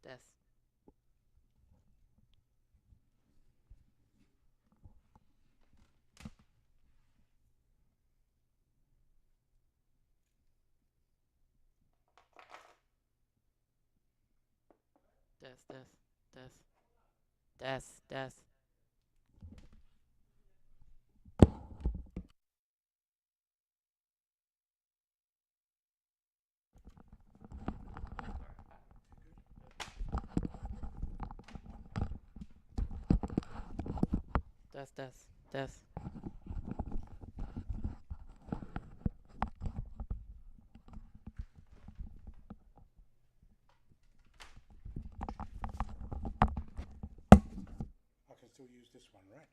Death. Death, death, death. Death, death. Death, death, death. I can still use this one, right?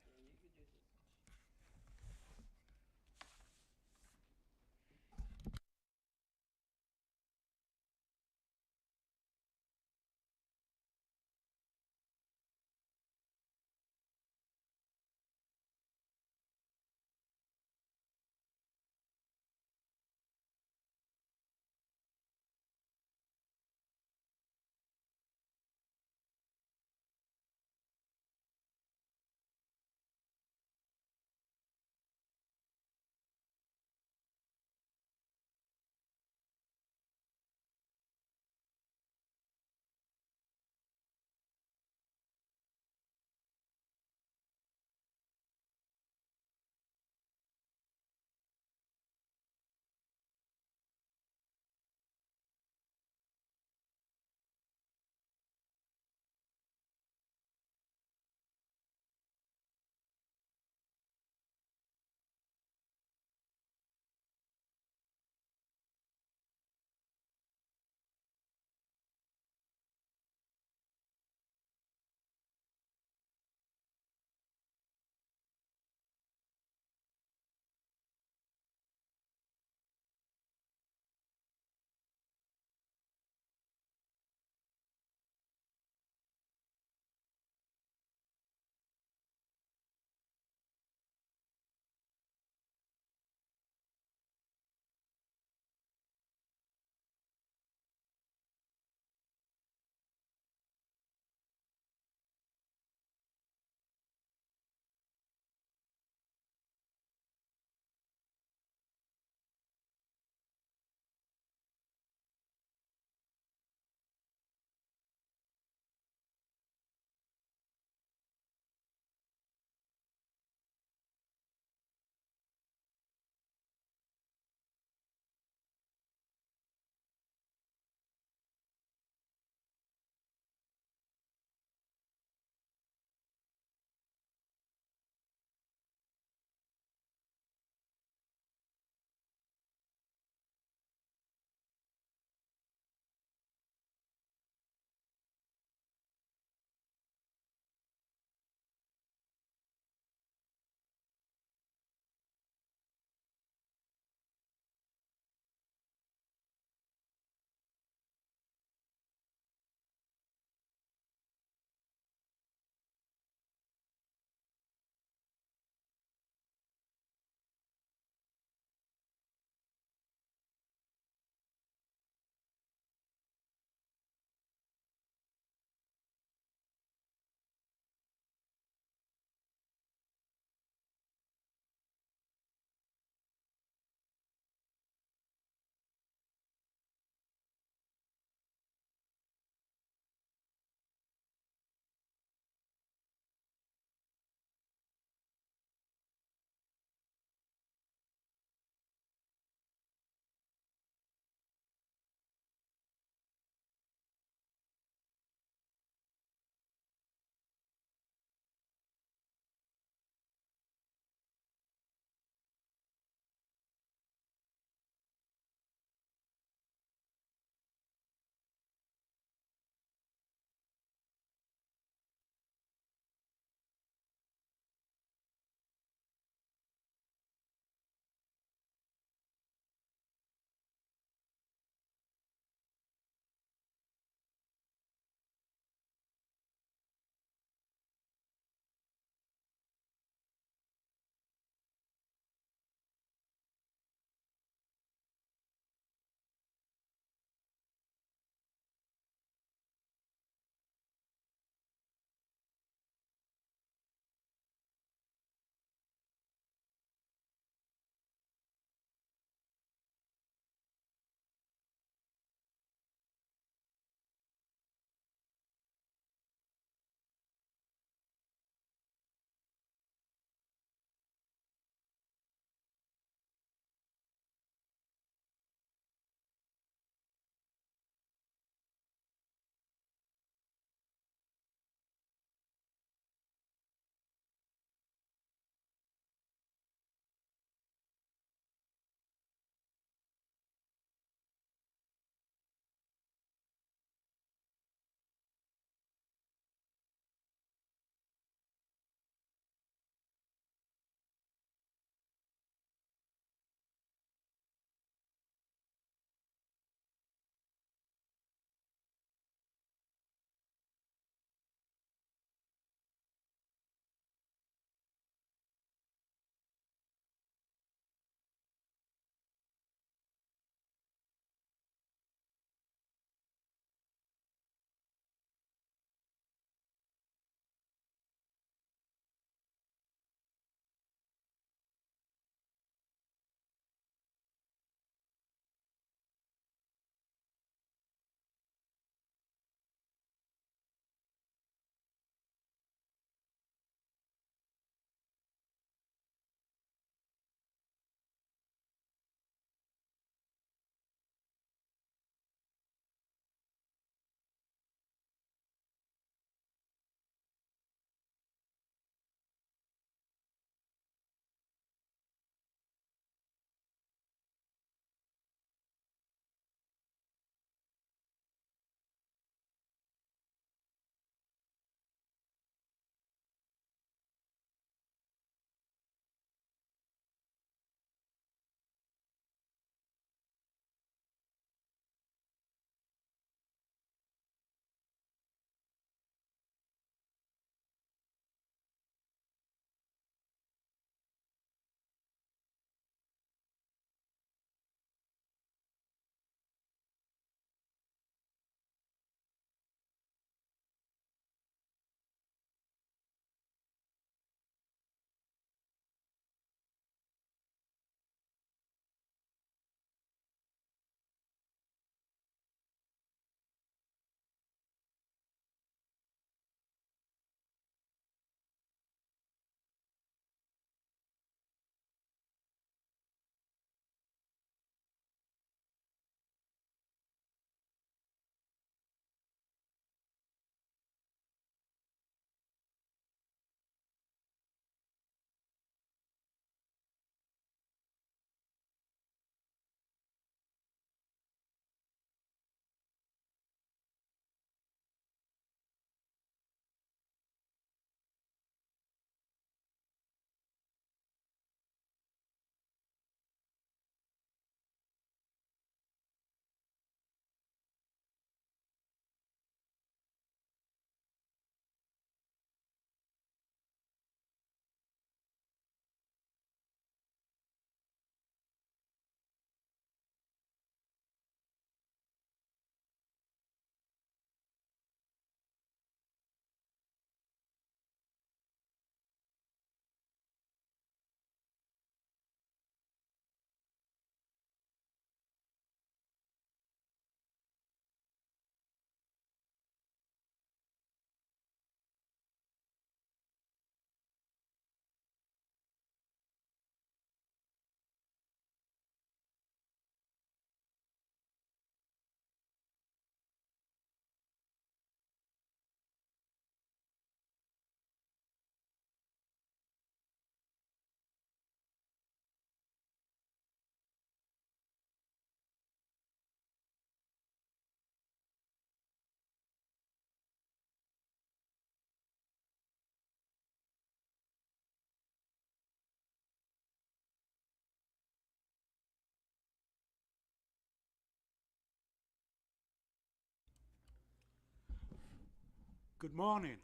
Good morning.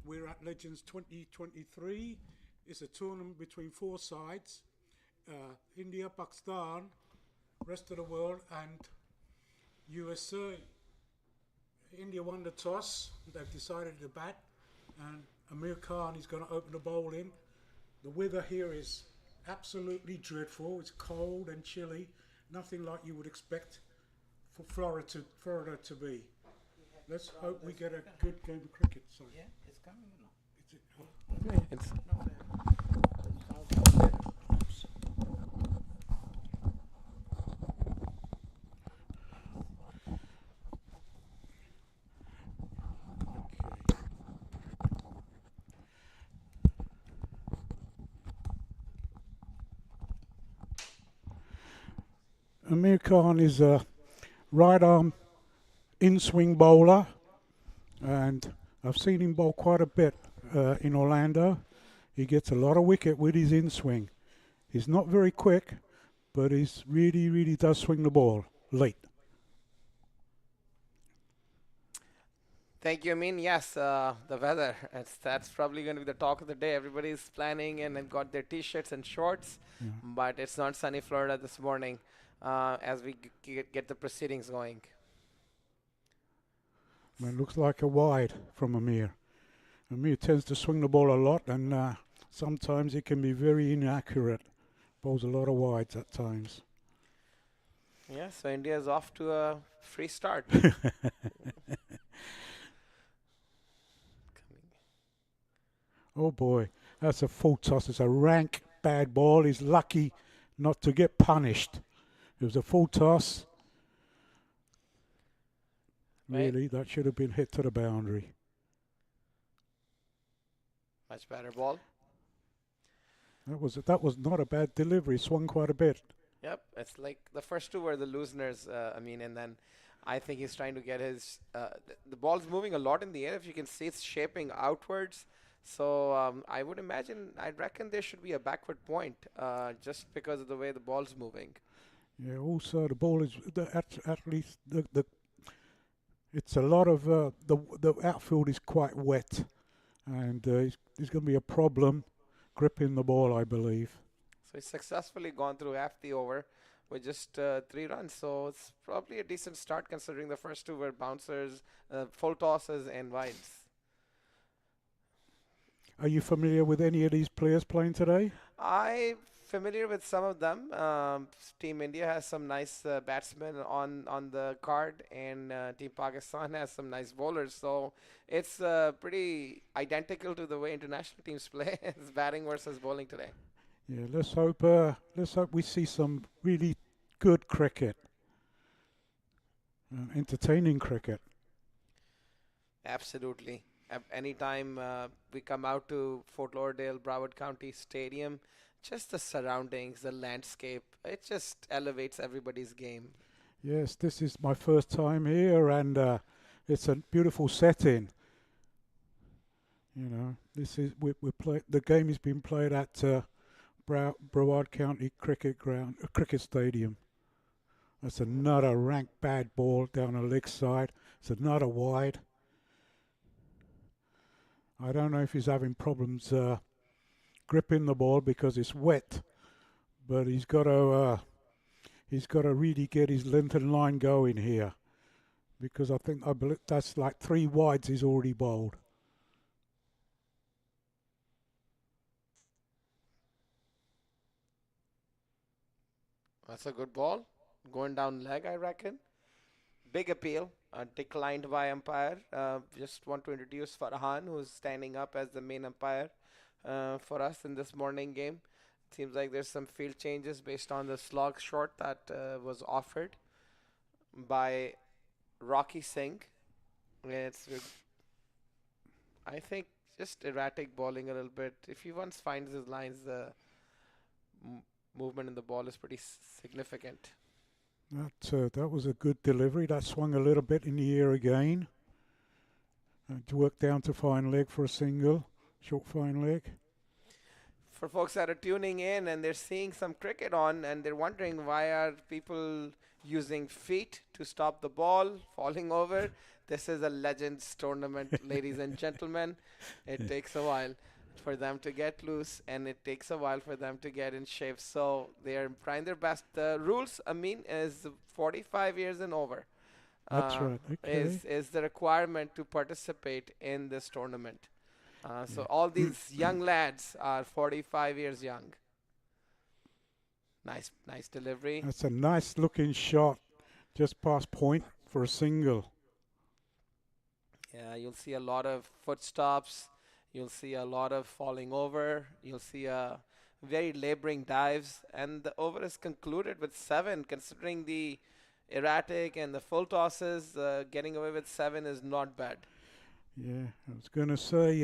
We're at Legends 2023. It's a tournament between four sides. India, Pakistan, rest of the world and USA. India won the toss. They've decided to bat and Amir Khan is going to open the bowling. The weather here is absolutely dreadful. It's cold and chilly. Nothing like you would expect for Florida to be. Let's hope we get a good game of cricket. Sorry. Yeah, it's coming or not? Is it, It's Amir Khan is a right arm in-swing bowler, and I've seen him bowl quite a bit in Orlando. He gets a lot of wicket with his in-swing. He's not very quick, but he's really does swing the ball late. Thank you, Amin. Yes, the weather. That's probably going to be the talk of the day. Everybody's planning and got their T-shirts and shorts, Yeah. but it's not sunny Florida this morning as we get the proceedings going. It looks like a wide from Amir. Amir tends to swing the ball a lot, and sometimes it can be very inaccurate. Bowls a lot of wides at times. Yeah, so India is off to a free start. Oh boy, that's a full toss. It's a rank bad ball. He's lucky not to get punished. It was a full toss. Right. Really, that should have been hit to the boundary. Much better ball. That was not a bad delivery. Swung quite a bit. Yep, it's like the first two were the losers, and then I think he's trying to get his... the ball's moving a lot in the air. If you can see, it's shaping outwards. So I would imagine, I reckon there should be a backward point just because of the way the ball's moving. Yeah. Also, the ball is at least the. It's a lot of the outfield is quite wet, and there's going to be a problem gripping the ball, I believe. So he's successfully gone through half the over with just 3 runs. So it's probably a decent start considering the first two were bouncers, full tosses and wides. Are you familiar with any of these players playing today? I'm familiar with some of them. Team India has some nice batsmen on the card, and Team Pakistan has some nice bowlers. So it's pretty identical to the way international teams play. It's batting versus bowling today. Yeah, let's hope we see some really good cricket, entertaining cricket. Absolutely. Anytime we come out to Fort Lauderdale, Broward County Stadium, just the surroundings, the landscape, it just elevates everybody's game. Yes, this is my first time here, and it's a beautiful setting. You know, this is we play. The game is being played at Broward County Cricket Stadium. That's another rank bad ball down the leg side. It's another wide. I don't know if he's having problems gripping the ball because it's wet, but he's got to really get his length and line going here, because I believe that's like 3 wides he's already bowled. That's a good ball. Going down leg, I reckon. Big appeal. Declined by umpire. Just want to introduce Farhan, who's standing up as the main umpire for us in this morning game. Seems like there's some field changes based on the slog short that was offered by Rocky Singh. It's, I think, just erratic bowling a little bit. If he once finds his lines, the movement in the ball is pretty significant. That was a good delivery. That swung a little bit in the air again. To work down to fine leg for a single, short fine leg. for folks that are tuning in and they're seeing some cricket on and they're wondering why are people using feet to stop the ball falling over. This is a Legends tournament, ladies and gentlemen. It takes a while for them to get loose and it takes a while for them to get in shape. So they are trying their best. The rules, is 45 years and over. That's right. Okay. Is the requirement to participate in this tournament. So Yeah. all these young lads are 45 years young. Nice delivery. That's a nice looking shot, just past point for a single. Yeah, you'll see a lot of foot stops. You'll see a lot of falling over. You'll see very laboring dives. And the over is concluded with 7, considering the erratic and the full tosses. Getting away with 7 is not bad. Yeah, I was going to say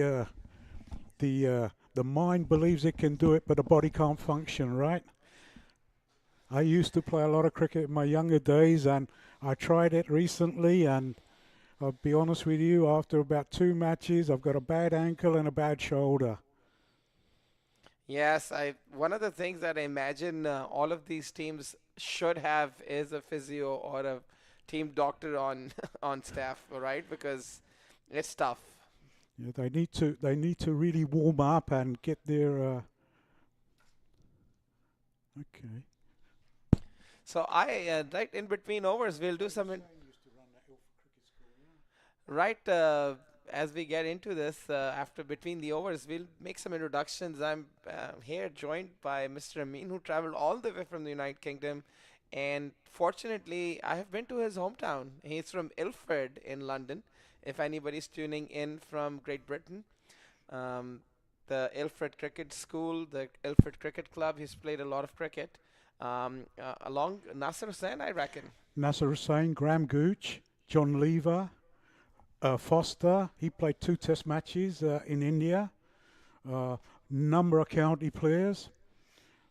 the mind believes it can do it, but the body can't function, right? I used to play a lot of cricket in my younger days, and I tried it recently, and I'll be honest with you, after about 2 matches, I've got a bad ankle and a bad shoulder. Yes, one of the things that I imagine all of these teams should have is a physio or a team doctor on on staff, right? Because it's tough. Yeah, they need to really warm up and get their okay. So right in between overs, we'll do some right as we get into this after between the overs, we'll make some introductions. I'm here joined by Mr. Amin, who traveled all the way from the United Kingdom, and fortunately, I have been to his hometown. He's from Ilford in London. If anybody's tuning in from Great Britain, the Ilford Cricket School, the Ilford Cricket Club, he's played a lot of cricket. Along Nasser Hussain, I reckon. Nasser Hussain, Graham Gooch, John Lever, Foster. He played 2 test matches in India. Number of county players.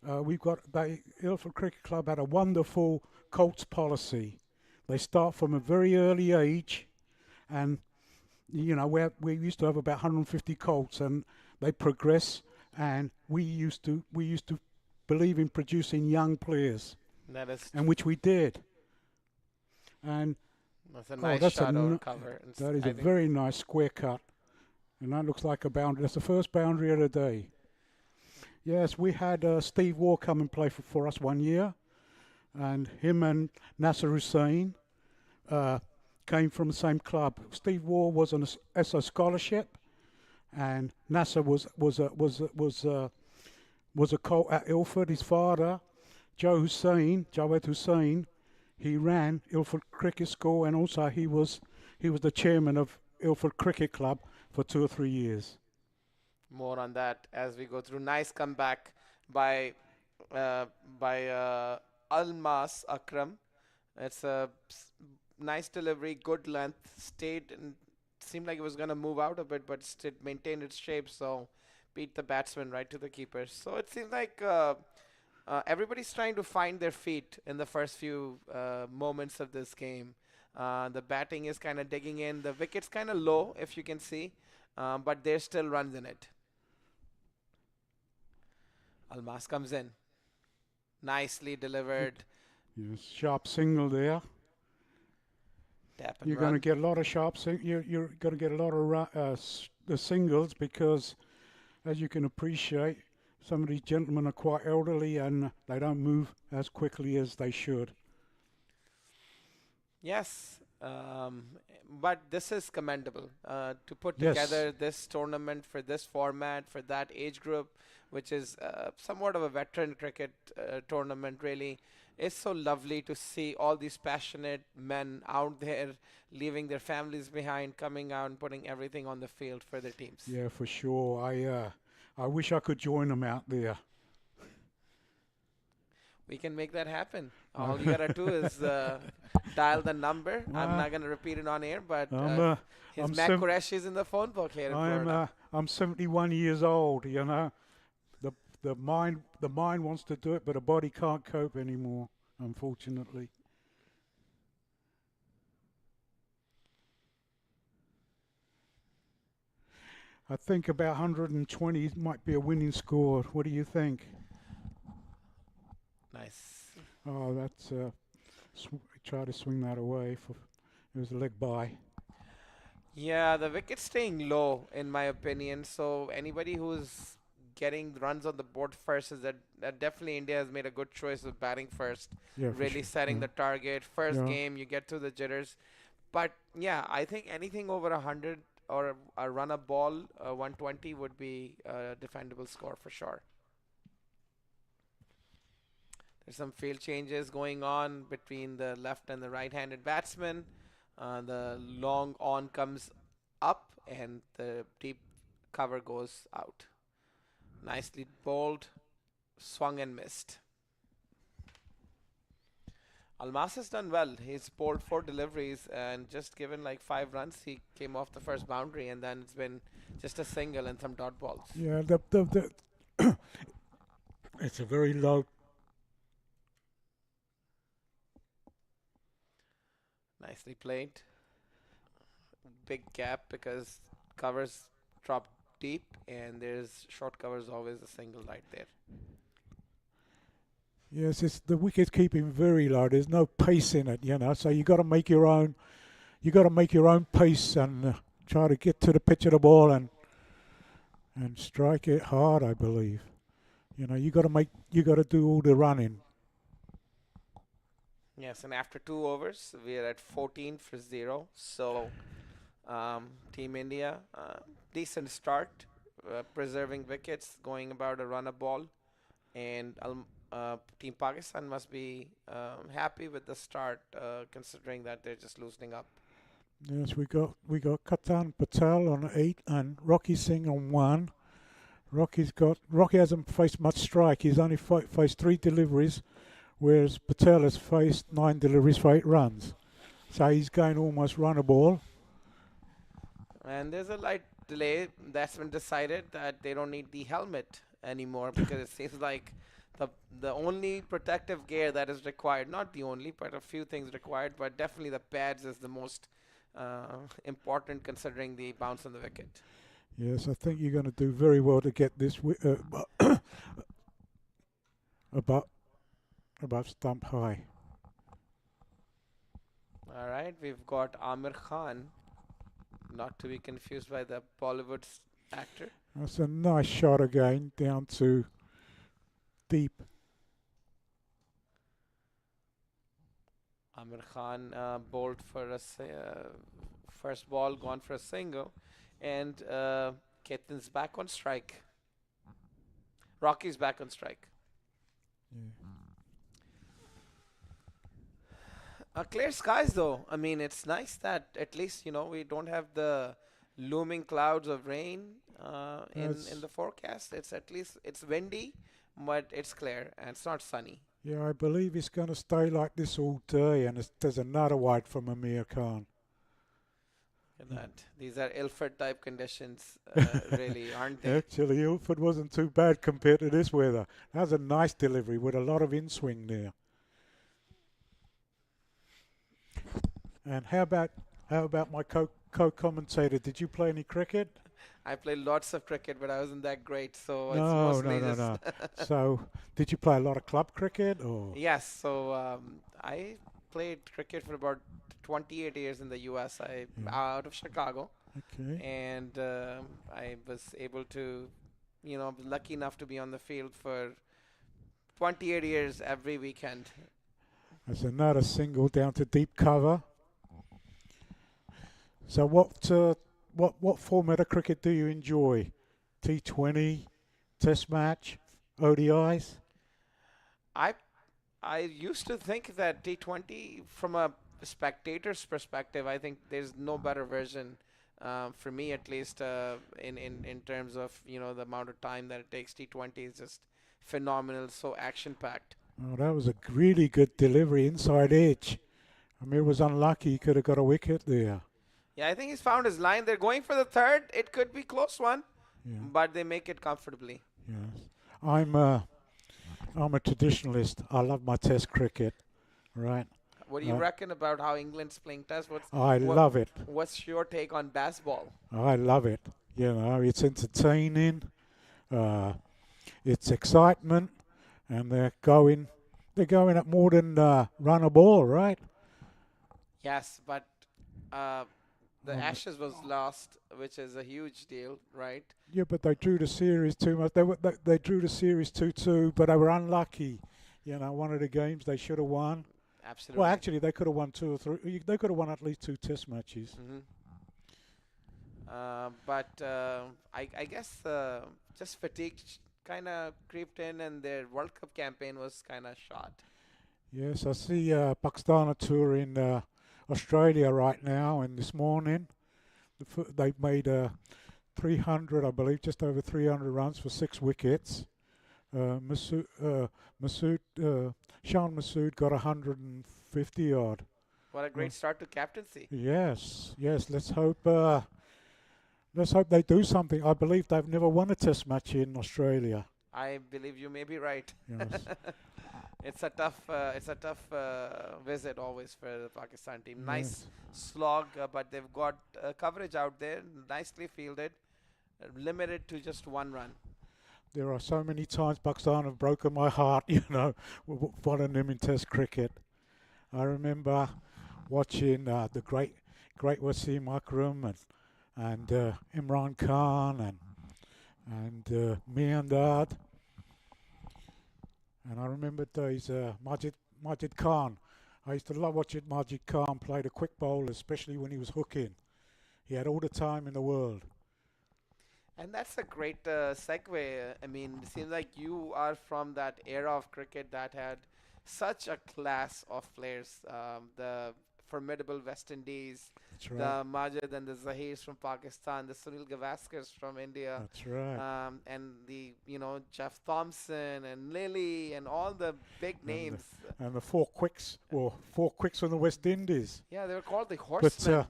We've got the Ilford Cricket Club had a wonderful colts policy. They start from a very early age, and you know we used to have about 150 colts, and they progress. And we used to believe in producing young players, and which we did. And that's a nice shot over cover. That is a very nice square cut, and that looks like a boundary. That's the first boundary of the day. Yes, we had Steve Waugh come and play for us one year, and him and Nasser Hussain came from the same club. Steve Waugh was on a SO scholarship, and Nasser was a colt at Ilford. His father, Jawed Hussain, he ran Ilford Cricket School, and also he was the chairman of Ilford Cricket Club for 2 or 3 years. More on that as we go through. Nice comeback by Almas Akram. It's a nice delivery, good length, stayed and seemed like it was going to move out a bit, but it maintained its shape, so beat the batsman right to the keeper. So it seems like everybody's trying to find their feet in the first few moments of this game. The batting is kind of digging in. The wicket's kind of low, if you can see, but there's still runs in it. Almas comes in. Nicely delivered. Yes, sharp single there. Tap and You're run. going to get a lot of you're going to get a lot of the singles, because, as you can appreciate, some of these gentlemen are quite elderly and they don't move as quickly as they should. Yes, but this is commendable to put together this tournament for this format, for that age group, which is somewhat of a veteran cricket tournament, really. It's so lovely to see all these passionate men out there leaving their families behind, coming out and putting everything on the field for their teams. Yeah, for sure. I wish I could join them out there. We can make that happen. All you gotta do is dial the number. I'm not gonna repeat it on air, but his Mac Qureshi is in the phone book here in Florida. I'm 71 years old. You know, the mind wants to do it, but the body can't cope anymore, unfortunately. I think about 120 might be a winning score. What do you think? Nice. Oh, that's try to swing that away. It was a leg by. Yeah, the wicket's staying low, in my opinion. So anybody who's getting runs on the board first is that definitely India has made a good choice of batting first, Yeah, for really sure. setting Yeah. the target. First Yeah. game, you get to the jitters. But yeah, I think anything over 100 or a run up ball, 120 would be a defendable score for sure. There's some field changes going on between the left and the right-handed batsman. The long on comes up and the deep cover goes out. Nicely bowled, swung and missed. Almas has done well. He's bowled 4 deliveries and just given like 5 runs. He came off the first boundary and then it's been just a single and some dot balls. Yeah, it's a very low. Nicely played. Big gap because covers drop deep and there's short covers always a single right there. Yes, it's the wicket's keeping very low. There's no pace in it, you know. So you got to make your own. You got to make your own pace and try to get to the pitch of the ball and strike it hard. I believe. You know, you got to do all the running. Yes, and after 2 overs, we are at 14 for 0. So, Team India, decent start, preserving wickets, going about a run a ball, and Team Pakistan must be happy with the start, considering that they're just loosening up. Yes, we got Katan Patel on 8 and Rocky Singh on 1. Rocky hasn't faced much strike. He's only faced 3 deliveries, whereas Patel has faced 9 deliveries for 8 runs. So he's going almost run a ball. And there's a light delay. That's been decided that they don't need the helmet anymore because it seems like the only protective gear that is required, not the only, but a few things required, but definitely the pads is the most important considering the bounce on the wicket. Yes, I think you're going to do very well to get this above stump high. All right, we've got Amir Khan, not to be confused by the Bollywood actor. That's a nice shot again, down to deep. Amir Khan bowled for a first ball, gone for a single, and Ketan's back on strike. Rocky's back on strike. Clear skies, though. I mean, it's nice that at least we don't have the looming clouds of rain in the forecast. It's at least it's windy, but it's clear and it's not sunny. Yeah, I believe it's going to stay like this all day, and there's another white from Amir Khan. These are Ilford type conditions, really, aren't they? Actually, Ilford wasn't too bad compared to this weather. That was a nice delivery with a lot of in-swing there. And how about my co-commentator? Did you play any cricket? I played lots of cricket, but I wasn't that great, so it's No. mostly just So, did you play a lot of club cricket, or? Yes, so I played cricket for about 28 years in the U.S. Out of Chicago. Okay. And I was able to, lucky enough to be on the field for 28 years every weekend. That's another single down to deep cover. So what format of cricket do you enjoy? T20, Test match, ODIs? I used to think that T20, from a spectator's perspective, I think there's no better version, for me at least, in terms of the amount of time that it takes. T20 is just phenomenal, so action-packed. Oh, that was a really good delivery, inside edge. Amir was unlucky, he could have got a wicket there. Yeah, I think he's found his line. They're going for the third. It could be close one, but they make it comfortably. Yes. I'm a traditionalist. I love my Test cricket, right? What do you reckon about how England's playing Test? I love it. What's your take on baseball? I love it. You know, it's entertaining, it's excitement, and they're going at more than run a ball, right? Yes, but uh, the Um, Ashes was lost, which is a huge deal, right? yeah, but they drew the series too much. They drew the series 2-2, but they were unlucky. You know, one of the games they should have won. Absolutely. Well, actually, they could have won 2 or 3. They could have won at least 2 Test matches. Hmm. But I guess just fatigue kind of creeped in, and their World Cup campaign was kind of shot. Yes, I see Pakistan are touring Australia right now, and this morning they've made 300, I believe, just over 300 runs for 6 wickets. Shan Masood got 150 odd. What a great start to captaincy. Yes, yes. Let's hope they do something. I believe they've never won a Test match in Australia. I believe you may be right. Yes. It's a tough visit always for the Pakistan team. Nice Yes. slog, but they've got coverage out there, nicely fielded, limited to just 1 run. There are so many times Pakistan have broken my heart, you know, following them in Test cricket. I remember watching the great Wasim Akram and Imran Khan and Miandad. And I remember those Majid Khan. I used to love watching Majid Khan play the quick bowler, especially when he was hooking. He had all the time in the world. And that's a great segue. I mean, it seems like you are from that era of cricket that had such a class of players. The formidable West Indies, That's right. the Majid and the Zahirs from Pakistan, the Sunil Gavaskars from India, That's right. and the Jeff Thompson and Lilly and all the big names. And the 4 quicks, or 4 quicks from the West Indies. Yeah, they were called the Horsemen.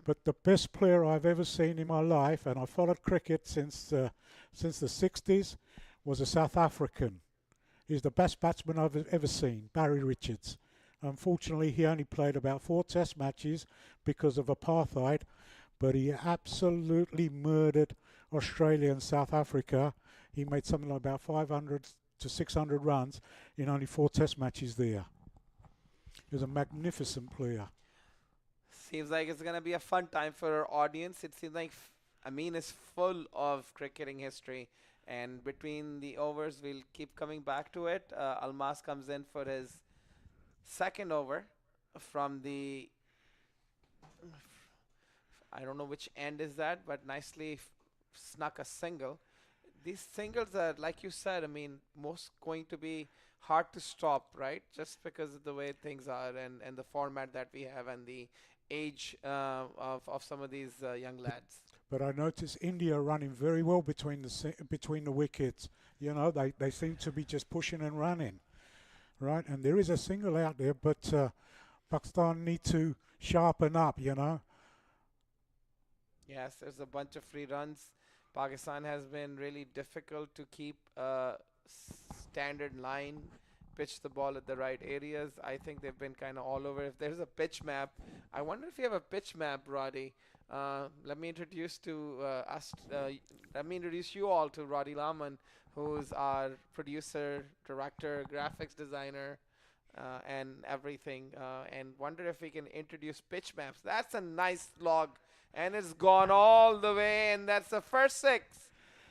But the best player I've ever seen in my life, and I followed cricket since the 60s, was a South African. He's the best batsman I've ever seen, Barry Richards. Unfortunately, he only played about 4 Test matches because of apartheid, but he absolutely murdered Australia and South Africa. He made something like about 500 to 600 runs in only 4 Test matches there. He was a magnificent player. Seems like it's going to be a fun time for our audience. It seems like Amin is full of cricketing history. And between the overs, we'll keep coming back to it. Almas comes in for his second over from the, I don't know which end is that, but nicely snuck a single. These singles are, like you said, I mean, most going to be hard to stop, right? Just because of the way things are and the format that we have and the age of some of these young lads. But I notice India running very well between the wickets. You know, they seem to be just pushing and running, right? And there is a single out there, but Pakistan need to sharpen up, you know. Yes, there's a bunch of free runs. Pakistan has been really difficult to keep a standard line, pitch the ball at the right areas. I think they've been kind of all over. If there's a pitch map, I wonder if you have a pitch map, Roddy. Let me introduce you all to Roddy Laman, who's our producer, director, graphics designer, and everything. And wonder if we can introduce pitch maps. That's a nice log, and it's gone all the way, and that's the first 6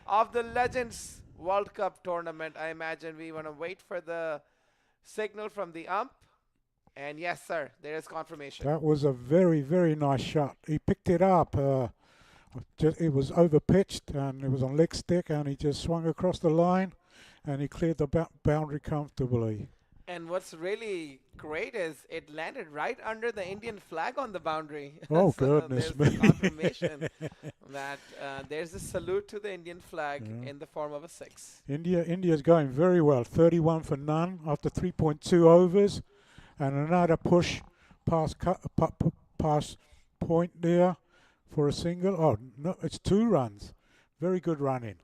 of the Legends World Cup tournament. I imagine we want to wait for the signal from the ump. And yes, sir, there is confirmation. That was a very, very nice shot. He picked it up. It was over pitched and it was on leg stick, and he just swung across the line and he cleared the boundary comfortably. And what's really great is it landed right under the Indian flag on the boundary. Oh, So goodness there's me. the confirmation that there's a salute to the Indian flag in the form of a 6. India's going very well. 31 for none after 3.2 overs. And another push past point there for a single. Oh, no, it's 2 runs. Very good running.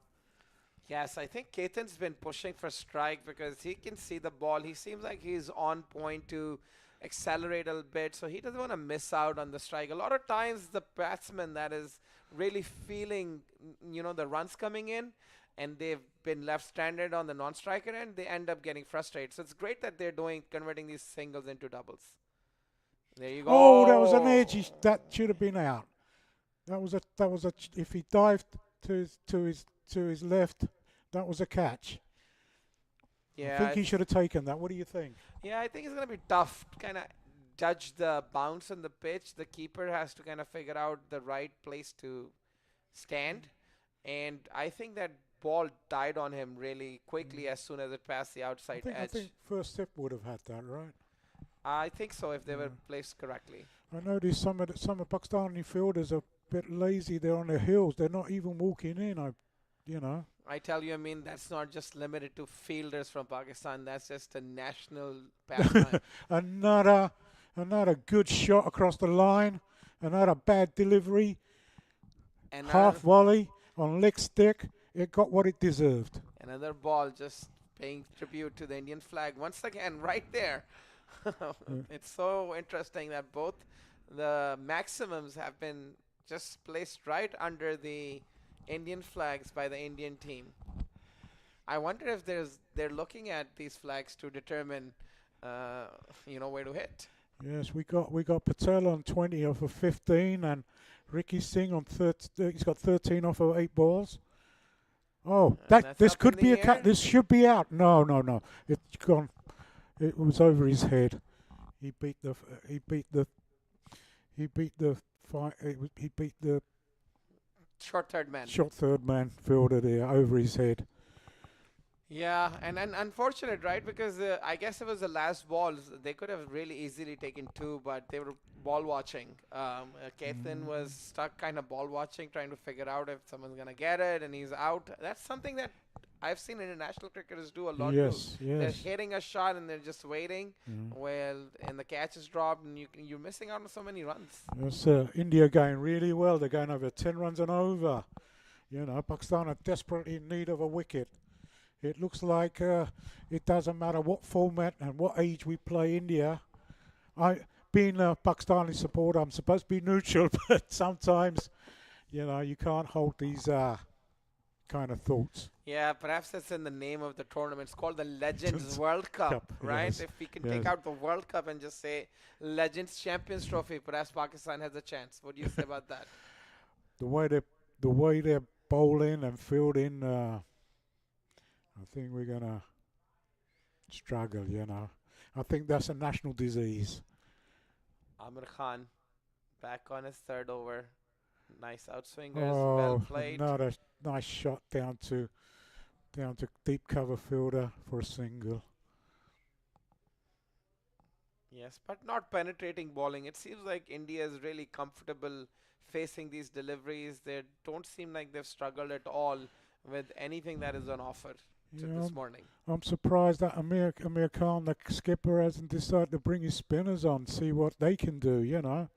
Yes, I think Ketan's been pushing for strike because he can see the ball. He seems like he's on point to accelerate a little bit, so he doesn't want to miss out on the strike. A lot of times, the batsman that is really feeling, the runs coming in, and they've been left stranded on the non-striker end, they end up getting frustrated. So it's great that they're converting these singles into doubles. There you go. Oh, that was an edge. That should have been out. That was a. If he dived to his left, that was a catch. Yeah, I think he should have taken that. What do you think? Yeah, I think it's going to be tough to kind of judge the bounce on the pitch. The keeper has to kind of figure out the right place to stand. And I think that ball died on him really quickly as soon as it passed the outside edge. I think first step would have had that, right? I think so, if they were placed correctly. I noticed some of Pakistani fielders are a bit lazy. They're on their heels. They're not even walking in. I tell you, I mean, that's not just limited to fielders from Pakistan. That's just a national pastime. Another good shot across the line. Another bad delivery. Half volley on leg stick. It got what it deserved. Another ball just paying tribute to the Indian flag. Once again, right there. It's so interesting that both the maximums have been just placed right under the Indian flags by the Indian team. I wonder if they're looking at these flags to determine, where to hit. Yes, we got Patel on 20 off of 15, and Ricky Singh on 30. He's got 13 off of 8 balls. Oh, this could be a cut. This should be out. No. It's gone. It was over his head. He beat the short third man fielder there over his head. Yeah, and unfortunate, right? Because I guess it was the last balls. They could have really easily taken 2, but they were ball watching. Ketan was stuck kind of ball watching, trying to figure out if someone's going to get it, and he's out. That's something that I've seen international cricketers do a lot. Yes. They're hitting a shot and they're just waiting. And the catch is dropped, and you're missing out on so many runs. Yes, India going really well. They're going over 10 runs and over. Pakistan are desperately in need of a wicket. It looks like it doesn't matter what format and what age we play India. Being a Pakistani supporter, I'm supposed to be neutral, but sometimes, you can't hold these kind of thoughts. Yeah, perhaps that's in the name of the tournament. It's called the Legends World Cup, right? Yes. If we can take out the World Cup and just say Legends Champions Trophy, perhaps Pakistan has a chance. What do you say about that? The way they're bowling and fielding, I think we're gonna struggle. I think that's a national disease. Amir Khan back on his third over. Nice outswingers, well played. Another nice shot down to deep cover fielder for a single. Yes, but not penetrating bowling. It seems like India is really comfortable facing these deliveries. They don't seem like they've struggled at all with anything that is on offer this morning. I'm surprised that Amir Khan, the skipper, hasn't decided to bring his spinners on, see what they can do.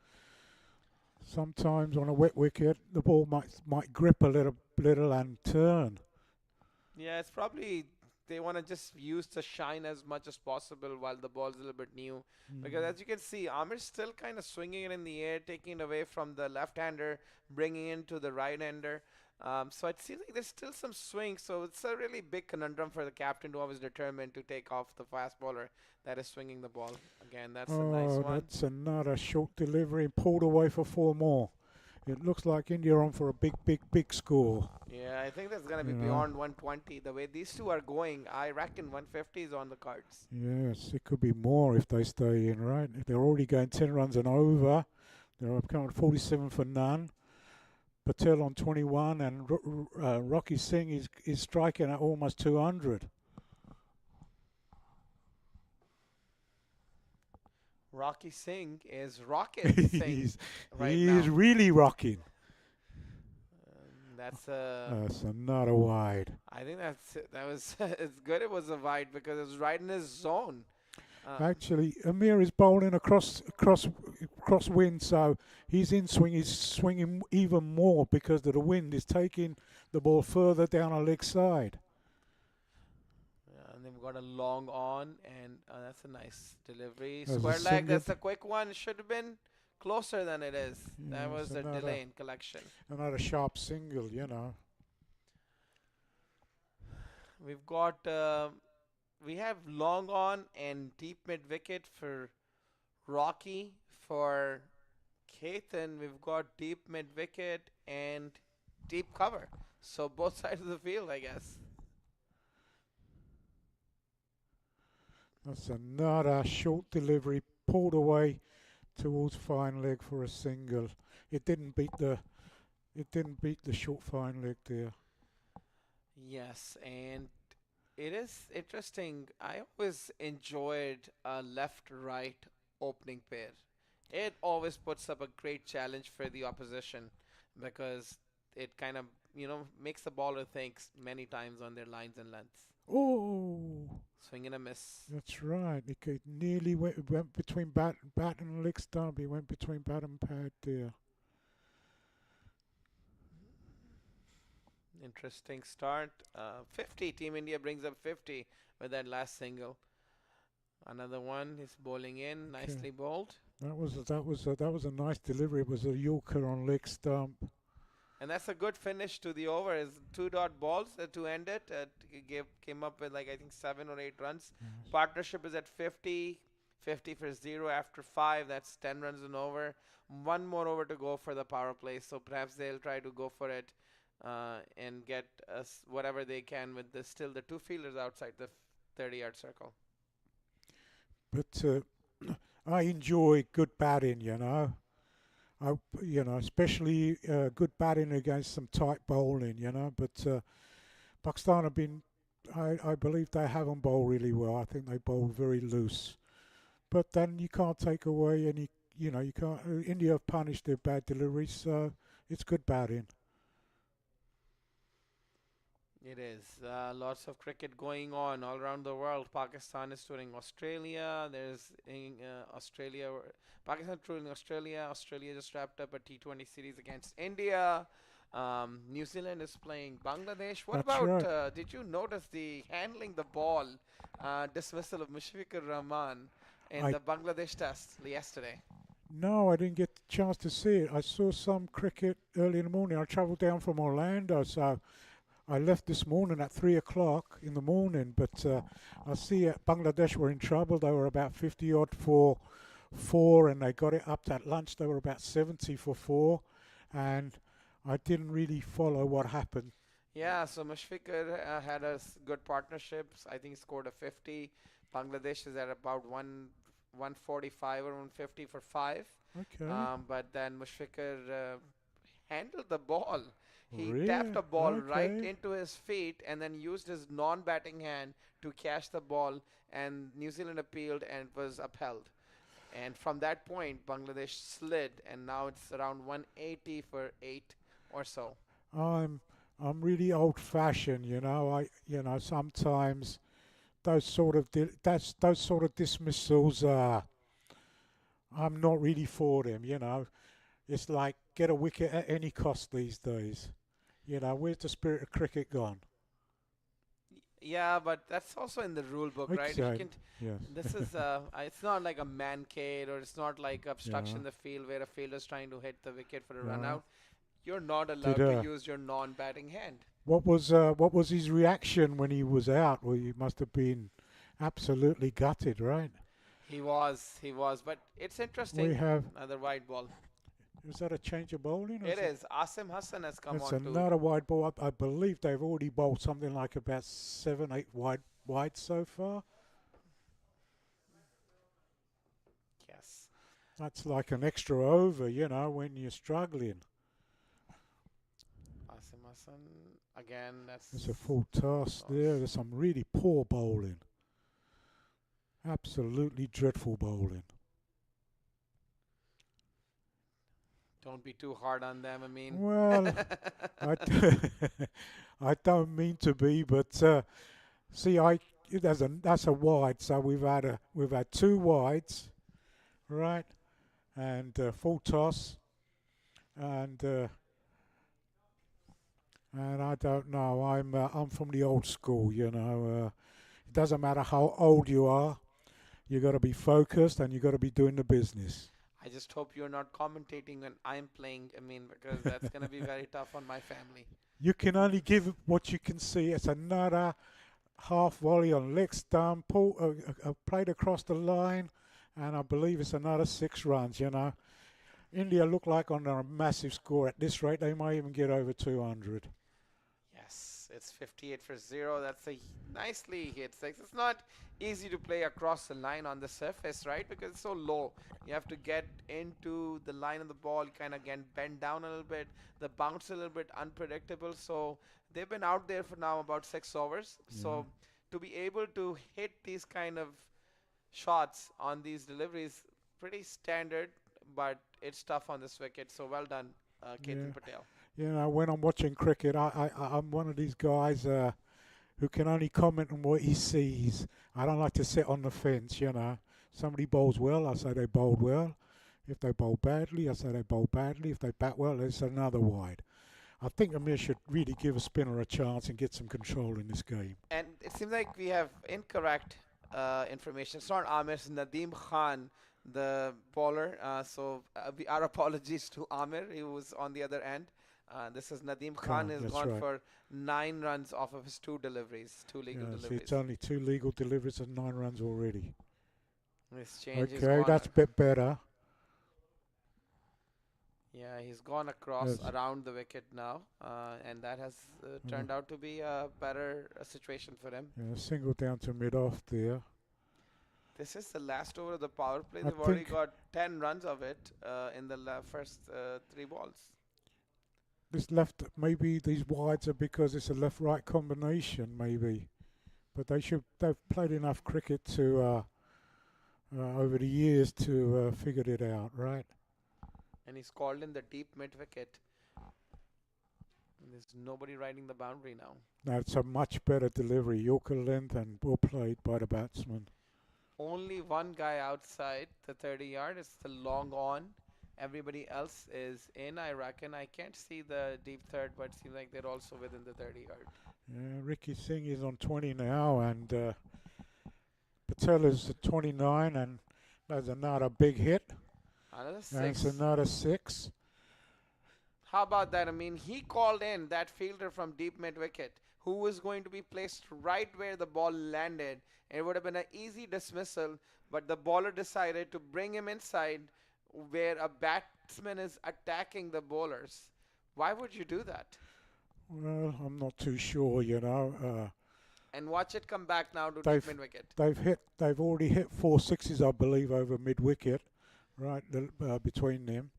Sometimes on a wet wicket, the ball might grip a little and turn. Yeah, it's probably they want to just use the shine as much as possible while the ball's a little bit new. Because as you can see, Amir's still kind of swinging it in the air, taking it away from the left-hander, bringing it to the right-hander. So it seems like there's still some swing. So it's a really big conundrum for the captain to always determine to take off the fast bowler that is swinging the ball. Again, that's a nice one. That's another short delivery and pulled away for 4 more. It looks like India are on for a big score. Yeah, I think that's going to be beyond 120. The way these two are going, I reckon 150 is on the cards. Yes, it could be more if they stay in, right? If they're already going 10 runs and over, they're coming 47 for none. Patel on 21, and Rocky Singh is striking at almost 200. Rocky Singh is rocking. He's really rocking. That's another wide. I think that was it's good. It was a wide because it was right in his zone. Actually, Amir is bowling across wind, so he's in swing. He's swinging even more because of the wind is taking the ball further down our leg side. Yeah, and they've got a long on, and that's a nice delivery. There's a Square leg, single. that's a quick one. Should have been closer than it is. Yeah, That it's was a delay in collection. another sharp single, you know. We've got, we have long on and deep mid wicket for Rocky. For Keithan, we've got deep mid wicket and deep cover. So both sides of the field, I guess. That's another short delivery pulled away towards fine leg for a single. It didn't beat the short fine leg there. Yes, and it is interesting. I always enjoyed a left-right opening pair. It always puts up a great challenge for the opposition because it kind of, makes the bowler think many times on their lines and lengths. Oh, Swing and a miss. that's right. It nearly went between bat and leg stump. It went between bat and pad there. Interesting start. 50. Team India brings up 50 with that last single. Another one is bowling in, nicely bowled. That was a nice delivery. It was a Yorker on leg stump. And that's a good finish to the over. Is 2 dot balls to end it. Came up with I think 7 or 8 runs. Yes. Partnership is at 50. 50 for 0 after 5. That's 10 runs and over. One more over to go for the power play. So perhaps they'll try to go for it and get us whatever they can with still the 2 fielders outside the 30-yard circle. But I enjoy good batting, especially good batting against some tight bowling, But Pakistan have been, I believe they haven't bowled really well. I think they bowled very loose. But then you can't take away any, you can't. India have punished their bad deliveries, so it's good batting. It is. Lots of cricket going on all around the world. Pakistan is touring Australia. There's Australia. Pakistan touring Australia. Australia just wrapped up a T20 series against India. New Zealand is playing Bangladesh. What That's about, right. did you notice the handling the ball dismissal of Mushfiqur Rahman in the Bangladesh test yesterday? No, I didn't get the chance to see it. I saw some cricket early in the morning. I travelled down from Orlando, so I left this morning at 3 o'clock in the morning, but I see Bangladesh were in trouble. They were about 50 odd for 4, and they got it up at lunch. They were about 70 for 4, and I didn't really follow what happened. Yeah, so Mushfiqur had a good partnerships. I think he scored a 50. Bangladesh is at about 145 or 150 for 5. Okay. But then Mushfiqur handled the ball. He Really? tapped a ball right Okay. into his feet and then used his non-batting hand to catch the ball, and New Zealand appealed and it was upheld. And from that point, Bangladesh slid, and now it's around 180 for 8 or so. I'm really old-fashioned, Sometimes those sort of dismissals I'm not really for them. It's like get a wicket at any cost these days. Where's the spirit of cricket gone? Yeah, but that's also in the rule book, right? You Okay. can Yes. This is it's not like a man cage, or it's not like obstruction in Yeah. the field where a fielder's trying to hit the wicket for a run Yeah. out. You're not allowed to use your non-batting hand. What was his reaction when he was out? Well, he must have been absolutely gutted, right? He was, but it's interesting. We have. Another wide ball. Is that a change of bowling? Or It is. Asim Hassan has come It's on to. another wide ball. I believe they've already bowled something like about 7, 8 wide so far. Yes. That's like an extra over, when you're struggling. Asim Hassan again. There's a full toss there. There's some really poor bowling. Absolutely dreadful bowling. Don't be too hard on them. I mean. Well, I don't mean to be, but see, that's a wide. So we've had 2 wides, right, and full toss, and I don't know. I'm from the old school, It doesn't matter how old you are. You got to be focused and you got to be doing the business. I just hope you're not commentating when I'm playing. I mean, because that's going to be very tough on my family. You can only give what you can see. It's another half volley on leg stump, played across the line, and I believe it's another 6 runs, you know. India look like on a massive score. At this rate, they might even get over 200. Yes, it's 58 for 0. That's a nicely hit 6. It's not easy to play across the line on the surface, right? Because it's so low. You have to get into the line of the ball, kind of again bend down a little bit. The bounce a little bit unpredictable. So they've been out there for now about 6 overs. Yeah. So to be able to hit these kind of shots on these deliveries, pretty standard, but it's tough on this wicket. So well done, Ketan Patel. You know, when I'm watching cricket, I'm one of these guys who can only comment on what he sees. I don't like to sit on the fence, you know. Somebody bowls well, I say they bowled well. If they bowl badly, I say they bowled badly. If they bat well, it's another wide. I think Amir should really give a spinner a chance and get some control in this game. And it seems like we have incorrect information. It's not Amir, it's Nadeem Khan, the bowler. So our apologies to Amir, he was on the other end. This is Nadeem Khan has gone for 9 runs off of his 2 deliveries, 2 legal deliveries. See, it's only 2 legal deliveries and 9 runs already. This change is Okay, that's a bit better. Yeah, he's gone across around the wicket now, and that has turned out to be a better situation for him. Yeah, single down to mid-off there. This is the last over of the power play. They've already got 10 runs of it in the first 3 balls. This left, maybe these wides are because it's a left-right combination, maybe. But they've played enough cricket to over the years to figured it out, right? And he's called in the deep mid-wicket. There's nobody riding the boundary now. That's a much better delivery. Yorker length and well played by the batsman. Only one guy outside the 30-yard. It's the long on. Everybody else is in, I reckon. I can't see the deep third, but it seems like they're also within the 30-yard. Yeah, Ricky Singh is on 20 now, and Patel is at 29, and that's another big hit. Another 6. That's another 6. How about that? I mean, he called in that fielder from deep mid-wicket who was going to be placed right where the ball landed. It would have been an easy dismissal, but the bowler decided to bring him inside where a batsman is attacking the bowlers. Why would you do that? Well, I'm not too sure, you know. And watch it come back now to deep mid-wicket. They've already hit 4 6s, I believe, over mid-wicket, right, between them.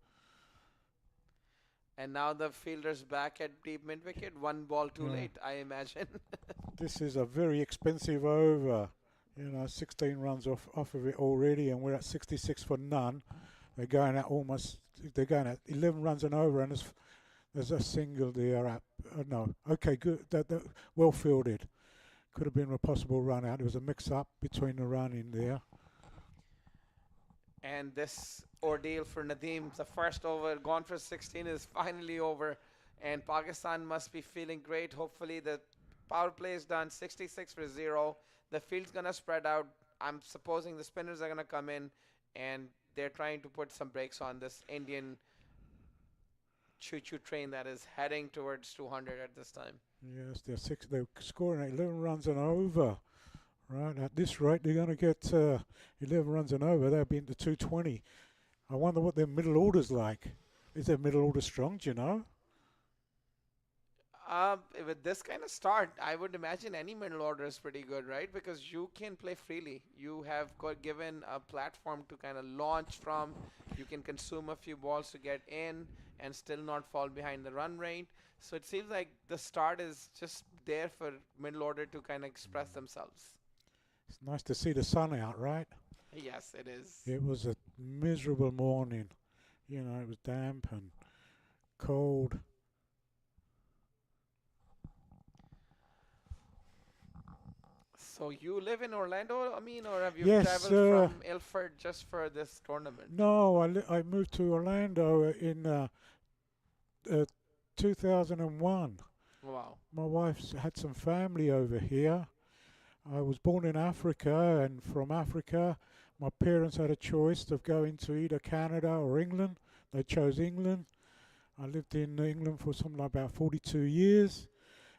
And now the fielder's back at deep mid-wicket. 1 ball too late, I imagine. This is a very expensive over. You know, 16 runs off of it already, and we're at 66 for none. They're going at 11 runs and over, and there's a single there. No, okay, good. That well fielded. Could have been a possible run out. There was a mix-up between the run in there. And this ordeal for Nadeem, the first over, gone for 16, is finally over. And Pakistan must be feeling great. Hopefully the power play is done, 66 for 0. The field's going to spread out. I'm supposing the spinners are going to come in, and they're trying to put some brakes on this Indian choo-choo train that is heading towards 200 at this time. Yes, they're scoring 11 runs and over. Right, at this rate, they're going to get 11 runs and over. They'll be into 220. I wonder what their middle order's like. Is their middle order strong, do you know? With this kind of start, I would imagine any middle order is pretty good, right? Because you can play freely. You have got given a platform to kind of launch from. You can consume a few balls to get in and still not fall behind the run rate. So it seems like the start is just there for middle order to kind of express themselves. It's nice to see the sun out, right? Yes, it is. It was a miserable morning. You know, it was damp and cold. So you live in Orlando, I mean, or have you Yes, traveled from Ilford just for this tournament? No, I moved to Orlando in 2001. Wow. My wife's had some family over here. I was born in Africa, and from Africa, my parents had a choice of going to either Canada or England. They chose England. I lived in England for something like about 42 years,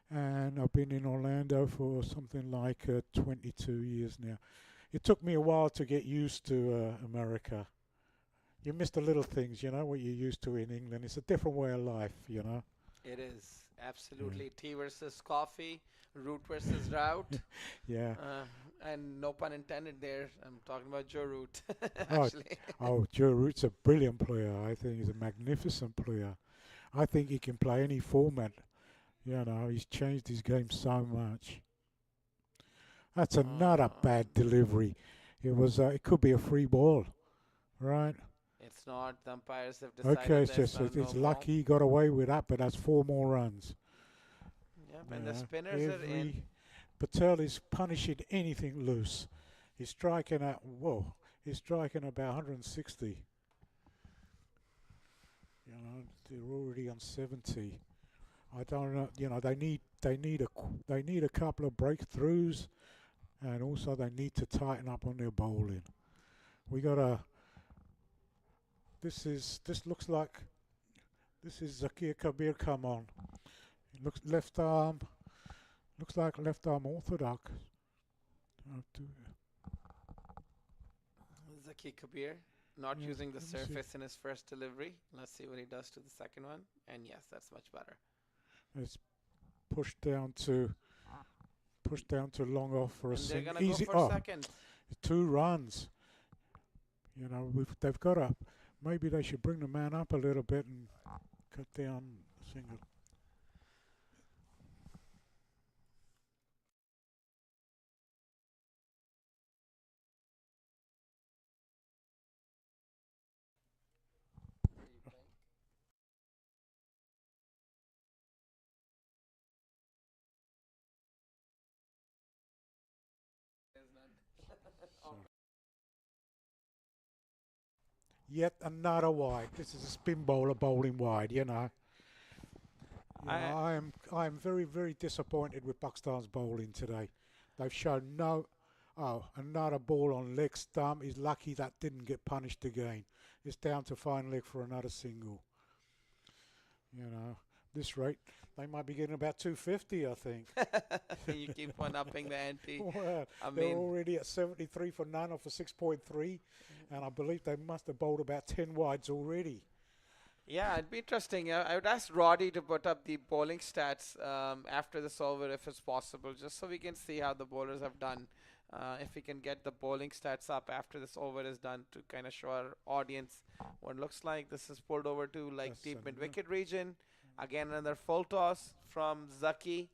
and I've been in Orlando for something like 22 years now. It took me a while to get used to America. You miss the little things, you know, what you're used to in England. It's a different way of life, you know. It is absolutely tea versus coffee, root versus route. Yeah. And no pun intended there. I'm talking about Joe Root, Oh, actually. oh, Joe Root's a brilliant player. I think he's a magnificent player. I think he can play any format. You know, he's changed his game so much. That's another bad delivery. It was. It could be a free ball, right? It's not. The umpires have decided Okay, it's there's just no it's ball. lucky he got away with that, but that's 4 more runs. Yep, and the Yeah, spinners are in. Patel is punishing anything loose. He's striking at he's striking about 160. You know, they're already on 70. I don't know. You know, they need a couple of breakthroughs, and also they need to tighten up on their bowling. We got a. This looks like this is Zakir Kabir. Come on, it looks left arm. Looks like left arm orthodox. Zaki Kabir not Yeah, using the let me see. surface in his first delivery. Let's see what he does to the second one. And yes, that's much better. It's pushed down to long off for a And they're single. gonna Easy. go for second. 2 runs. You know, they've got to. Maybe they should bring the man up a little bit and cut down single. Yet another wide. This is a spin bowler bowling wide. You know. I am very, very disappointed with Pakistan's bowling today. They've shown no. Oh, another ball on leg stump. He's lucky that didn't get punished again. It's down to fine leg for another single. You know, this rate, they might be getting about 250, I think. You keep on upping the ante. Well, I they're mean, already at 73 for none off for 6.3, and I believe they must have bowled about 10 wides already. yeah, it'd be interesting. I would ask Roddy to put up the bowling stats after this over if it's possible, just so we can see how the bowlers have done. If we can get the bowling stats up after this over is done to kind of show our audience what it looks like. This is pulled over to like That's deep mid-wicket region. Again, another full toss from Zaki.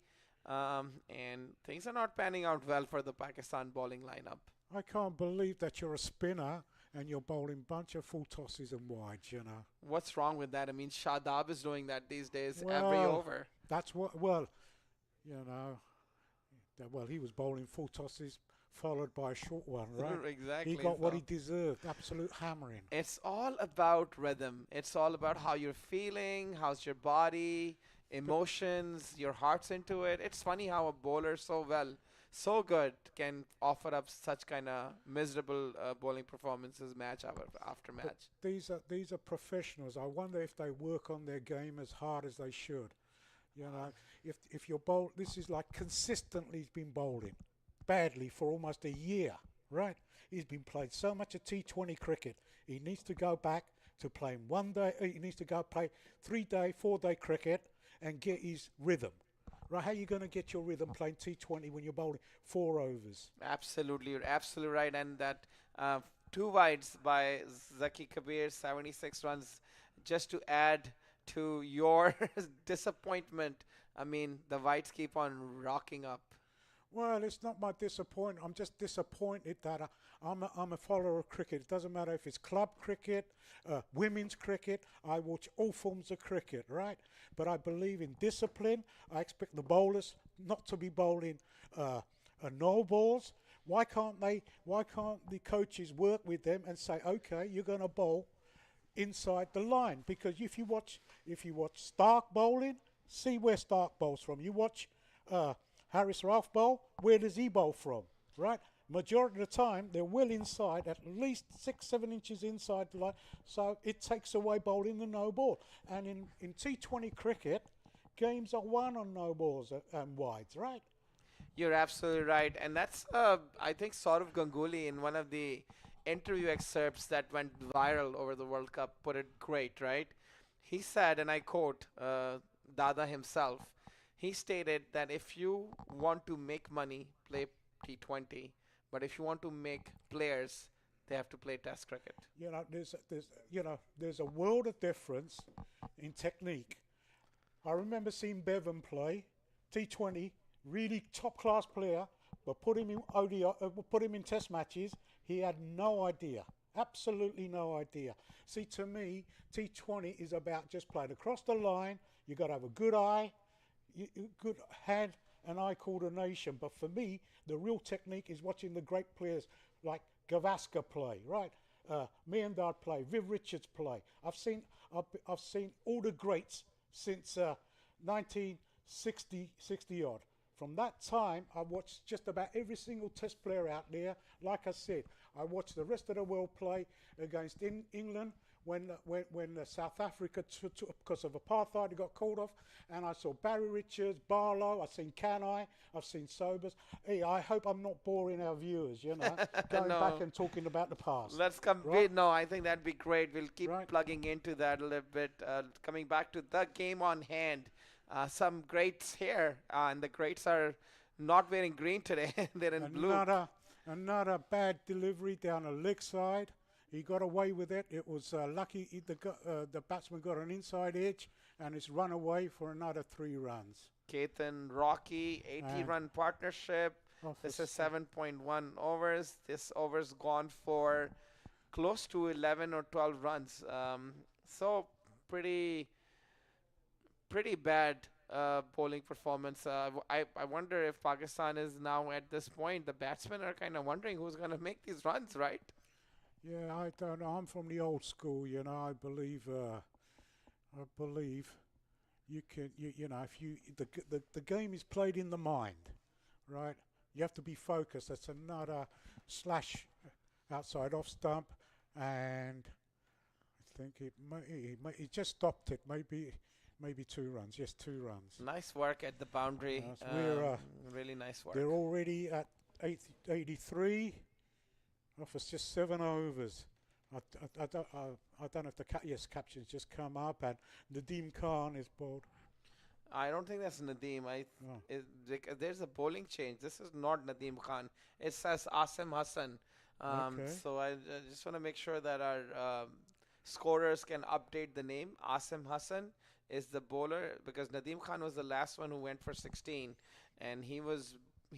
And things are not panning out well for the Pakistan bowling lineup. I can't believe that you're a spinner and you're bowling bunch of full tosses and wides, you know. What's wrong with that? I mean, Shadab is doing that these days every Well, over. That's what, you know, he was bowling full tosses followed by a short one, right? Exactly. He got what so. he deserved, absolute hammering. It's all about rhythm. It's all about how you're feeling, how's your body, emotions, your heart's into it. It's funny how a bowler so good, can offer up such kind of miserable bowling performances match after But match. these are professionals. I wonder if they work on their game as hard as they should. You know, if you're bowl, this is like consistently he's been bowling badly for almost a year, right? He's been playing so much of T20 cricket. He needs to go back to playing 1 day. He needs to go play 3-day, 4-day cricket and get his rhythm. Right? How are you going to get your rhythm playing T20 when you're bowling 4 overs? Absolutely, you're absolutely right. And that 2 wides by Zaki Kabir, 76 runs, just to add to your disappointment. I mean, the wides keep on rocking up. Well, it's not my disappointment. I'm just disappointed that I'm a follower of cricket. It doesn't matter if it's club cricket, women's cricket. I watch all forms of cricket, right? But I believe in discipline. I expect the bowlers not to be bowling no balls. Why can't the coaches work with them and say, okay, you're going to bowl inside the line? Because if you watch Stark bowling, see where Stark bowls from. You watch Harris Ralph bowl, where does he bowl from? Right? Majority of the time, they're well inside, at least 6-7 inches inside the line, so it takes away bowling the no ball. And in T20 cricket, games are won on no balls and wides, right? You're absolutely right, and that's I think Saurav Ganguly in one of the interview excerpts that went viral over the World Cup put it great, right? He said, and I quote Dada himself. He stated that if you want to make money, play T20, but if you want to make players, they have to play Test cricket. You know, there's a world of difference in technique. I remember seeing Bevan play T20, really top class player, but put him in put him in Test matches. He had no idea, absolutely no idea. See, to me, T20 is about just playing across the line. You got to have a good eye, good hand and eye coordination. But for me, the real technique is watching the great players like Gavaskar play, right? Meandard play, Viv Richards play. I've seen all the greats since 1960 odd. From that time, I watched just about every single Test player out there. Like I said, I watched the rest of the world play against England when South Africa, because of apartheid, got called off. And I saw Barry Richards, Barlow, I've seen Canai, I've seen Sobers. Hey, I hope I'm not boring our viewers, you know, going No. back and talking about the past. Let's come. Right? No, I think that'd be great. We'll keep Right. plugging into that a little bit. Coming back to the game on hand, some greats here, and the greats are not wearing green today. They're in blue. Another bad delivery down the leg side. He got away with it. It was lucky the batsman got an inside edge and it's run away for another 3 runs. Ketan Rocky, 80-run partnership. This is 7.1 overs. This over's gone for close to 11 or 12 runs. So pretty bad bowling performance. I wonder if Pakistan is now at this point, the batsmen are kind of wondering who's going to make these runs, right? Yeah, I don't know. I'm from the old school, you know. I believe you can, you know, if you the game is played in the mind, right? You have to be focused. That's another slash outside off stump, and I think it just stopped it. Maybe 2 runs. Yes, 2 runs. Nice work at the boundary. Yes, we're, really nice work. They're already at 83. Offers just 7 overs. I don't know if the captions just come up, and Nadeem Khan is bowled. I don't think that's Nadeem. There's a bowling change. This is not Nadeem Khan. It says Asim Hassan. Okay. So I just want to make sure that our scorers can update the name. Asim Hassan is the bowler, because Nadeem Khan was the last one who went for 16, and he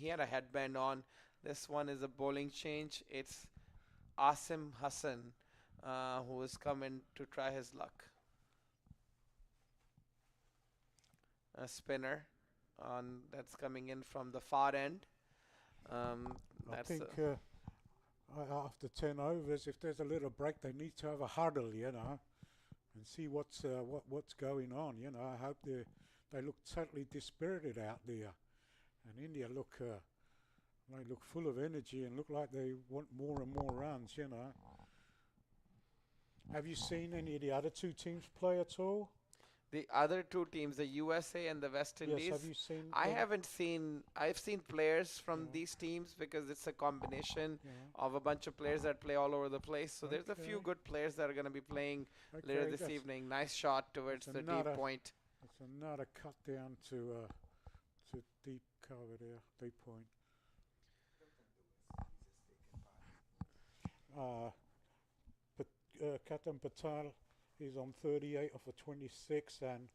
had a headband on. This one is a bowling change. It's Asim Hassan who is coming to try his luck. A spinner that's coming in from the far end. I think after 10 overs, if there's a little break, they need to have a huddle, you know, and see what's going on. You know, I hope they look totally dispirited out there, and India look full of energy and look like they want more and more runs. You know. Have you seen any of the other 2 teams play at all? The other 2 teams, the USA and the West Indies. Yes, have you seen? I haven't seen. I've seen players from these teams because it's a combination of a bunch of players that play all over the place. So there's a few good players that are going to be playing later this evening. Nice shot towards the deep point. It's another cut down to deep cover there, deep point. Katan Patel is on 38 off of 26, and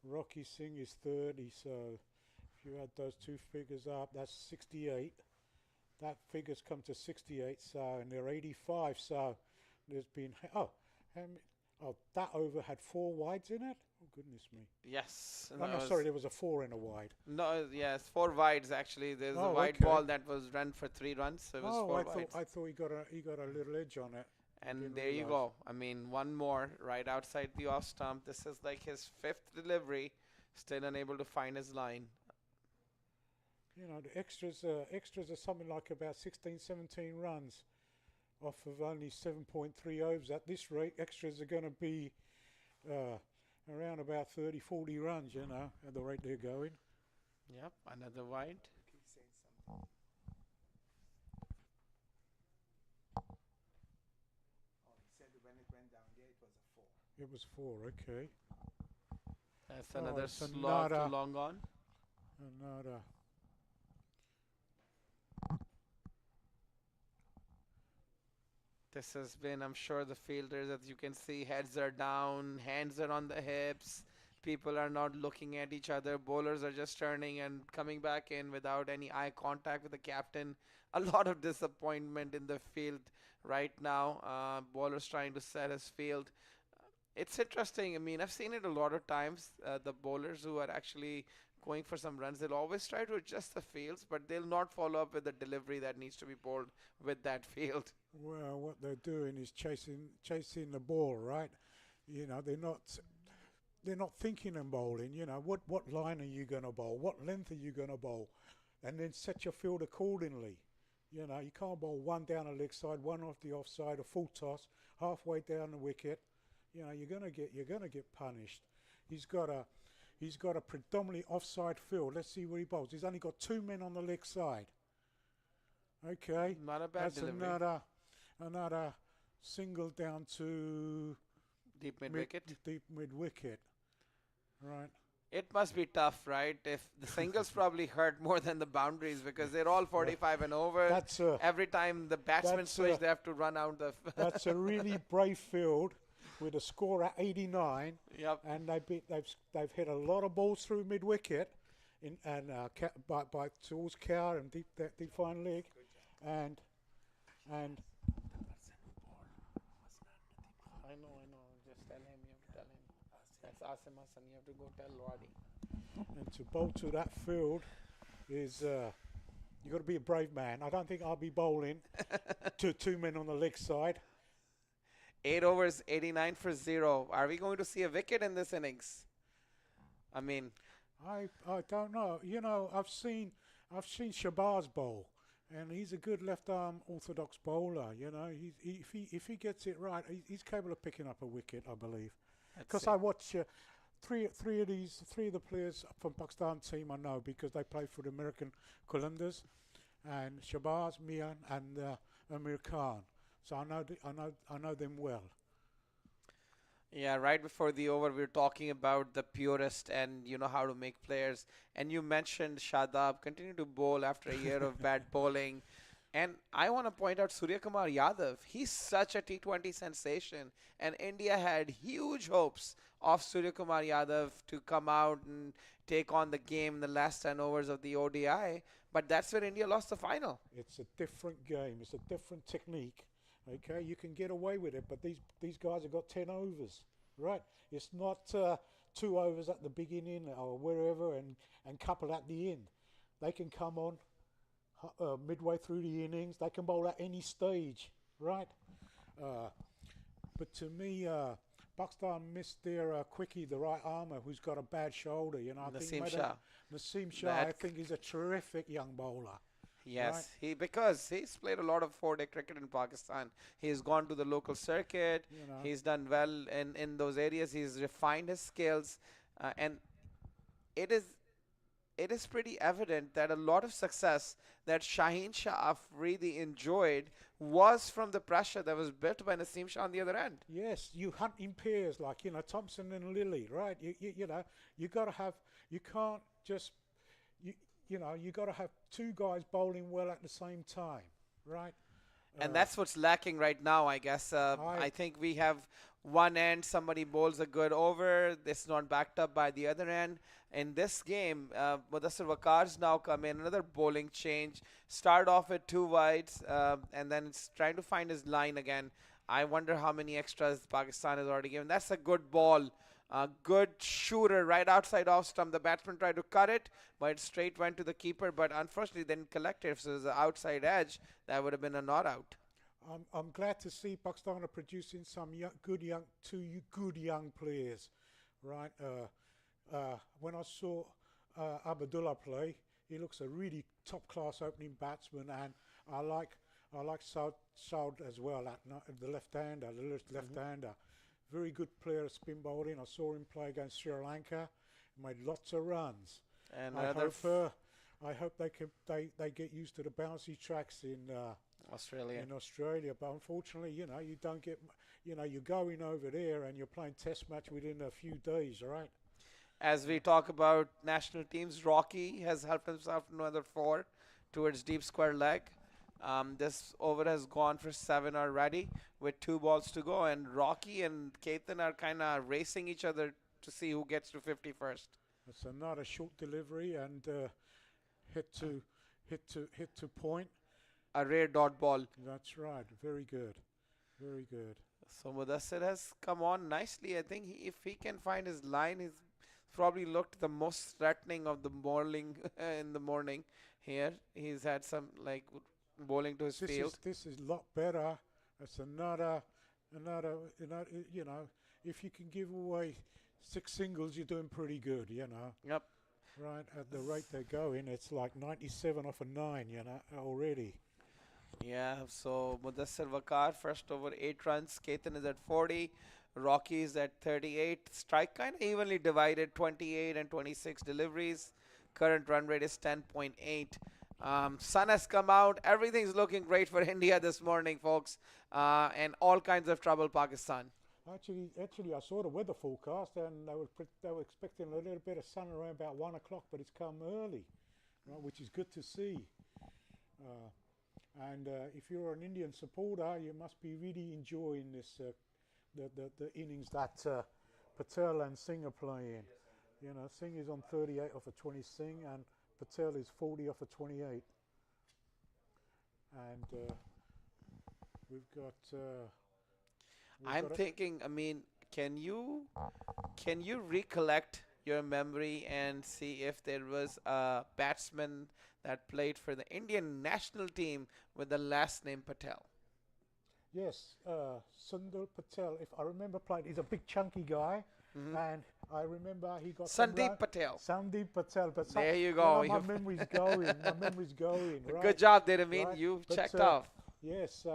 Rocky Singh is 30. So if you add those 2 figures up, that's 68. That figure's come to 68. So, and they're 85. So there's been that over had 4 wides in it. Oh goodness me! Yes. No, sorry, there was a 4 and a wide. No, yes, 4 wides actually. There's a wide ball that was run for 3 runs. So it was 4 wides. I thought he got a little edge on it. And there you go. I mean, one more right outside the off stump. This is like his 5th delivery. Still unable to find his line. You know, the extras are something like about 16, 17 runs off of only 7.3 overs. At this rate, extras are going to be around about 30, 40 runs, you know, at the rate they're going. Yep, another wide. It was 4, okay. That's Oh, another it's slot to another- long on. Another. This has been, I'm sure, the fielders, as you can see, heads are down, hands are on the hips. People are not looking at each other. Bowlers are just turning and coming back in without any eye contact with the captain. A lot of disappointment in the field right now. Bowlers trying to set his field. It's interesting. I mean, I've seen it a lot of times. The bowlers who are actually going for some runs, they'll always try to adjust the fields, but they'll not follow up with the delivery that needs to be bowled with that field. Well, what they're doing is chasing the ball, right? You know, they're not thinking and bowling. You know, what line are you going to bowl? What length are you going to bowl? And then set your field accordingly. You know, you can't bowl one down the leg side, one off the offside, a full toss, halfway down the wicket. You know, you're gonna get punished. He's got a predominantly offside field. Let's see where he bowls. He's only got 2 men on the leg side. Okay, Not a bad that's delivery. another single down to Deep mid wicket. deep mid wicket. Right. It must be tough, right? If the singles probably hurt more than the boundaries because they're all 45 and over. That's Every time the batsman that's switch, they have to run out the. that's a really brave field with a score at 89. Yep. And they've hit a lot of balls through mid wicket, by towards cow and deep fine leg, and I know. Just tell him. You have to tell him. That's Asim Hassan. You have to go tell Wadi. and to bowl to that field is you got to be a brave man. I don't think I'll be bowling to 2 men on the leg side. 8 overs, 89 for 0. Are we going to see a wicket in this innings? I mean, I don't know. You know, I've seen Shabazz bowl, and he's a good left arm orthodox bowler. You know, if he gets it right, he's capable of picking up a wicket, I believe. Because I watch three of the players from Pakistan team I know because they play for the American Qalandars, and Shabazz, Mian, and Amir Khan. So I know them well. yeah, right before the over, we were talking about the purist and you know how to make players. And you mentioned Shadab continue to bowl after a year of bad bowling. And I want to point out Surya Kumar Yadav. He's such a T20 sensation. And India had huge hopes of Surya Kumar Yadav to come out and take on the game in the last 10 overs of the ODI. But that's where India lost the final. It's a different game. It's a different technique. Okay, you can get away with it, but these guys have got 10 overs, right? It's not 2 overs at the beginning or wherever and couple at the end. They can come on midway through the innings. They can bowl at any stage, right? But to me, Pakistan missed their quickie, the right armour, who's got a bad shoulder. You know, Naseem Shah. Naseem Shah, I think he's a terrific young bowler. Yes, Right. because he's played a lot of 4-day cricket in Pakistan. He's gone to the local circuit. You know. He's done well in those areas. He's refined his skills, and it is pretty evident that a lot of success that Shaheen Shah Afridi enjoyed was from the pressure that was built by Naseem Shah on the other end. Yes, you hunt in pairs like, you know, Thompson and Lilly, right? You know, you got to have, you can't just, you know, you got to have 2 guys bowling well at the same time, right? And that's what's lacking right now, I guess. I think we have one end, somebody bowls a good over. It's not backed up by the other end. In this game, Mudassir Waqar's now come in, another bowling change. Start off with 2 wides, and then it's trying to find his line again. I wonder how many extras Pakistan has already given. That's a good ball. A good shooter right outside off stump. The batsman tried to cut it, but it straight went to the keeper. But unfortunately, didn't collect it. So it was the outside edge. That would have been a not out. I'm glad to see Pakistan are producing some good young players, right? When I saw Abdullah play, he looks a really top-class opening batsman, and I like Saud as well, the left-hander, left-hander. Very good player at spin bowling. I saw him play against Sri Lanka, made lots of runs. And I hope they get used to the bouncy tracks in Australia. But unfortunately, you don't get, you're going over there and you're playing test match within a few days, right? As we talk about national teams, Rocky has helped himself to another 4 towards deep square leg. This over has gone for 7 already with 2 balls to go, and Rocky and Ketan are kind of racing each other to see who gets to 50 first. It's another short delivery and hit to point. A rare dot ball. That's right. Very good. Very good. So Mudassir has come on nicely. I think if he can find his line, he's probably looked the most threatening of the bowling in the morning here. He's had some bowling to his field. This is a lot better. It's another, if you can give away 6 singles, you're doing pretty good, Yep. Right, at the rate they're going, it's like 97 off a 9, already. Yeah, so Mudassir Waqar, first over 8 runs. Ketan is at 40. Rocky is at 38. Strike kind of evenly divided, 28 and 26 deliveries. Current run rate is 10.8. Sun has come out. Everything's looking great for India this morning, folks. And all kinds of trouble, Pakistan. Actually, I saw the weather forecast, and they were expecting a little bit of sun around about 1 o'clock, but it's come early, right, which is good to see. And if you're an Indian supporter, you must be really enjoying this the innings that Patel and Singh are playing. Singh is on 38 off a 20 Singh, and Patel is 40 off a 28. And we've got. I'm thinking, can you recollect your memory and see if there was a batsman that played for the Indian national team with the last name Patel? Yes, Sundar Patel. If I remember playing, he's a big chunky guy, and I remember he got Sandeep Patel. Sandeep Patel. But there you go. My memory's going. My memory's going. Right? Good job, there. Right? You've checked off. Yes,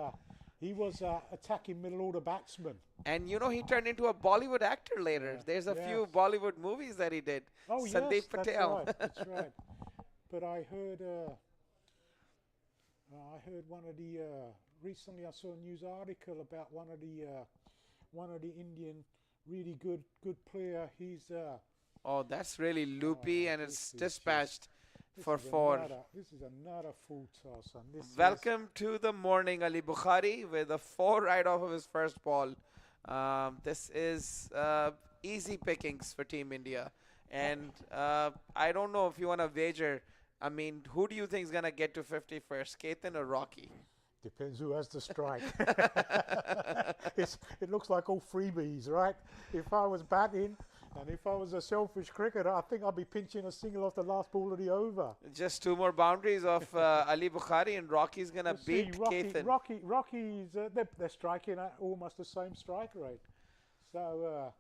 he was attacking middle order batsman. And he turned into a Bollywood actor later. Yeah. There's a few Bollywood movies that he did. Oh, Sandeep yes, Patel. That's right. But I heard one of the recently I saw a news article about one of the Indian really good player. He's oh, that's really loopy, and it's dispatched for 4. This is another full toss. And Welcome to the morning, Ali Bukhari, with a 4 right off of his first ball. This is easy pickings for Team India. And I don't know if you want to wager. Who do you think is going to get to 50 first, Ketan or Rocky? Depends who has the strike. It looks like all freebies, right? If I was batting and if I was a selfish cricketer, I think I'd be pinching a single off the last ball of the over. Just 2 more boundaries of Ali Bukhari, and Rocky's going to beat Ketan. Rocky's they're striking at almost the same strike rate. So,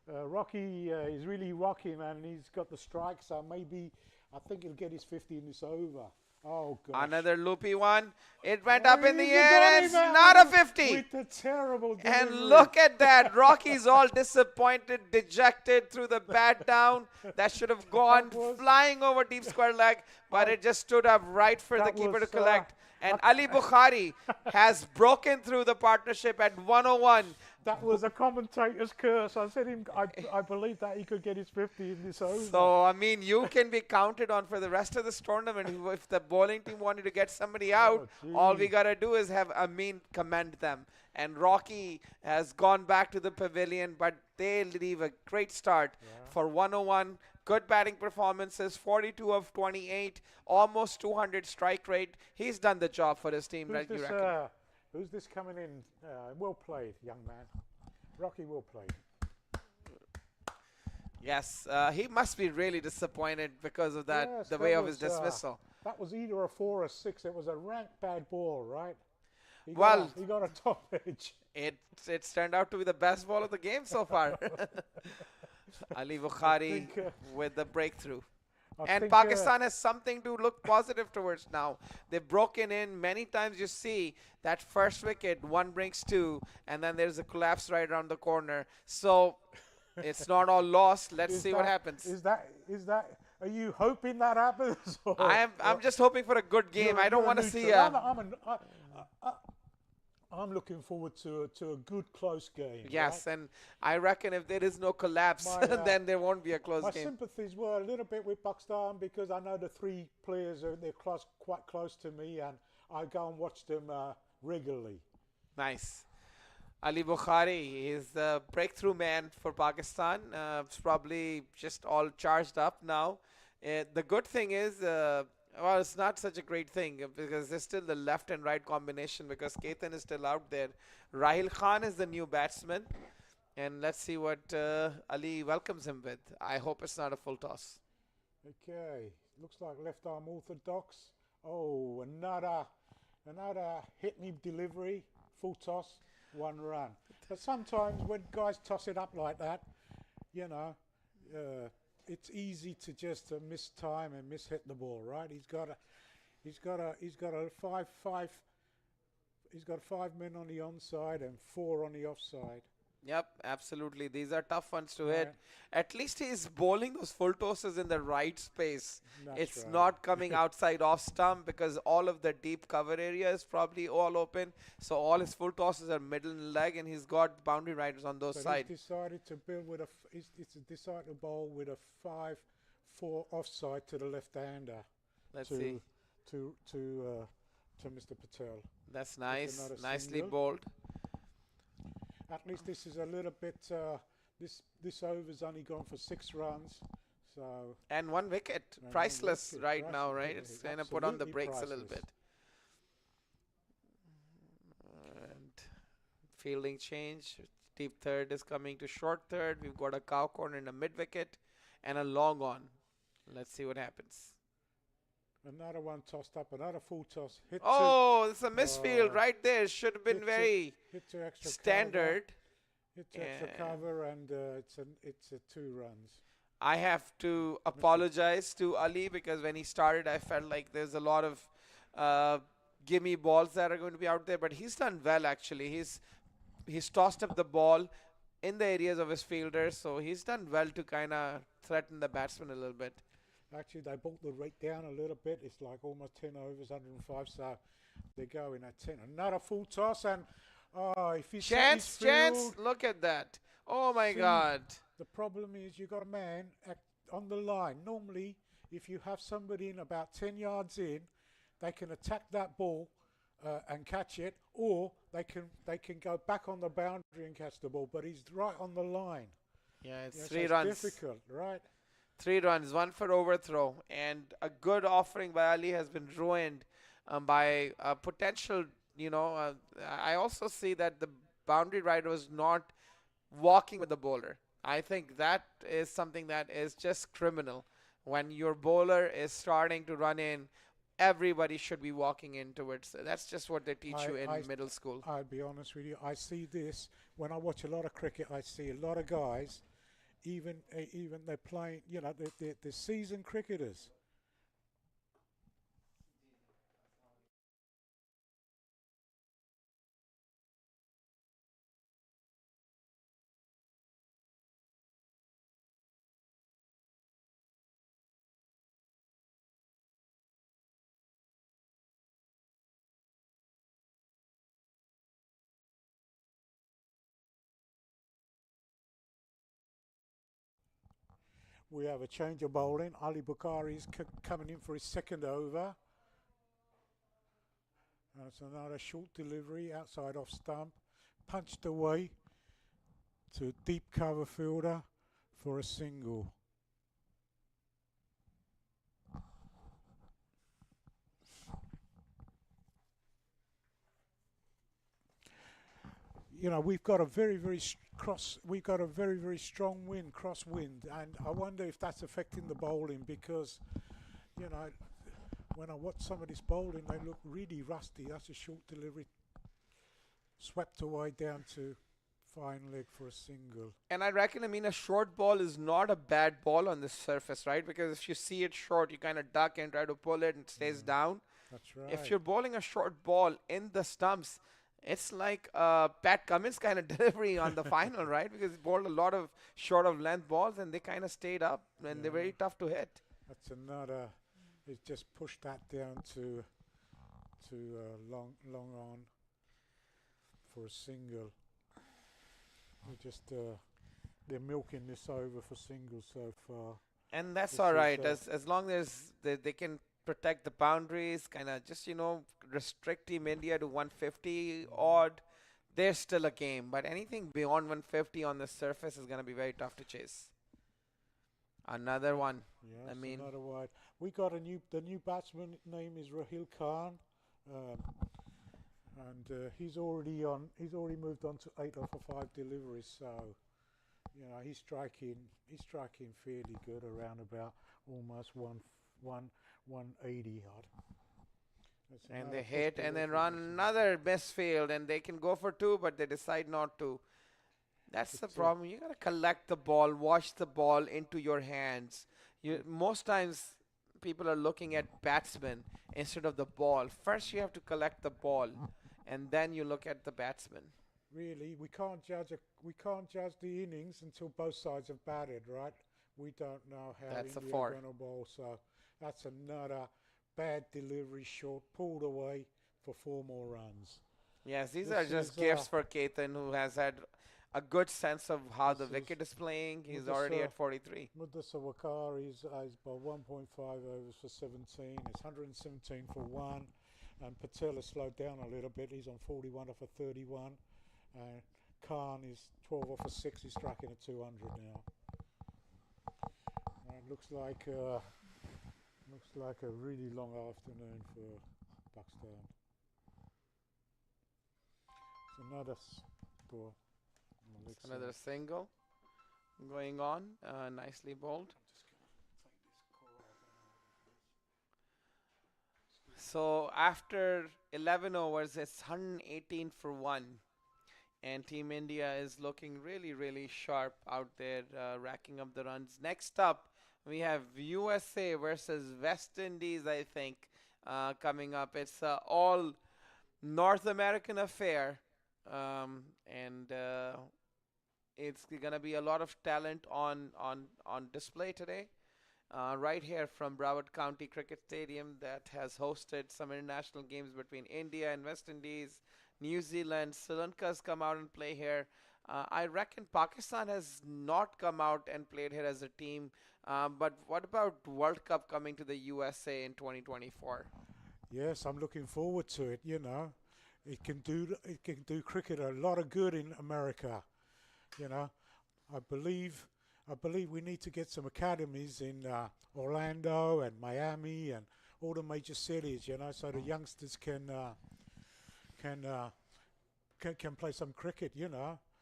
Rocky is really rocking, and he's got the strike, so maybe I think he'll get his 50 in this over. Oh, gosh. Another loopy one. It went up in the air, and it's not a 50. With a terrible delivery. And look at that. Rocky's all disappointed, dejected, threw the bat down. That should have gone flying over deep square leg, but it just stood up right for the keeper to collect. And Ali Bukhari has broken through the partnership at 101. That was a commentator's curse. I said I believe that he could get his 50 in this over. So, you can be counted on for the rest of this tournament. If the bowling team wanted to get somebody out, all we got to do is have Amin commend them. And Rocky has gone back to the pavilion, but they leave a great start for 101. Good batting performances, 42 of 28, almost 200 strike rate. He's done the job for his team. Who's this coming in? Well played, young man. Rocky, well played. Yes, he must be really disappointed because of that, the way of his dismissal. That was either a 4 or 6. It was a rank bad ball, right? He got a top edge. It's turned out to be the best ball of the game so far. Ali Bukhari with the breakthrough. And think, Pakistan has something to look positive towards now. They've broken in many times. You see that first wicket, one brings two, and then there's a collapse right around the corner. So it's not all lost. Let's see what happens. Is that? Are you hoping that happens? I'm just hoping for a good game. I don't want to see a. I'm looking forward to a good close game. Yes, right? and I reckon if there is no collapse, then there won't be a close My game. sympathies were a little bit with Pakistan because I know the three players they're quite close to me, and I go and watch them regularly. Nice. Ali Bukhari is the breakthrough man for Pakistan. It's probably just all charged up now. The good thing is, well, it's not such a great thing because there's still the left and right combination because Ketan is still out there. Rahil Khan is the new batsman. And let's see what Ali welcomes him with. I hope it's not a full toss. Okay, looks like left arm orthodox. Oh, another hit me delivery, full toss, 1 run. But sometimes when guys toss it up like that, you know, it's easy to just miss time and hit the ball, right? He's got 5 men on the onside and 4 on the offside. Yep, absolutely. These are tough ones to hit. At least he's bowling those full tosses in the right space. It's not coming outside off stump because all of the deep cover area is probably all open. So all his full tosses are middle leg, and he's got boundary riders on those sides. He's decided to build with he's decided to bowl with a 5-4 offside to the left-hander. Let's see. To Mr. Patel. That's nice. Nicely bowled. At least this is a little bit. This over's only gone for 6 runs, so. And 1 wicket, priceless right now, right? It's kind of put on the brakes a little bit. And fielding change. Deep third is coming to short third. We've got a cow corner in a mid wicket, and a long on. Let's see what happens. Another one tossed up, another full toss. It's a misfield right there. Should have been very standard. Hit to extra cover, and it's a 2 runs. I have to apologize to Ali because when he started, I felt like there's a lot of gimme balls that are going to be out there. But he's done well, actually. He's tossed up the ball in the areas of his fielders, so he's done well to kind of threaten the batsman a little bit. Actually, they brought the rate down a little bit. It's like almost 10 overs, 105. So they're going at 10. Another full toss, and if he's chance, look at that. Oh my God. The problem is you got a man on the line. Normally, if you have somebody in about 10 yards in, they can attack that ball and catch it, or they can go back on the boundary and catch the ball. But he's right on the line. Yeah, it's 3 runs. It's difficult, right? 3 runs, 1 for overthrow, and a good offering by Ali has been ruined by potential. I also see that the boundary rider was not walking with the bowler. I think that is something that is just criminal. When your bowler is starting to run in, everybody should be walking in towards. That's just what they teach you in middle school. I'll be honest with you. I see this when I watch a lot of cricket. I see a lot of guys. Even they're playing, they're seasoned cricketers. We have a change of bowling. Ali Bukhari is coming in for his 2nd over. That's another short delivery outside off stump. Punched away to deep cover fielder for a single. We've got a very very strong wind, crosswind, and I wonder if that's affecting the bowling because, when I watch some of this bowling, they look really rusty. That's a short delivery, swept away down to fine leg for a single. And I reckon, I mean, a short ball is not a bad ball on this surface, right? Because if you see it short, you kind of duck and try to pull it and it stays down. That's right. If you're bowling a short ball in the stumps, it's like Pat Cummins kind of delivery on the final, right? Because he bowled a lot of short of length balls and they kind of stayed up and they're very tough to hit. That's another. He's just pushed that down to long on for a single. They're milking this over for singles so far. And that's This all is, right, as long as they can protect the boundaries, kind of just, restrict Team India to 150 odd, there's still a game. But anything beyond 150 on the surface is going to be very tough to chase. Another one. Yeah, I mean, another wide. We got the new batsman name is Rahil Khan, and he's already moved on to 8 off of 5 deliveries. So, he's striking fairly good, around about almost 180 odd. and they hit and then run another misfield and they can go for 2, but they decide not to. That's the problem. You gotta collect the ball, watch the ball into your hands. Most times people are looking at batsmen instead of the ball. First you have to collect the ball and then you look at the batsman. Really, we can't judge the innings until both sides have batted, right? We don't know how That's a India 4. are going to bowl, so that's another bad delivery short, pulled away for 4 more runs. Yes, these This are just is, gifts for Ketan, who has had a good sense of how the wicket is playing. He's already at 43. Mudassar Wakar is by 1.5 overs for 17. It's 117 for 1. And Patel has slowed down a little bit. He's on 41 off of 31. Khan is 12 off of 6. He's striking at 200 now. It looks like a really long afternoon for Pakistan. It's another score. Another single going on, nicely bowled. So after 11 overs, it's 118 for 1. And Team India is looking really, really sharp out there, racking up the runs. Next up, we have USA versus West Indies, I think, coming up. It's all North American affair. And it's going to be a lot of talent on display today. Right here from Broward County Cricket Stadium that has hosted some international games between India and West Indies, New Zealand, Sri Lanka has come out and play here. I reckon Pakistan has not come out and played here as a team. But what about World Cup coming to the USA in 2024? Yes, I'm looking forward to it. It can do cricket a lot of good in America. I believe we need to get some academies in Orlando and Miami and all the major cities, so the youngsters can play some cricket,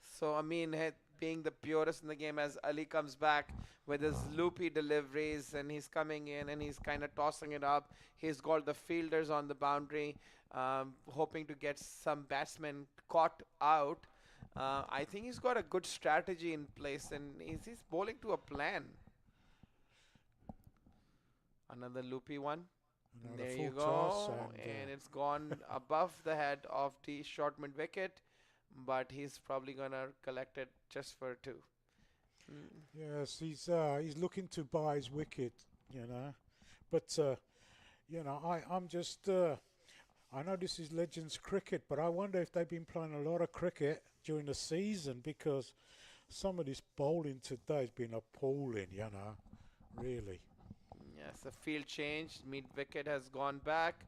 So, I mean, being the purest in the game, as Ali comes back with his loopy deliveries and he's coming in and he's kind of tossing it up. He's got the fielders on the boundary, hoping to get some batsmen caught out. I think he's got a good strategy in place and he's bowling to a plan. Another loopy one. There you go. And it's gone above the head of the short mid wicket, but he's probably going to collect it just for 2. Yes, he's looking to buy his wicket, But, I'm just... I know this is Legends cricket, but I wonder if they've been playing a lot of cricket during the season, because some of this bowling today has been appalling, really. Yes, the field changed. Mid wicket has gone back.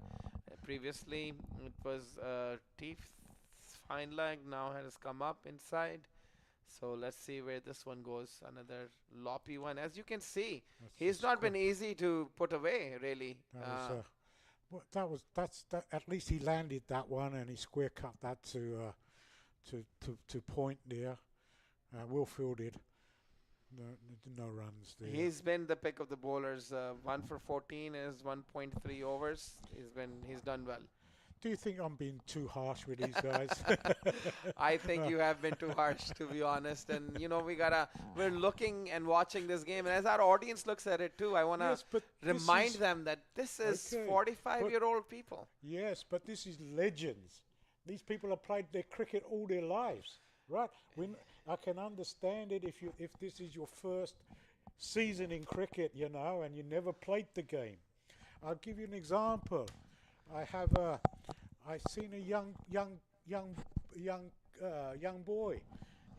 Previously, it was Teef's fine leg. Now has come up inside. So let's see where this one goes. Another loppy one. As you can see, he's not been easy to put away, really. At least he landed that one and he square cut that to point there. Well fielded. No runs there. He's been the pick of the bowlers. 1 for 14 is 1.3 overs. He's done well. Do you think I'm being too harsh with these guys? I think you have been too harsh, to be honest. And you know, we're looking and watching this game, and as our audience looks at it too, I want to Yes, but remind them that this is Okay, 45-year-old people. yes, but this is legends. These people have played their cricket all their lives, right? I can understand it if this is your first season in cricket, you know, and you never played the game. I'll give you an example. I seen a young boy.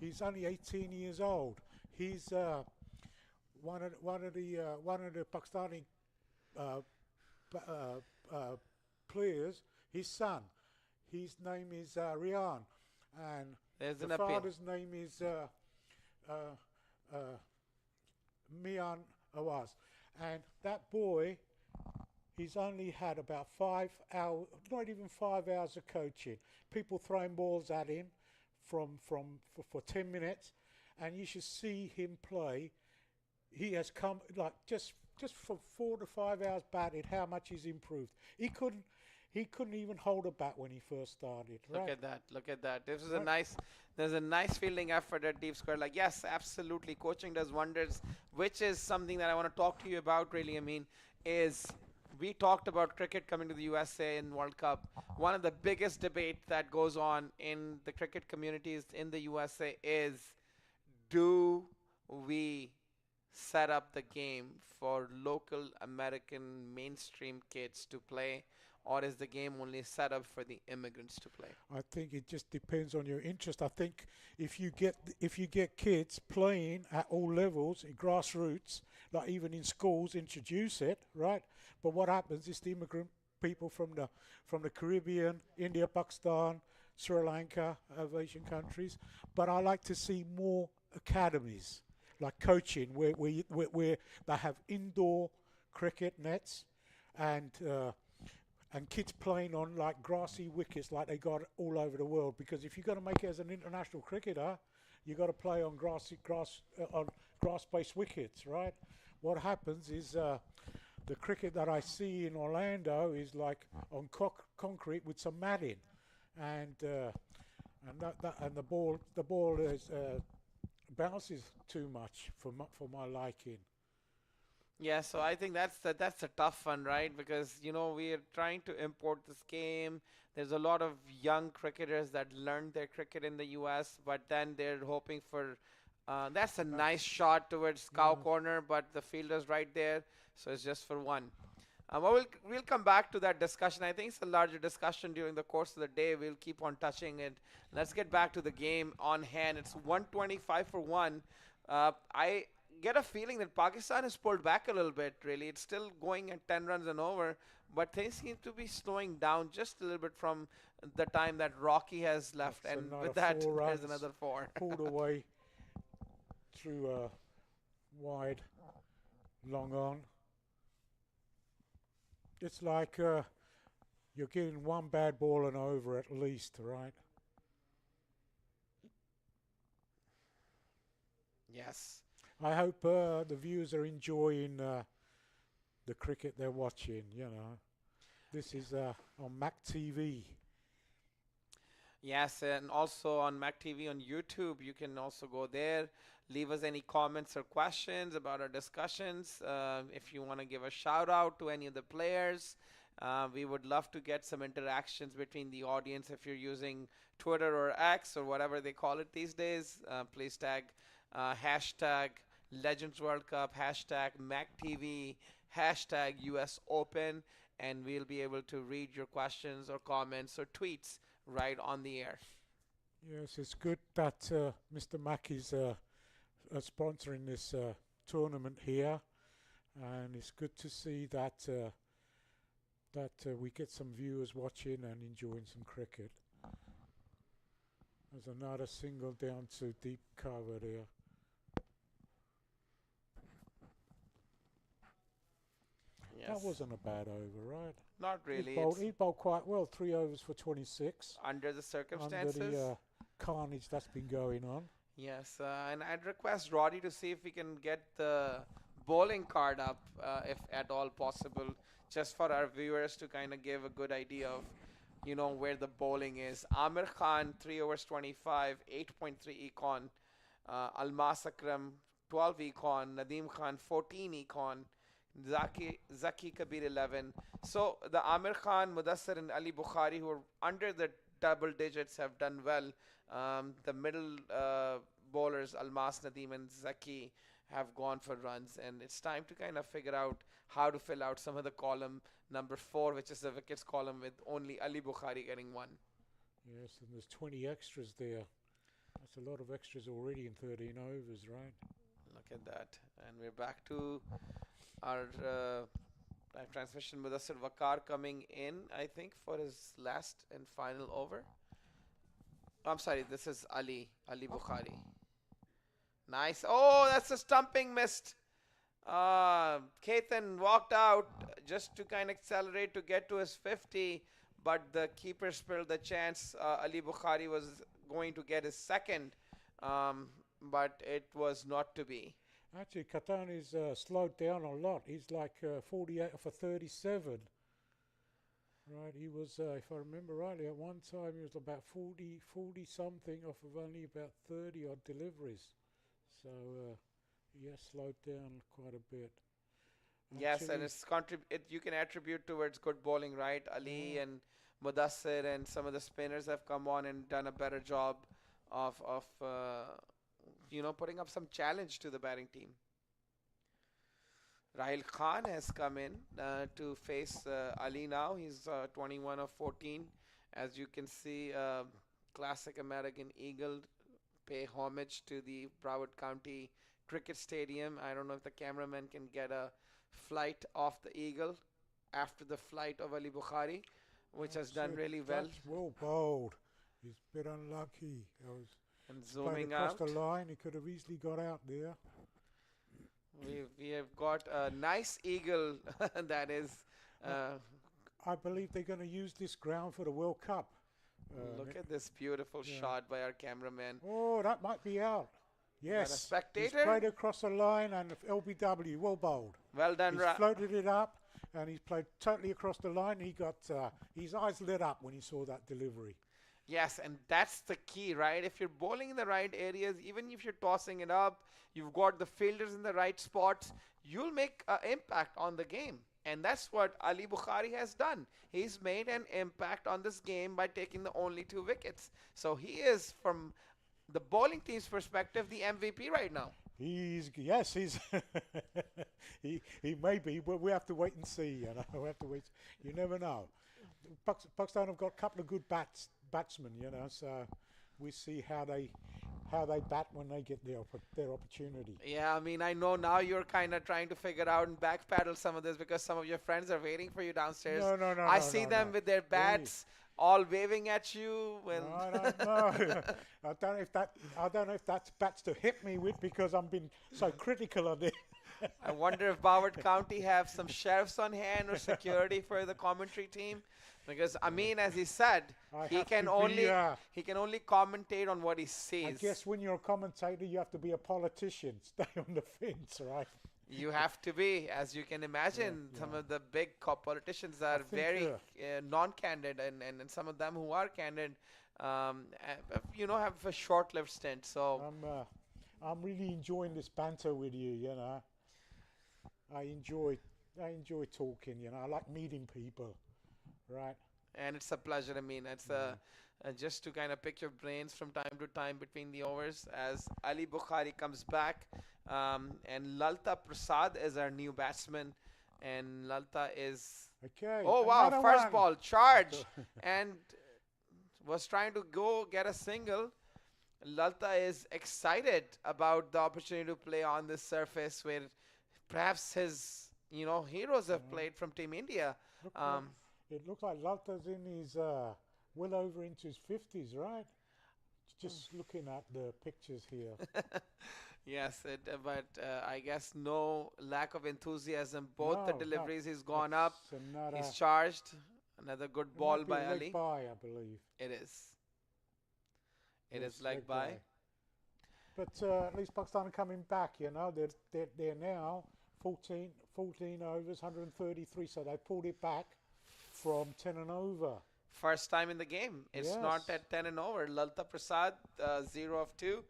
He's only 18 years old. He's one of the Pakistani players. His son. His name is Rian, and There's the an appeal. father's name is Mian Awaz. And that boy, he's only had about 5 hours, not even 5 hours of coaching. People throwing balls at him for 10 minutes, and you should see him play. He has come like just for 4 to 5 hours batted. How much he's improved. He couldn't even hold a bat when he first started. Right? Look at that. Look at that. This is Right. there's a nice fielding effort at deep square. Like, yes, absolutely. Coaching does wonders, which is something that I want to talk to you about, really. I mean, is we talked about cricket coming to the USA in World Cup. One of the biggest debate that goes on in the cricket communities in the USA is, do we set up the game for local American mainstream kids to play, or is the game only set up for the immigrants to play? I think it just depends on your interest. I think if you get kids playing at all levels, in grassroots, like even in schools, introduce it, right? But what happens is the immigrant people from the Caribbean, India, Pakistan, Sri Lanka, of Asian countries. But I like to see more academies, like coaching, where they have indoor cricket nets and kids playing on like grassy wickets like they got all over the world. Because if you're going to make it as an international cricketer, you got to play on grass-based wickets, right? What happens is the cricket that I see in Orlando is like on concrete with some matting, and the ball is bounces too much for my liking. Yeah, so I think that's a tough one, right? Because you know we are trying to import this game. There's a lot of young cricketers that learned their cricket in the U.S., but then they're hoping for. That's a nice shot towards cow corner, but the fielder's right there, so it's just for one. Well, we'll come back to that discussion. I think it's a larger discussion during the course of the day. We'll keep on touching it. Let's get back to the game on hand. It's 125 for 1. I get a feeling that Pakistan has pulled back a little bit, really. It's still going at 10 runs and over, but things seem to be slowing down just a little bit from the time that Rocky has left. That's And another with that, 4 there's runs. another 4. Pulled away through wide, long on. It's like you're getting one bad ball and over at least, right? Yes. I hope the viewers are enjoying the cricket they're watching, you know. This is on MAQ TV. Yes, and also on MAQ TV on YouTube, you can also go there. Leave us any comments or questions about our discussions. If you want to give a shout out to any of the players, we would love to get some interactions between the audience. If you're using Twitter or X or whatever they call it these days, please tag hashtag Legends World Cup, hashtag MAQ TV, hashtag US Open, and we'll be able to read your questions or comments or tweets right on the air. Yes, it's good that Mr. Mack is sponsoring this tournament here, and it's good to see that we get some viewers watching and enjoying some cricket. There's another single down to deep cover there. Yes. That wasn't a bad over, right? Not really. He bowled quite well, 3 overs for 26. Under the circumstances. Under the carnage that's been going on. Yes, and I'd request Roddy to see if we can get the bowling card up, if at all possible, just for our viewers to kind of give a good idea of you know, where the bowling is. Amir Khan, 3 overs 25, 8.3 econ. Almas Akram, 12 econ. Nadeem Khan, 14 econ. Zaki Kabir, 11. So the Amir Khan, Mudassir, and Ali Bukhari, who are under the double digits, have done well. The middle bowlers, Almas, Nadeem, and Zaki, have gone for runs, and it's time to kind of figure out how to fill out some of the column number 4, which is the wickets column, with only Ali Bukhari getting 1. Yes, and there's 20 extras there. That's a lot of extras already in 13 overs, right? Look at that. And we're back to our live transmission. Mudassir Waqar coming in, I think, for his last and final over. I'm sorry, this is Ali Bukhari. Nice. Oh, that's a stumping missed. Ketan walked out just to kind of accelerate to get to his 50, but the keeper spilled the chance. Ali Bukhari was going to get his second, but it was not to be. Actually, Katan is slowed down a lot. He's like 48 for 37. Right, he was, if I remember rightly, at one time he was about 40 something off of only about 30 odd deliveries. So he has slowed down quite a bit. Yes, and it's you can attribute towards good bowling, right? Ali and Mudassir and some of the spinners have come on and done a better job of you know, putting up some challenge to the batting team. Rahil Khan has come in to face Ali now. He's 21 of 14. As you can see, classic American Eagle pay homage to the Broward County Cricket Stadium. I don't know if the cameraman can get a flight of the Eagle after the flight of Ali Bukhari, which has done really well. That's well bowled. He's a bit unlucky. And zooming across out. the line, he could have easily got out there. We have got a nice eagle that is. I believe they're going to use this ground for the World Cup. Look at this beautiful shot by our cameraman. Oh, that might be out. Yes. A spectator? He's played across the line and LBW, well bowled. Well done, He's floated it up and he's played totally across the line. He got his eyes lit up when he saw that delivery. Yes, and that's the key, right? If you're bowling in the right areas, even if you're tossing it up, you've got the fielders in the right spots, you'll make an impact on the game. And that's what Ali Bukhari has done. He's made an impact on this game by taking the only 2 wickets. So he is, from the bowling team's perspective, the MVP right now. He's he may be, but we have to wait and see. You know, we have to wait. You never know. Pakistan have got a couple of good batsmen. You know, so we see how they bat when they get their opportunity. Yeah, I mean, I know now you're kind of trying to figure out and backpedal some of this because some of your friends are waiting for you downstairs. No, I see them with their bats all waving at you. When I don't know. I don't know if that's bats to hit me with because I'm been so critical of it. I wonder if Broward County have some sheriffs on hand or security for the commentary team. Because I mean, as he said, he can only commentate on what he sees. I guess when you're a commentator, you have to be a politician. Stay on the fence, right? You have to be, as you can imagine. Some of the big politicians are very non-candid, and some of them who are candid, you know, have a short-lived stint. So I'm really enjoying this banter with you. You know, I enjoy talking. You know, I like meeting people. Right. And it's a pleasure. I mean, it's just to kind of pick your brains from time to time between the overs as Ali Bukhari comes back. And Lalta Prasad is our new batsman. And Lalta is... Okay. Oh, wow. First ball, charge. And was trying to go get a single. Lalta is excited about the opportunity to play on this surface where perhaps his, you know, heroes have played from Team India. It looks like Lalta's in his well over into his 50s, right? Just looking at the pictures here. Yes, but I guess no lack of enthusiasm. Both the deliveries, he's gone up. He's charged. Another good ball by Ali. Leg by, I believe. It is. It is leg by. But at least Pakistan are coming back. You know, they're now 14 overs, 133. So they pulled it back from 10 and over. First time in the game. It's not Yes. at 10 and over. Lalta Prasad, 0 of 2.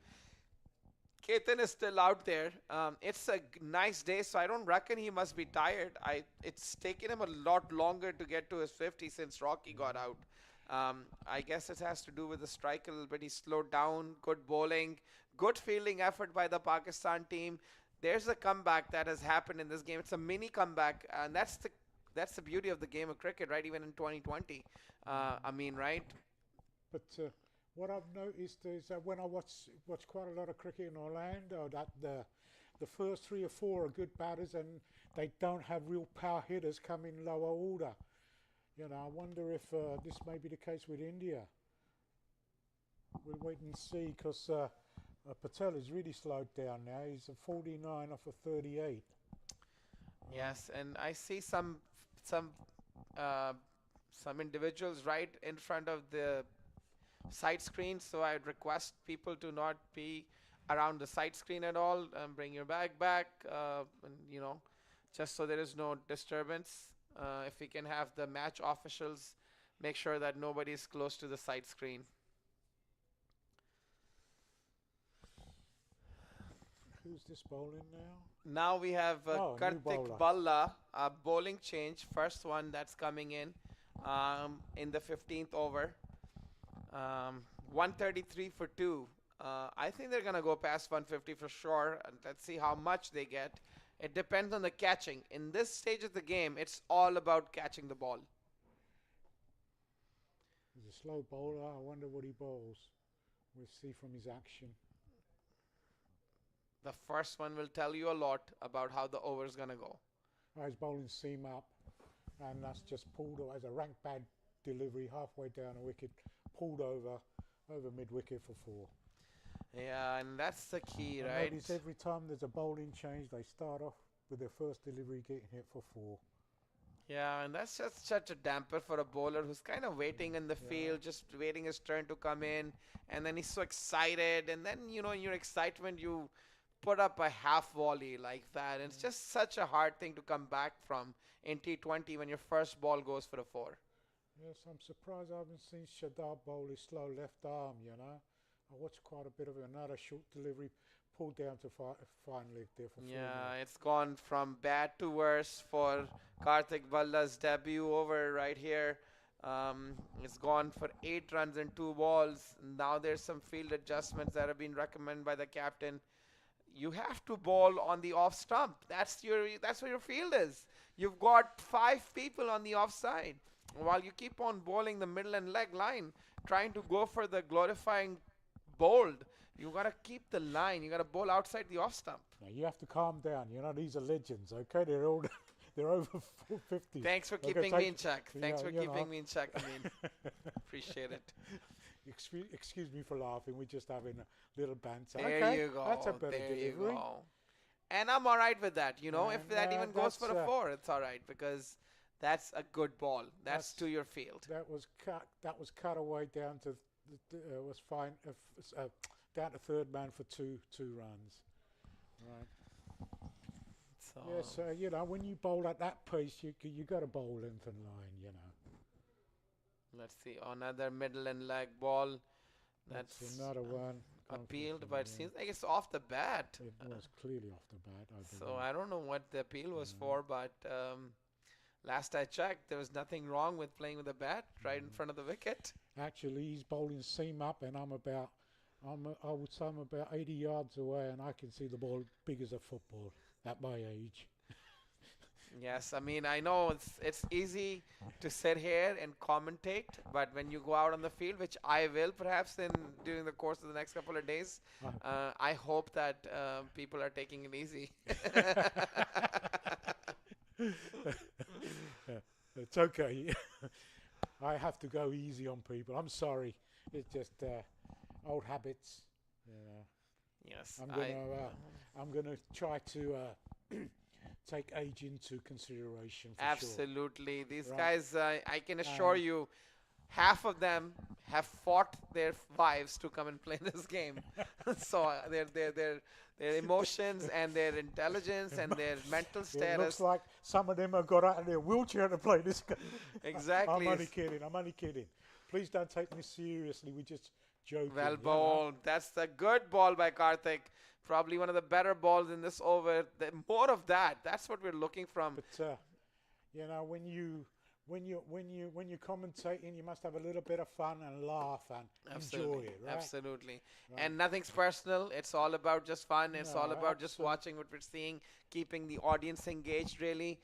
Ketan is still out there. It's a nice day, so I don't reckon he must be tired. It's taken him a lot longer to get to his 50 since Rocky got out. I guess it has to do with the strike a little bit. He slowed down, good bowling, good fielding effort by the Pakistan team. There's a comeback that has happened in this game. It's a mini comeback, and that's the beauty of the game of cricket, right? Even in 2020, right? But what I've noticed is that when I watch quite a lot of cricket in Orlando, that the first 3 or 4 are good batters, and they don't have real power hitters come in lower order. You know, I wonder if this may be the case with India. We'll wait and see, because Patel has really slowed down now. He's a 49 off a 38. Yes, and I see some uh, some individuals right in front of the side screen, so I'd request people to not be around the side screen at all. Bring your bag back, and just so there is no disturbance. If we can have the match officials make sure that nobody is close to the side screen. Who's this bowling now? Now we have new Kartik bowler. Balla, a bowling change, first one that's coming in the 15th over. 133 for 2. I think they're going to go past 150 for sure. And let's see how much they get. It depends on the catching. In this stage of the game, it's all about catching the ball. He's a slow bowler. I wonder what he bowls. We'll see from his action. The first one will tell you a lot about how the over is going to go. He's bowling seam up, and that's just pulled as a rank bad delivery halfway down a wicket, pulled over mid-wicket for 4. Yeah, and that's the key, I right? notice every time there's a bowling change, they start off with their first delivery getting hit for 4. Yeah, and that's just such a damper for a bowler who's kind of waiting in the field, just waiting his turn to come in, and then he's so excited, and then, in your excitement, you put up a half volley like that. And it's just such a hard thing to come back from in T20 when your first ball goes for a 4. Yes, I'm surprised I haven't seen Shadab bowl his slow left arm, I watched quite a bit of another short delivery, pulled down to fine leg there for 4. Yeah, it's gone from bad to worse for Kartik Balla's debut over right here. It's gone for 8 runs and 2 balls. Now there's some field adjustments that have been recommended by the captain. You have to bowl on the off stump. That's where your field is. You've got 5 people on the offside. While you keep on bowling the middle and leg line, trying to go for the glorifying bowled, you gotta keep the line. You gotta bowl outside the off stump. Now you have to calm down. These are legends, okay? They're all they're over 50. Thanks for Okay, keeping me in check. Thanks for you know. keeping me in check. Appreciate it. Excuse me for laughing. We're just having a little banter. There Okay, you go. that's a better there delivery. you go. And I'm all right with that. If And, that even goes for a that's, 4, it's all right because that's a good ball. That's to your field. That was cut away down to was fine. Down to third man for two runs. Right. So Yes, when you bowl at that pace, you got to bowl length and line. let's see. Another middle and leg ball. That's another one. Appealed, but it seems like it's off the bat. It was clearly off the bat. So I don't know what the appeal was for, but last I checked, there was nothing wrong with playing with a bat right in front of the wicket. Actually, he's bowling seam up, and I would say I'm about 80 yards away, and I can see the ball big as a football at my age. Yes, I know it's easy to sit here and commentate, but when you go out on the field, which I will perhaps during the course of the next couple of days, I hope that people are taking it easy. It's okay. I have to go easy on people. I'm sorry. It's just old habits. Yes, I'm gonna try to take age into consideration. For absolutely. Sure. These Right. guys, I can assure you, half of them have fought their wives to come and play this game. So their emotions and their intelligence and their mental It looks status. like some of them have got out of their wheelchair to play this game. Exactly. I'm only kidding. I'm only kidding. Please don't take me seriously. We're just joking. Well you know? bowled. That's the good ball by Karthik. Probably one of the better balls in this over. More of that. That's what we're looking from. But you know, when you're commentating, you must have a little bit of fun and laugh and enjoy it, right? Absolutely. Right. And nothing's personal. It's all about just fun. It's all No, about just watching what we're seeing, keeping the audience engaged, really.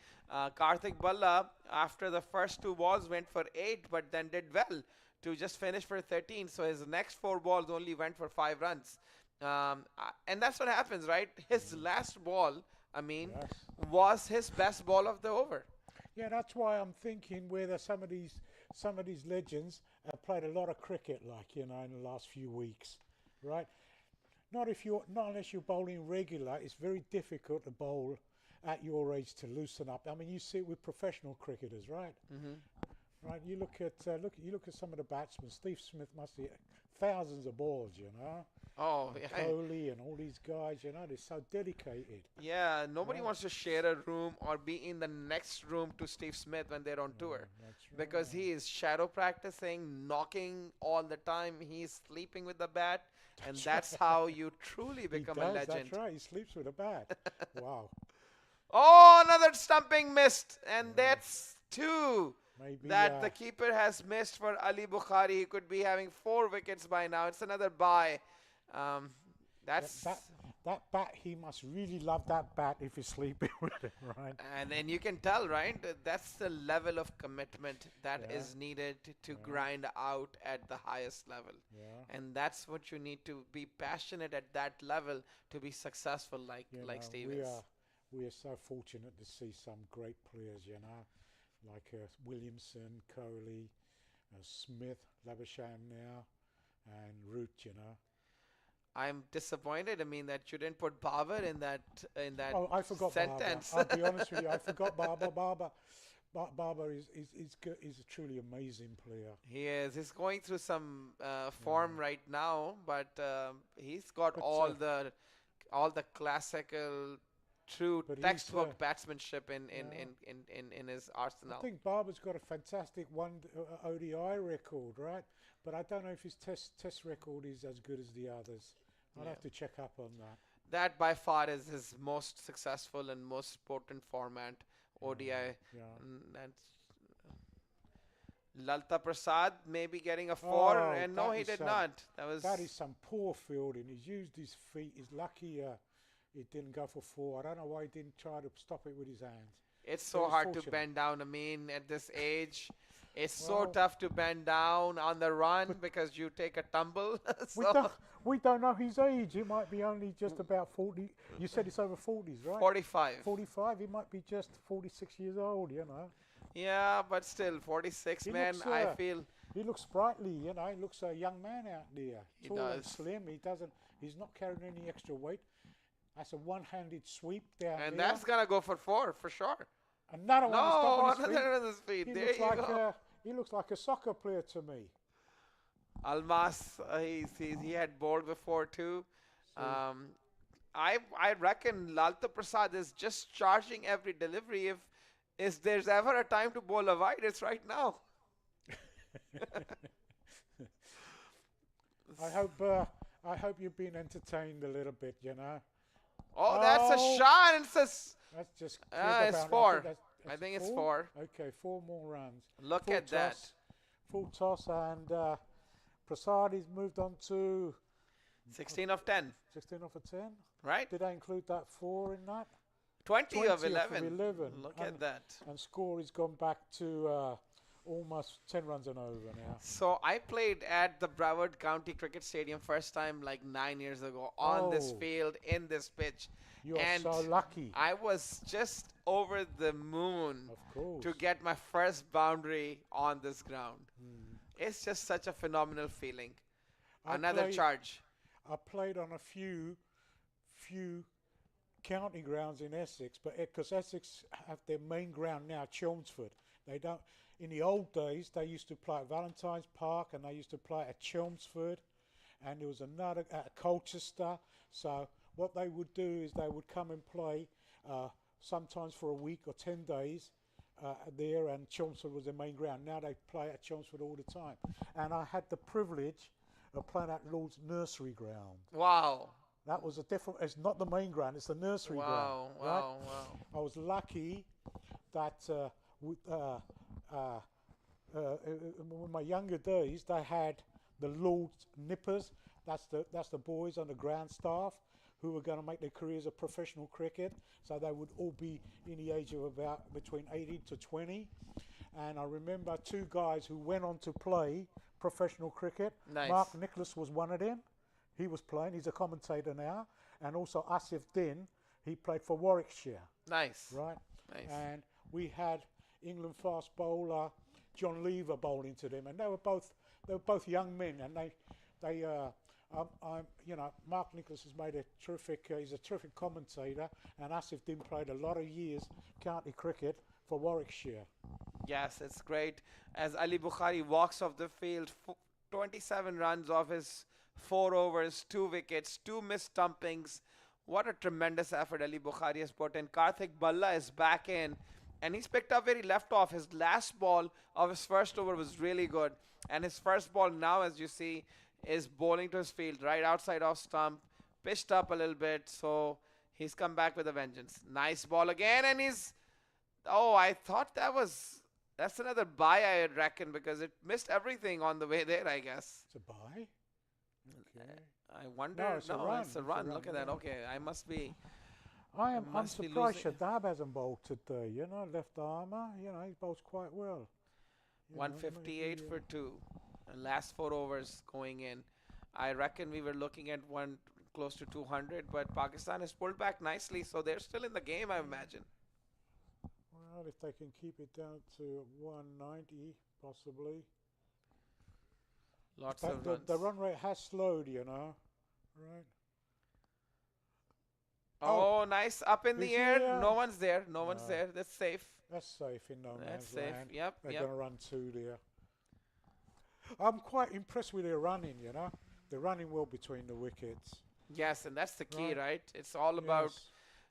Karthik Balla, after the first 2 balls, went for 8, but then did well to just finish for 13. So his next 4 balls only went for 5 runs. And that's what happens, right? His last ball, I mean, Yes. was his best ball of the over. Yeah, that's why I'm thinking whether some of these legends have played a lot of cricket, like, you know, in the last few weeks, right? Not unless you're bowling regular. It's very difficult to bowl at your age to loosen up. I mean, you see it with professional cricketers, right? Right. You look at some of the batsmen. Steve Smith must hit thousands of balls, you know. Oh, And yeah. Kohli and all these guys, you know, they're so dedicated. Yeah, nobody Right. wants to share a room or be in the next room to Steve Smith when they're on tour. That's Because he is shadow practicing, knocking all the time. He's sleeping with the bat, and that's how you truly become a legend. That's right. He sleeps with a bat. Wow. Oh, another stumping missed, and that's 2 Maybe that the keeper has missed for Ali Bukhari. He could be having 4 wickets by now. It's another bye. That's that bat. He must really love that bat if he's sleeping with it, right? And then you can tell, right? That's the level of commitment that is Yeah. needed to grind out at the highest level. Yeah. And that's what you need to be passionate at that level to be successful like You like know, Steve we is. are so fortunate to see some great players, you know, like Williamson, Kohli, Smith, Labuschagne now, and Root, you know. I'm disappointed. I mean that you didn't put Babar in that Oh, I forgot sentence. Barber. I'll be honest with you, I forgot Barber. Barber is a truly amazing player. He is. He's going through some form right now, but he's got But, all the classical, true but he's, textbook batsmanship in his I arsenal. think Barber's got a fantastic ODI record, right? But I don't know if his test record is as good as the others. I'll Yeah. have to check up on that. That by far is his most successful and most potent format, ODI. Yeah. That's Lalta Prasad maybe getting a 4, Oh, and no, that he is did some- not. That is some poor fielding. He's used his feet. He's lucky it didn't go for 4. I don't know why he didn't try to stop it with his hands. It's so Very hard to fortunate. bend down. I mean, at this age, it's so Well- tough to bend down on the run because you take a tumble. We don't know his age. He might be only just about 40. You said it's over 40s, right? 45. 45. He might be just 46 years old, you know. Yeah, but still, 46, He man, looks, I feel. He looks sprightly, you know. He looks a young man out there. He Tall and does. slim. He's not carrying any extra weight. That's a one-handed sweep down And there. that's going to go for 4, for sure. Another one. No, on his feet. another on his feet. He There looks you like go. he looks like a soccer player to me. Almas, he had bowled before too. So- I reckon Lalta Prasad is just charging every delivery. If there's ever a time to bowl a wide, it's right now. I hope you've been entertained a little bit, you know. Oh, that's a Oh. shot. And it's That's just It's about- 4. that's I think it's 4. 4. Okay, 4 more runs. Look Full at that. toss, Full toss, and Prasad is moved on to 16 of 10, 16 off of 10. right? Did I include that 4 in that? 20 of 20 11. 11. Look at that. And score has gone back to almost 10 runs and over now. So I played at the Broward County Cricket Stadium first time like 9 years ago on this Oh. field in this pitch. You are And so lucky. I was just over the moon Of course. to get my first boundary on this ground. Hmm. It's just such a phenomenal feeling. I Another played- charge. I played on a few county grounds in Essex, but because Essex have their main ground now, Chelmsford, They don't. In the old days, they used to play at Valentine's Park, and they used to play at Chelmsford, and there was another at Colchester. So what they would do is they would come and play sometimes for a week or 10 days there, and Chelmsford was the main ground. Now they play at Chelmsford all the time. And I had the privilege of playing at Lord's nursery ground. Wow. That was a different, it's not the main ground, it's the nursery ground. Wow, Right? wow, wow. I was lucky that in my younger days, they had the Lord's Nippers. That's the boys on the ground staff who were going to make their careers of professional cricket. So they would all be in the age of about between 18 to 20. And I remember two guys who went on to play professional cricket. Nice. Mark Nicholas was one of them. He was playing. He's a commentator now. And also Asif Din. He played for Warwickshire. Nice. Right. Nice. And we had England fast bowler John Lever bowling to them, and they were both young men, and Mark Nicholas has made a terrific. He's a terrific commentator, and Asif Din played a lot of years county cricket for Warwickshire. Yes, it's great. As Ali Bukhari walks off the field, 27 runs off his 4 overs, 2 wickets, 2 missed stumpings. What a tremendous effort Ali Bukhari has put in. Karthik Balla is back in, and he's picked up where he left off. His last ball of his first over was really good, and his first ball now, as you see, is bowling to his field right outside off stump, pitched up a little bit, so he's come back with a vengeance. Nice ball again, and he's... Oh, I thought that's another bye, I reckon, because it missed everything on the way there, I guess. It's a bye. Okay. I wonder. No, it's a run. It's a run. Look at that. Okay, I must be. I'm must be surprised losing. Shadab hasn't bowled today. Left armour. He bowls quite well. 158 for 2. And last 4 overs going in. I reckon we were looking at one close to 200, but Pakistan has pulled back nicely, so they're still in the game, I imagine. Well, if they can keep it down to 190, possibly. Lots But of runs. the run rate has slowed, right? Oh, nice. Up in the Is he, air. No one's there. No one's no. there. That's safe. That's safe in no That's man's safe. land. Yep. They're Yep. going to run 2 there. I'm quite impressed with their running, They're running well between the wickets. Yes, and that's the key, Right. right? It's all about,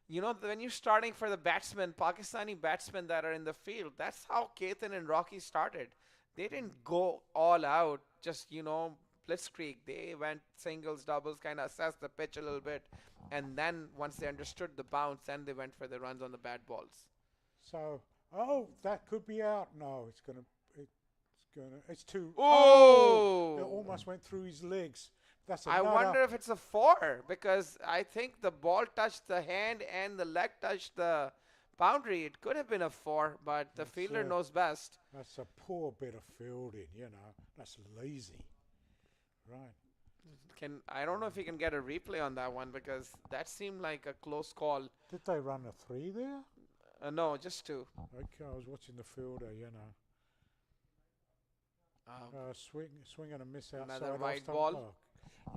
Yes. when you're starting for the batsmen, Pakistani batsmen that are in the field, that's how Ketan and Rocky started. They didn't go all out, just, blitzkrieg. They went singles, doubles, kind of assessed the pitch a little bit. And then once they understood the bounce, then they went for the runs on the bad balls. So, that could be out. No, it's too. Oh! It almost went through his legs. That's I another. wonder if it's a 4, because I think the ball touched the hand and the leg touched the boundary. It could have been a 4, but the That's fielder it. knows best. That's a poor bit of fielding, That's lazy. Right. I don't know if he can get a replay on that one, because that seemed like a close call. Did they run a 3 there? No, just 2. Okay, I was watching the fielder, Swing and a miss outside. Another off wide stump ball. mark.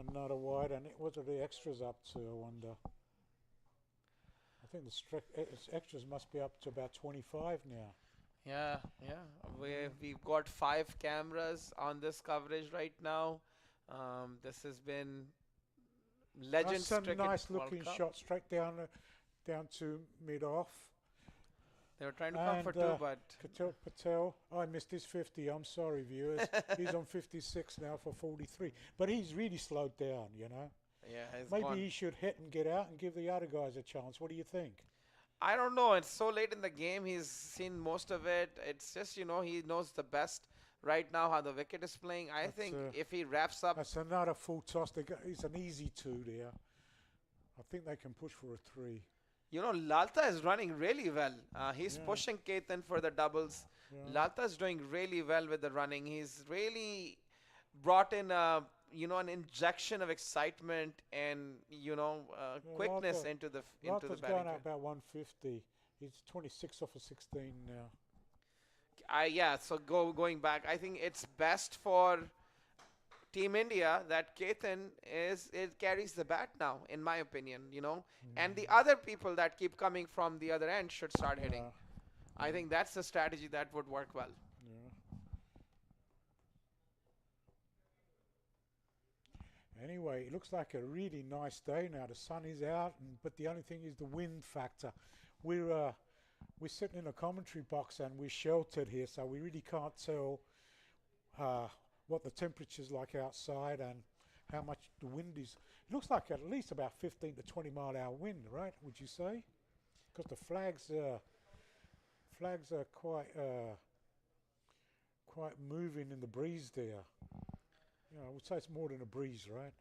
Another wide, and what are the extras up to, I wonder? I think the extras must be up to about 25 now. Yeah. We've got 5 cameras on this coverage right now. This has been Legends That's a Cricket nice World looking Cup. shot straight down to mid off. They were trying to come for 2, but Patel, I missed his 50. I'm sorry, viewers. He's on 56 now for 43. But he's really slowed down, yeah, it's Maybe gone. he should hit and get out and give the other guys a chance. What do you think? I don't know. It's so late in the game. He's seen most of it. It's just, he knows the best right now how the wicket is playing. I That's, think if he wraps up... That's another full toss. It's an easy 2 there. I think they can push for a 3. Lalta is running really well. He's Yeah. pushing Ketan for the doubles. Yeah. Lalta is doing really well with the running. He's really brought in an injection of excitement and quickness Lalta- into the Lalta's batting. going at about 150. He's 26 off of 16 now. So going back, I think it's best for Team India that Ketan carries the bat now, in my opinion, and the other people that keep coming from the other end should start hitting. I think that's the strategy that would work well. Yeah. Anyway, it looks like a really nice day now. The sun is out, but the only thing is the wind factor. We're sitting in a commentary box and we're sheltered here, so we really can't tell what the temperature's like outside and how much the wind is. It looks like at least about 15 to 20 mile an hour wind, right? Would you say? Because the flags are quite moving in the breeze there. I would say it's more than a breeze, right?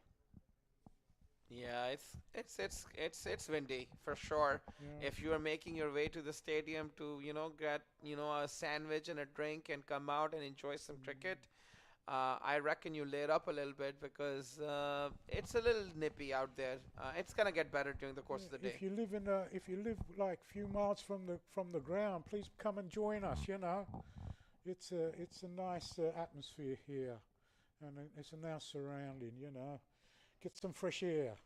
Yeah, it's windy for sure. Yeah. If you are making your way to the stadium to get a sandwich and a drink and come out and enjoy some cricket, I reckon you layer up a little bit because it's a little nippy out there. It's gonna get better during the course of the day. If you live like a few miles from the ground, please come and join us. It's a nice atmosphere here, and it's a nice surrounding. Get some fresh air.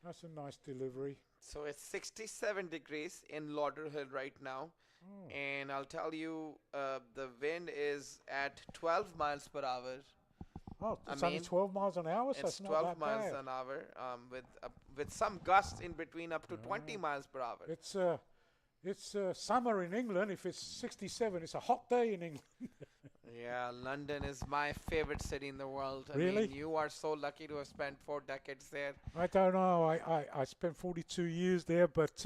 That's a nice delivery. So it's 67 degrees in Lauderhill right now. Oh. And I'll tell you, the wind is at 12 miles per hour. Oh, it's only 12 miles an hour, so It's it's not 12 that miles bad. an hour, with some gusts in between up to 20 miles per hour. It's summer in England. If it's 67, it's a hot day in England. Yeah, London is my favorite city in the world. I Really? mean, you are so lucky to have spent 4 decades there. I don't know. I spent 42 years there, but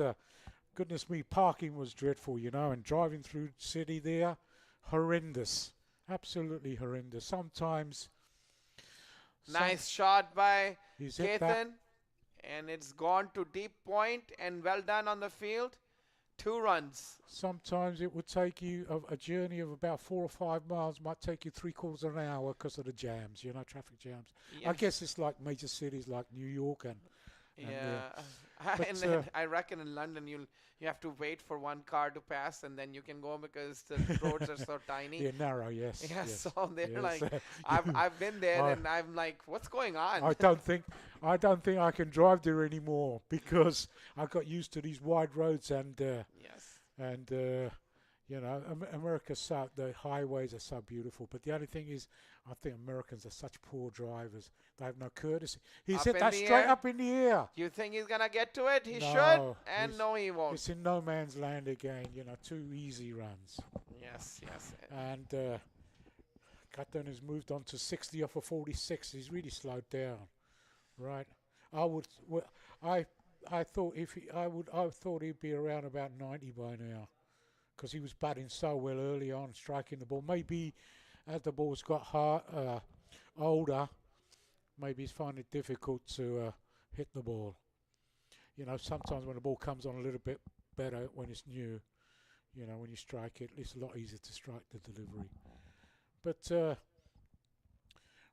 goodness me, parking was dreadful, and driving through the city there, horrendous. Absolutely horrendous. Sometimes. Nice shot by He's hit that. Keithan, and it's gone to deep point, and well done on the field. 2 runs. Sometimes it would take you a journey of about 4 or 5 miles, might take you 3/4 of an hour because of the jams, traffic jams. I Yes. guess it's like major cities like New York and Yeah, But, and then I reckon in London you have to wait for one car to pass and then you can go because the roads are so tiny. yeah, narrow, yes. Yeah, yes. so they're Yes. like, I've been there I- and I'm like, what's going on? I don't think I can drive there anymore because I got used to these wide roads and Yes. America's the highways are so beautiful. But the only thing is, I think Americans are such poor drivers. They have no courtesy. He's Up hit in that the straight air? up in the air. You think he's gonna get to it? He No, should, and he's- no, he won't. It's in no man's land again. 2 easy runs. Yes, yes. And Cutton has moved on to 60 off of 46. He's really slowed down, right? I thought I thought he'd be around about 90 by now, because he was batting so well early on, striking the ball. Maybe as the ball's got older, maybe he's finding it difficult to hit the ball. Sometimes when the ball comes on a little bit better when it's new, when you strike it, it's a lot easier to strike the delivery. But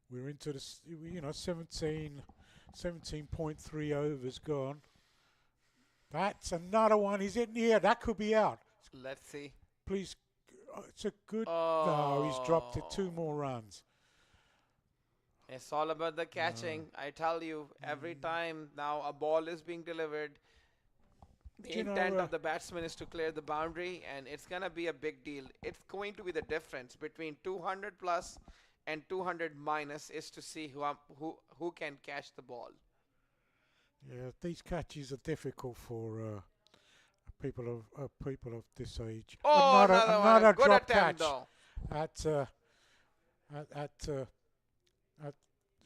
we're into the 17.3 overs gone. That's another one. He's in the air. That could be out. Let's see. Please, it's a good. Oh. No, he's dropped it. 2 more runs. It's all about the catching. I tell you, every time now a ball is being delivered, the You know, intent of the batsman is to clear the boundary, and it's gonna be a big deal. It's going to be the difference between 200 plus and 200 minus is to see who can catch the ball. Yeah, these catches are difficult for people of this age. Oh, another one. another Good drop attempt, catch though.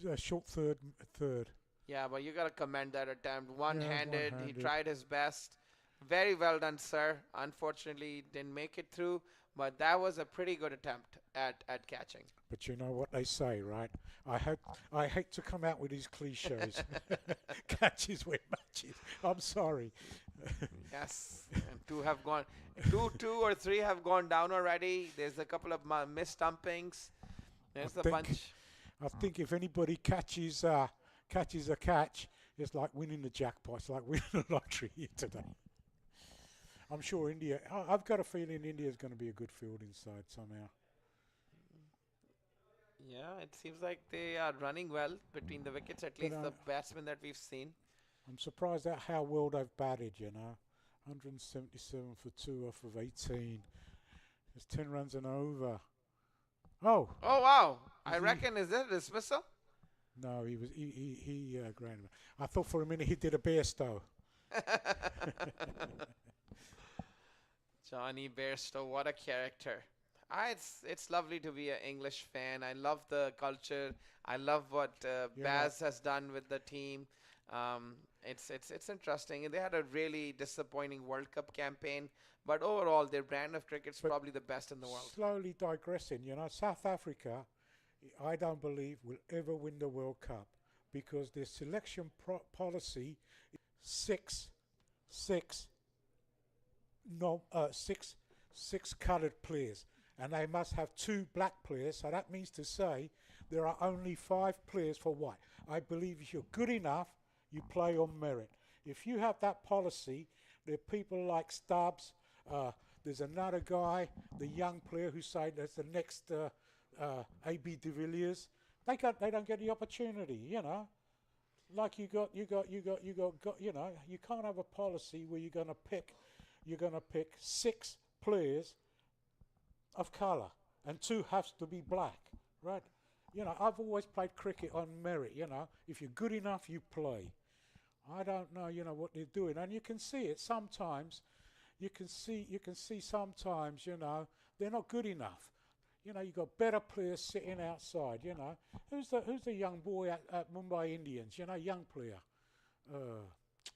at short third. Yeah, but you gotta commend that attempt. One-handed. He one-handed. tried his best. Very well done, sir. Unfortunately, didn't make it through, but that was a pretty good attempt at catching. But you know what they say, right? I hate to come out with these cliches. Catches win matches. I'm sorry. Yes, and 2 have gone. 2 or 3 have gone down already. There's a couple of missed stumpings. There's a think- bunch. I think if anybody catches a catch, it's like winning the jackpot. It's like winning the lottery here today. I'm sure India. I've got a feeling India's going to be a good fielding side somehow. Yeah, it seems like they are running well between the wickets. At But, least the batsmen that we've seen. I'm surprised at how well they've batted. 177 for 2 off of 18. It's 10 runs and over. Oh, Oh, wow. I he- reckon, is that a dismissal? no, he grounded. I thought for a minute he did a Bairstow. Johnny Bairstow, what a character. It's lovely to be an English fan. I love the culture. I love what Baz has done with the team. It's interesting. They had a really disappointing World Cup campaign, but overall, their brand of cricket's But probably the best in the world. Slowly digressing, South Africa, I don't believe will ever win the World Cup because their selection policy is six coloured players, and they must have 2 black players. So that means to say there are only 5 players for white. I believe if you're good enough, you play on merit. If you have that policy, there are people like Stubbs. There's another guy, the young player who said that's the next AB de Villiers. They don't get the opportunity, Like you can't have a policy where you're gonna pick 6 players of colour and 2 has to be black, right? I've always played cricket on merit. If you're good enough, you play. I don't know, what they're doing, and you can see it sometimes. You can see sometimes, they're not good enough. You've got better players sitting outside. Who's the young boy at Mumbai Indians? Young player.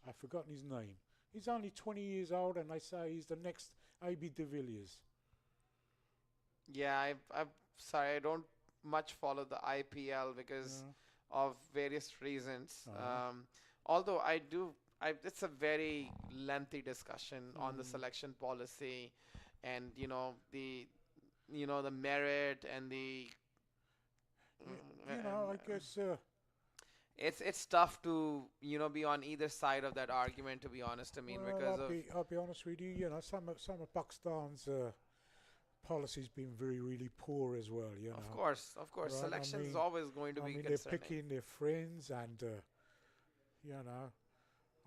I've forgotten his name. He's only 20 years old, and they say he's the next AB de Villiers. Yeah, I'm sorry, I don't much follow the IPL because of various reasons. Although I do, it's a very lengthy discussion on the selection policy, and the merit and the. I guess. It's tough to be on either side of that argument, to be honest. I mean, Well, because I'll be honest with you. Some of Pakistan's policy's been really poor as well. of course, Right, selection is always going to be they're concerning. picking their friends, and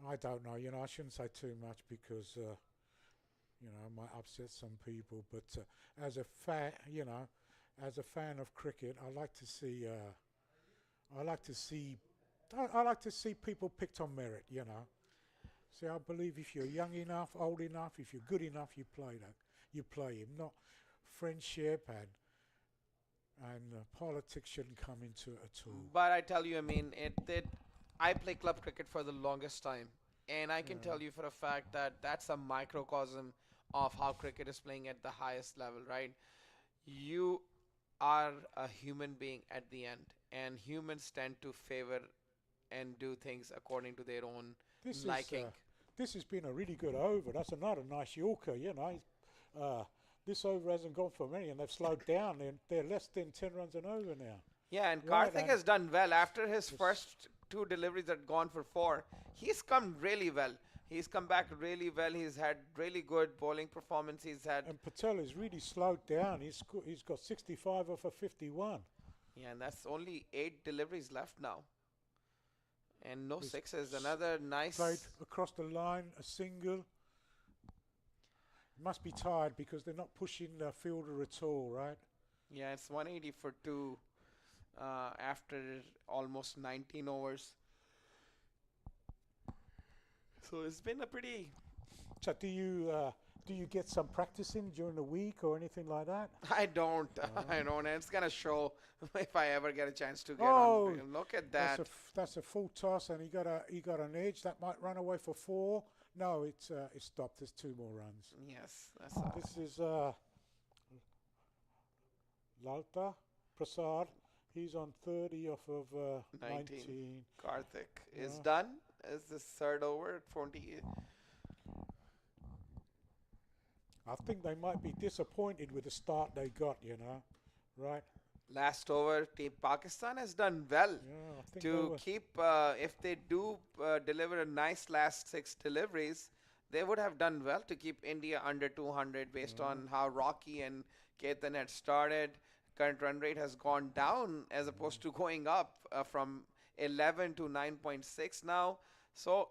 I don't know. I shouldn't say too much because I might upset some people. But as a fan, as a fan of cricket, I like to see. I like to see people picked on merit. See, I believe if you're young enough, old enough, if you're good enough, you play that. You play him, not friendship and politics shouldn't come into it at all. But I tell you, I mean, I play club cricket for the longest time, and I can tell you for a fact that that's a microcosm of how cricket is playing at the highest level, right? You are a human being at the end, and humans tend to favor and do things according to their own liking. This has been a really good over. That's another nice Yorker, This over hasn't gone for many, and they've slowed down. They're less than 10 runs and over now. Yeah, and Right, Karthik has done well after his first 2 deliveries had gone for 4. He's come really well. He's come back really well. He's had really good bowling performance. He's had And Patel has really slowed down. He's got 65 off of 51. yeah, and that's only 8 deliveries left now, and no He's sixes. Another nice. Played across the line, a single. Must be tired because they're not pushing the fielder at all, right? Yeah, it's 180 for 2 after almost 19 overs. So it's been a pretty. So do you get some practice in during the week or anything like that? I don't. I don't. And it's gonna show if I ever get a chance to get Oh, on. Look at that. That's a full toss, and he got an edge that might run away for 4. No, it's stopped. There's 2 more runs. Yes, that's This is Lalta Prasad. He's on 30 off of 19. Karthik is Yeah. done. Is this 3rd over at 40? I think they might be disappointed with the start they got, right? Last over, Team Pakistan has done well Yeah, I think they to were- keep. If they do deliver a nice last 6 deliveries, they would have done well to keep India under 200 based on how Rocky and Ketan had started. Current run rate has gone down as opposed to going up from 11 to 9.6 now. So,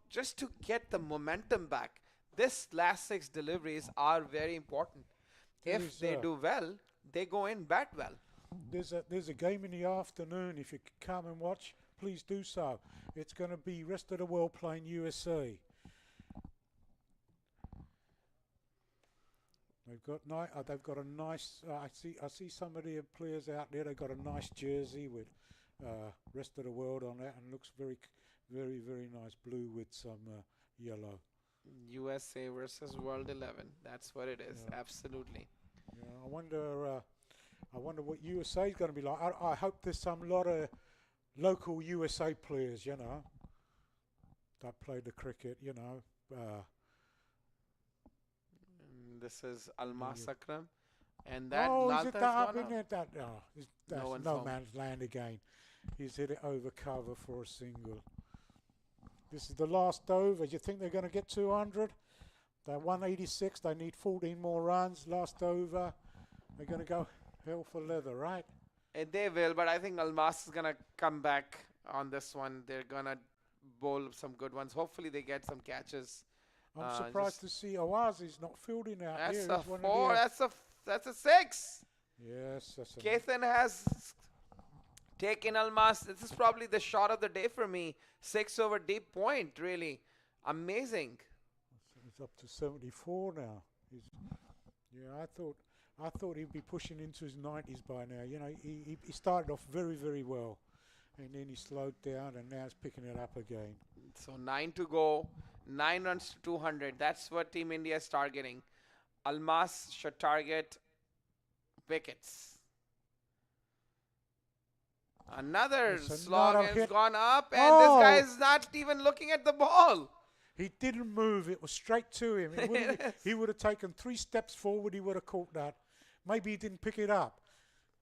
just to get the momentum back, this last 6 deliveries are very important. If There's, they do well, they go in bat well. There's a game in the afternoon. If you could come and watch, please do so. It's going to be rest of the world playing USA. They've got a nice. I see some of the players out there. They've got a nice jersey with rest of the world on it, and looks very, very, very nice. Blue with some yellow. USA versus World 11. That's what it is. Yeah. Absolutely. Yeah, I wonder what USA is going to be like. I hope there's some lot of local USA players, you know, that play the cricket, you know. This is Almas Akram. And that is it Lalta that up has in gone out. there? That's one's no home. man's land again. He's hit it over cover for a single. This is the last over. Do you think they're going to get 200? They're 186. They need 14 more runs. Last over. They're going to go hell for leather, right? They will, but I think Almas is going to come back on this one. They're going to bowl some good ones. Hopefully they get some catches. I'm surprised to see Awazi's not fielding out That's here. a He's one of 4. the- That's a 6. Yes, that's a Keithan has taken Almas. This is probably the shot of the day for me. 6 over deep point, really. Amazing. He's up to 74 now. I thought he'd be pushing into his 90s by now. You know, he started off very, very well, and then he slowed down, and now he's picking it up again. So 9 to go. 9 runs to 200. That's what Team India is targeting. Almas should target wickets. Another It's slog another has hit. gone up, and Oh. this guy is not even looking at the ball. He didn't move. It was straight to him. He would have taken 3 steps forward. He would have caught that. Maybe he didn't pick it up.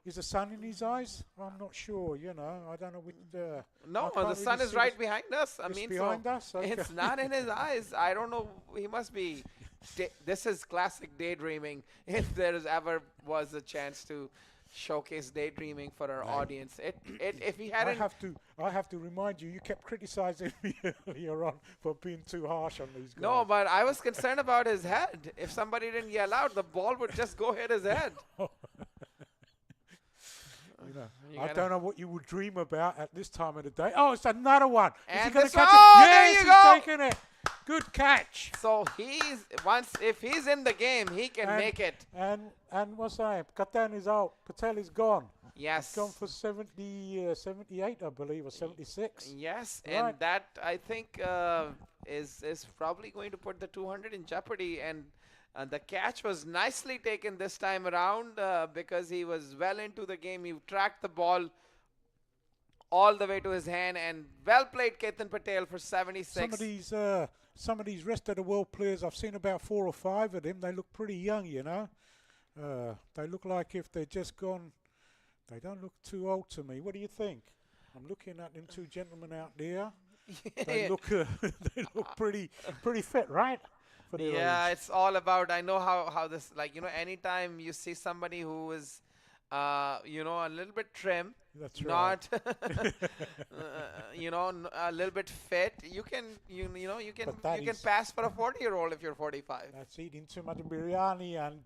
Is the sun in his eyes? I'm not sure. You know, I don't know which. No, I the can't sun really is see right this- behind us. I it's mean, behind so us. Okay. it's not in his eyes. I don't know. He must be. This is classic daydreaming. If there ever was a chance to showcase daydreaming for our audience, if he I hadn't. have to remind you. You kept criticizing me earlier on for being too harsh on these guys. No, but I was concerned about his head. If somebody didn't yell out, the ball would just go hit his head. You know, You I gotta- don't know what you would dream about at this time of the day. Oh, it's another one. Is he And going to this catch one- it? there Yes, you he's go. taking it. Good catch. So if he's in the game, he can And- make it. And what's that? Katan is out. Patel is gone. Yes. Gone for 78, I believe, or 76. Yes, Right. and that I think is probably going to put the 200 in jeopardy. And the catch was nicely taken this time around because he was well into the game. He tracked the ball all the way to his hand, and well played, Ketan Patel, for 76. Some of these rest of the world players, I've seen about 4 or 5 of them. They look pretty young, you know. They look like if they're just gone. They don't look too old to me. What do you think? I'm looking at them 2 gentlemen out there. They look they look pretty fit, right? For their Yeah, age. it's all about. I know how this, like, you know, anytime you see somebody who is, you know, a little bit trim, That's right. not, you know, a little bit fit, you can But that is- pass for a 40-year-old if you're 45. That's eating too much biryani and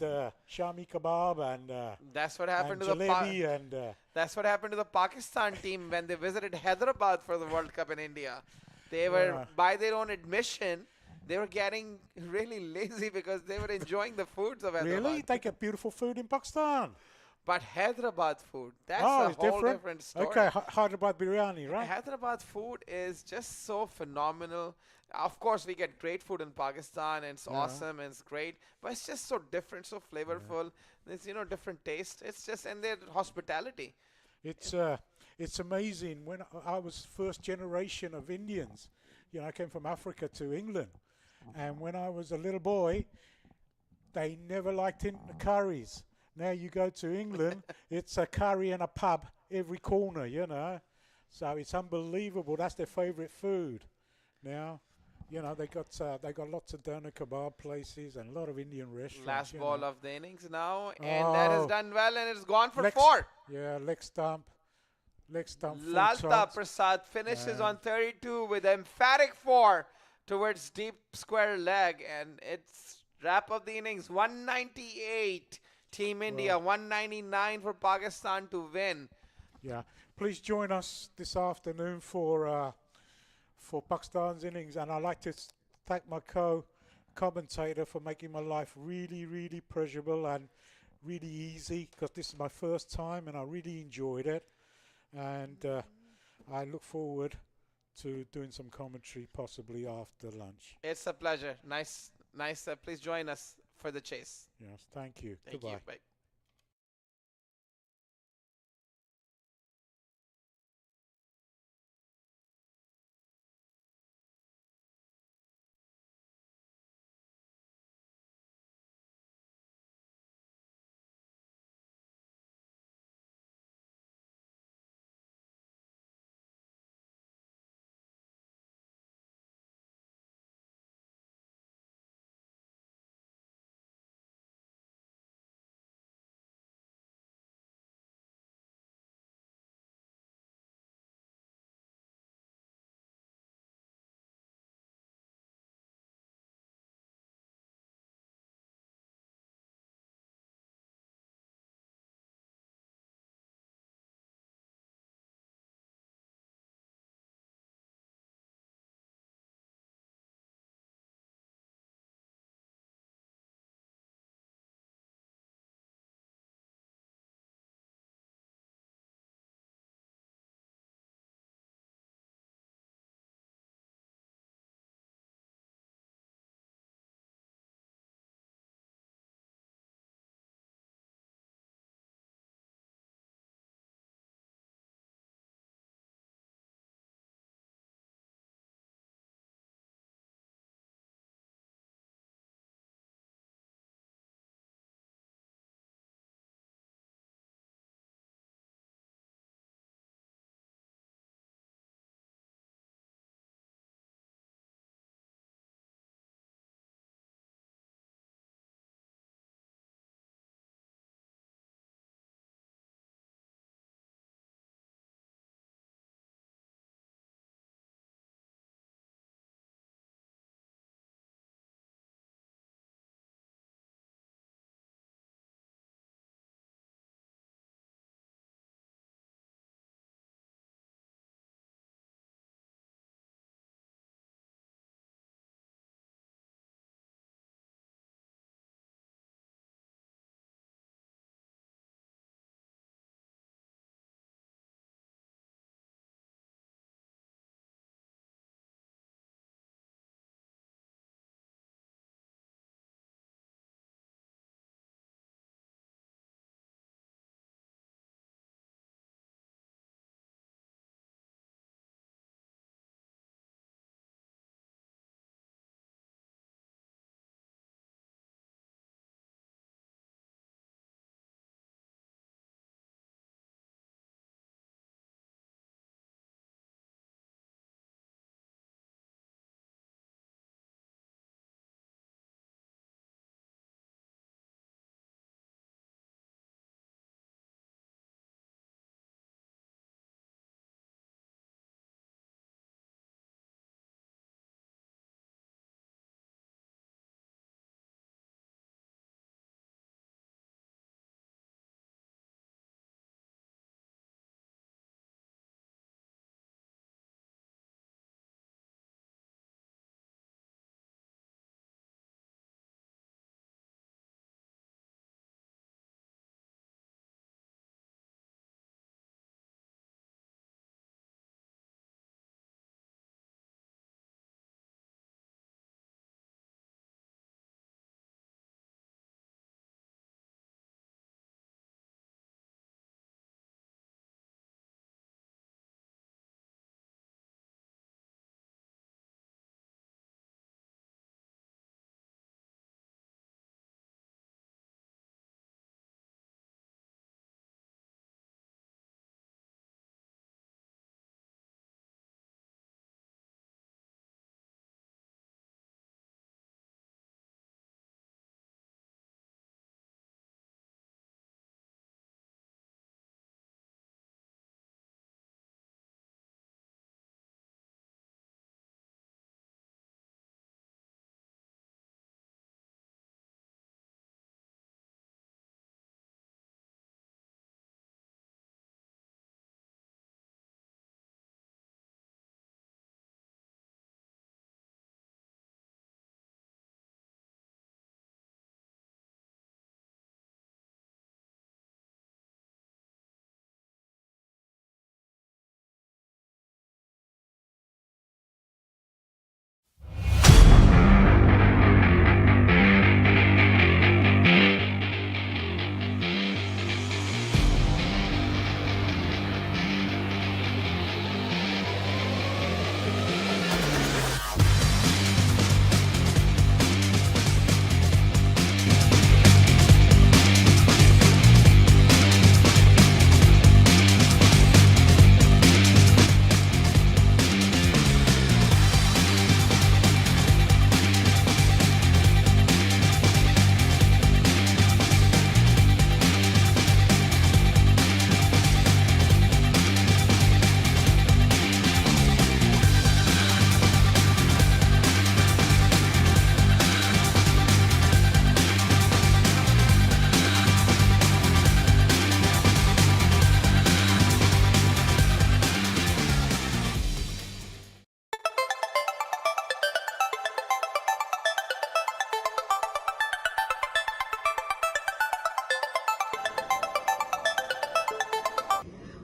shami kebab and That's what happened to the jalebi and that's what happened to the Pakistan team when they visited Hyderabad for the World Cup in India. They were, Yeah. by their own admission, they were getting really lazy because they were enjoying the foods of Hyderabad. really they get beautiful food in Pakistan. But Hyderabad food, that's Oh, a it's whole different? different story. Okay, Hyderabad biryani, right? Hyderabad food is just so phenomenal. Of course, we get great food in Pakistan, and it's Yeah. awesome, and it's great. But it's just so different, so flavorful. There's, you know, different taste. It's just, and their hospitality. It's amazing. When I was first generation of Indians, you know, I came from Africa to England, and when I was a little boy, they never liked curries. Now you go to England, it's a curry and a pub every corner, you know. So it's unbelievable. That's their favourite food. Now, you know, they got lots of doner kebab places and a lot of Indian restaurants. Last you ball know. of the innings now, and that has Oh. done well, and it's gone for Legs- 4. Yeah, leg stump. Full Lalta toss. Prasad finishes Yeah. on 32 with emphatic 4 towards deep square leg, and it's wrap up the innings. 198 Team India, 199 for Pakistan to win. Yeah. Please join us this afternoon for Pakistan's innings, and I'd like to thank my co-commentator for making my life really, really pleasurable and really easy, because this is my first time and I really enjoyed it, and I look forward to doing some commentary possibly after lunch. It's a pleasure. Nice. Please join us for the chase. Yes, thank you. Thank Goodbye. you. Bye.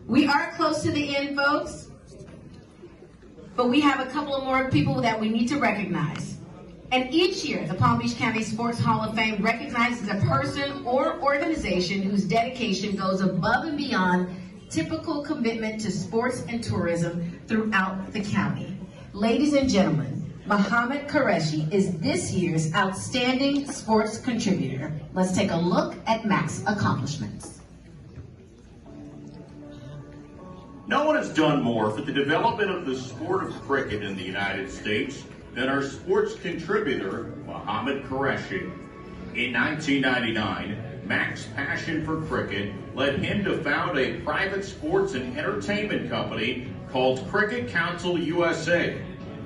We are close to the end, folks, but we have a couple of more people that we need to recognize. And each year, the Palm Beach County Sports Hall of Fame recognizes a person or organization whose dedication goes above and beyond typical commitment to sports and tourism throughout the county. Ladies and gentlemen, Muhammad Qureshi is this year's Outstanding Sports Contributor. Let's take a look at MAQ's accomplishments. No one has done more for the development of the sport of cricket in the United States than our sports contributor, Muhammad Qureshi. In 1999, MAQ's passion for cricket led him to found a private sports and entertainment company called Cricket Council USA,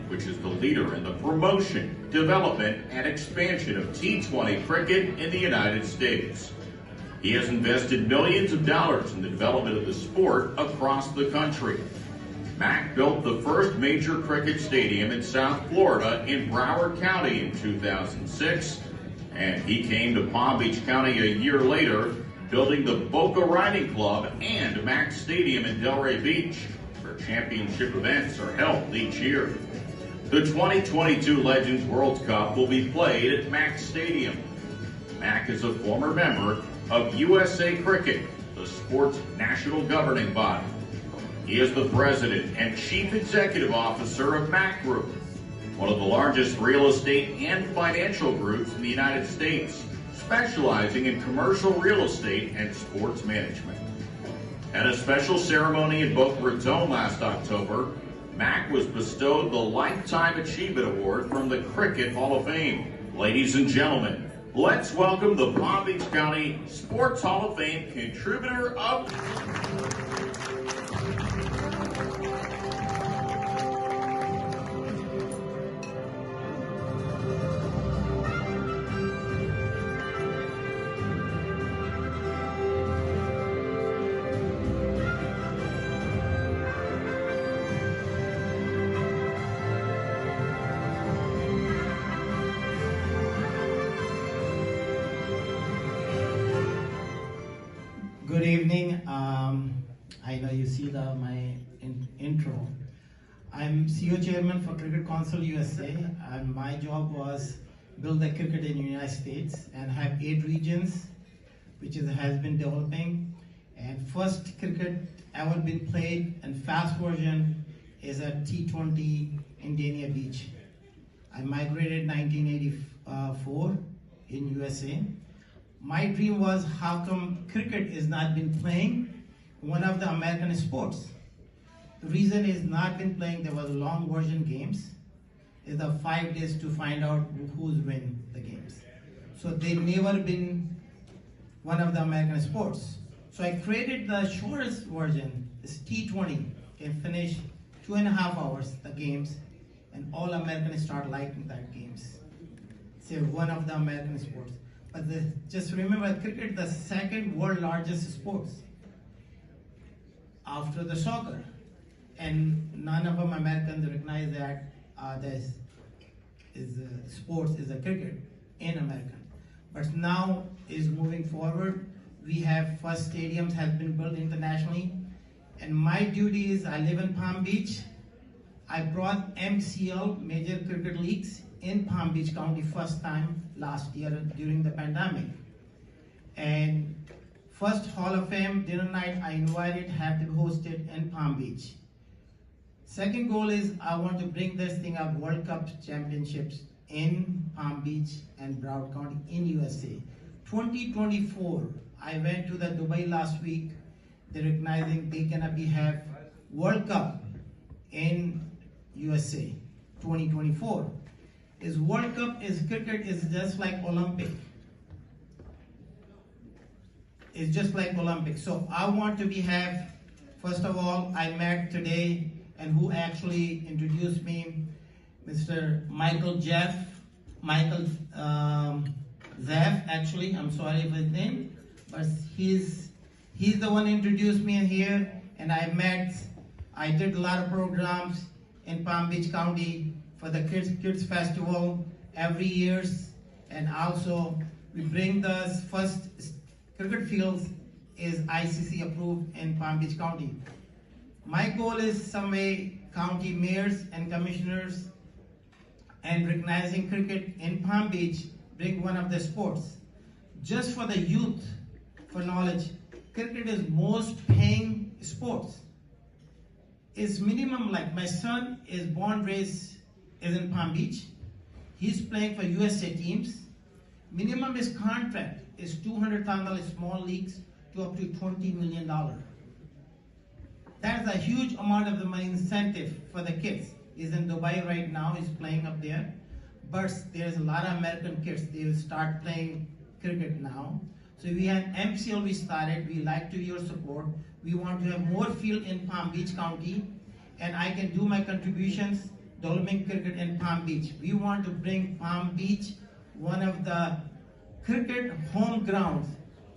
which is the leader in the promotion, development, and expansion of T20 cricket in the United States. He has invested millions of dollars in the development of the sport across the country. MAQ built the first major cricket stadium in South Florida in Broward County in 2006, and he came to Palm Beach County a year later, building the Boca Riding Club and MAQ Stadium in Delray Beach, where championship events are held each year. The 2022 Legends World Cup will be played at MAQ Stadium. MAQ is a former member of USA Cricket, the sport's national governing body. He is the president and chief executive officer of MAQ Group, one of the largest real estate and financial groups in the United States, specializing in commercial real estate and sports management. At a special ceremony in Boca Raton last October, MAQ was bestowed the Lifetime Achievement Award from the Cricket Hall of Fame. Ladies and gentlemen, let's welcome the Palm Beach County Sports Hall of Fame contributor of... Good evening. I know you see my intro. I'm CEO Chairman for Cricket Council USA, and my job was build the cricket in the United States and have 8 regions, which has been developing. And first cricket ever been played and fast version is at T20 in Dania Beach. I migrated 1984 in USA. My dream was how come cricket is not been playing one of the American sports. The reason is not been playing, there was long version games. It's the 5 days to find out who's win the games. So they never been one of the American sports. So I created the shortest version, it's T20, can finish 2.5 hours the games, and all Americans start liking that games. It's one of the American sports. But just remember, cricket the second world largest sports after the soccer, and none of them Americans recognize that this is sports is a cricket in America. But now is moving forward. We have first stadiums has been built internationally, and my duty is I live in Palm Beach. I brought MCL major cricket leagues in Palm Beach County first time last year during the pandemic. And first Hall of Fame dinner night I invited have to be hosted in Palm Beach. Second goal is I want to bring this thing up World Cup championships in Palm Beach and Broward County in USA. 2024, I went to the Dubai last week. They're recognizing they gonna have World Cup in USA 2024. Is World Cup is cricket is just like Olympic. It's just like Olympic. So I want to first of all, I met today and who actually introduced me, Mr. Michael Zeff, actually, I'm sorry for his name, but he's the one who introduced me here, and I did a lot of programs in Palm Beach County for the Kids Festival every year, and also we bring the first cricket fields is ICC approved in Palm Beach County. My goal is some way county mayors and commissioners and recognizing cricket in Palm Beach bring one of the sports. Just for the youth, for knowledge, cricket is most paying sports. It's minimum, like my son is born raised is in Palm Beach. He's playing for USA teams. Minimum his contract is $200,000 small leagues to up to $20 million. That's a huge amount of the money incentive for the kids. He's in Dubai right now, he's playing up there. But there's a lot of American kids, they will start playing cricket now. So we have MCL we started, we like to your support. We want to have more field in Palm Beach County, and I can do my contributions, developing cricket in Palm Beach. We want to bring Palm Beach one of the cricket home grounds,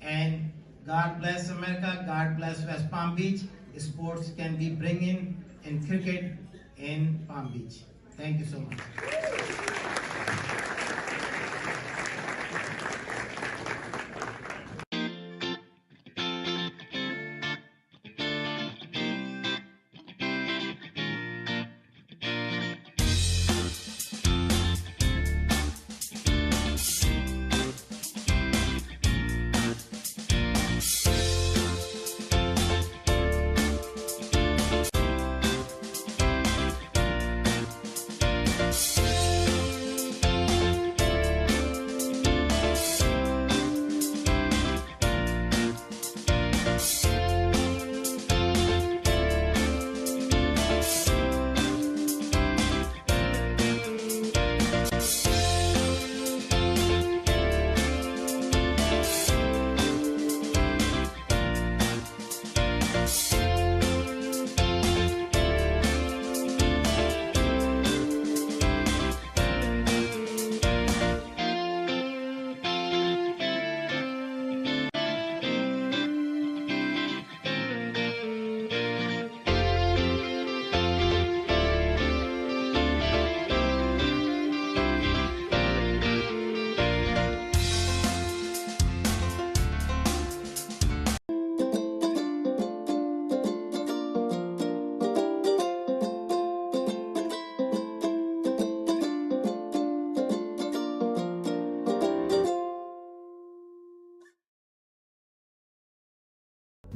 and God bless America, God bless West Palm Beach. Sports can be bringing in cricket in Palm Beach. Thank you so much.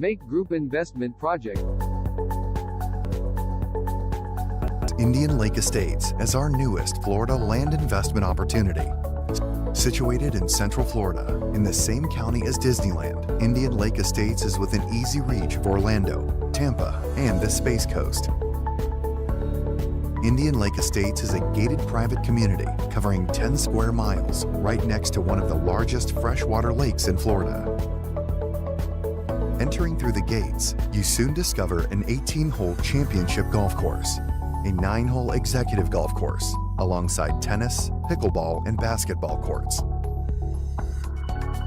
Make Group Investment Project. Indian Lake Estates as our newest Florida land investment opportunity. Situated in Central Florida, in the same county as Disneyland, Indian Lake Estates is within easy reach of Orlando, Tampa, and the Space Coast. Indian Lake Estates is a gated private community covering 10 square miles right next to one of the largest freshwater lakes in Florida. Entering through the gates, you soon discover an 18-hole championship golf course, a 9-hole executive golf course, alongside tennis, pickleball, and basketball courts.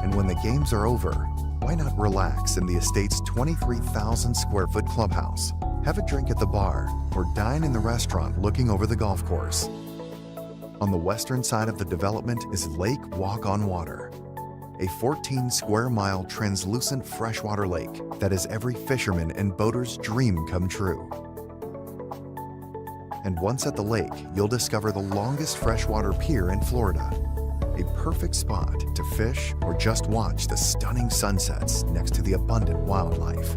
And when the games are over, why not relax in the estate's 23,000 square foot clubhouse, have a drink at the bar, or dine in the restaurant looking over the golf course. On the western side of the development is Lake Walk on Water, a 14 square mile translucent freshwater lake that is every fisherman and boater's dream come true. And once at the lake, you'll discover the longest freshwater pier in Florida, a perfect spot to fish or just watch the stunning sunsets next to the abundant wildlife.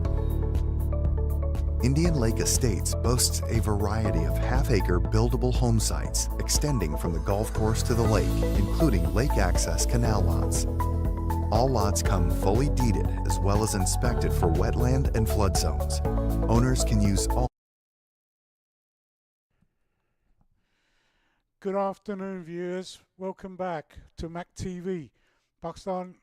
Indian Lake Estates boasts a variety of half-acre buildable home sites extending from the golf course to the lake, including lake access canal lots. All lots come fully deeded as well as inspected for wetland and flood zones. Owners can use all. Good afternoon, viewers. Welcome back to MAQ TV. Pakistan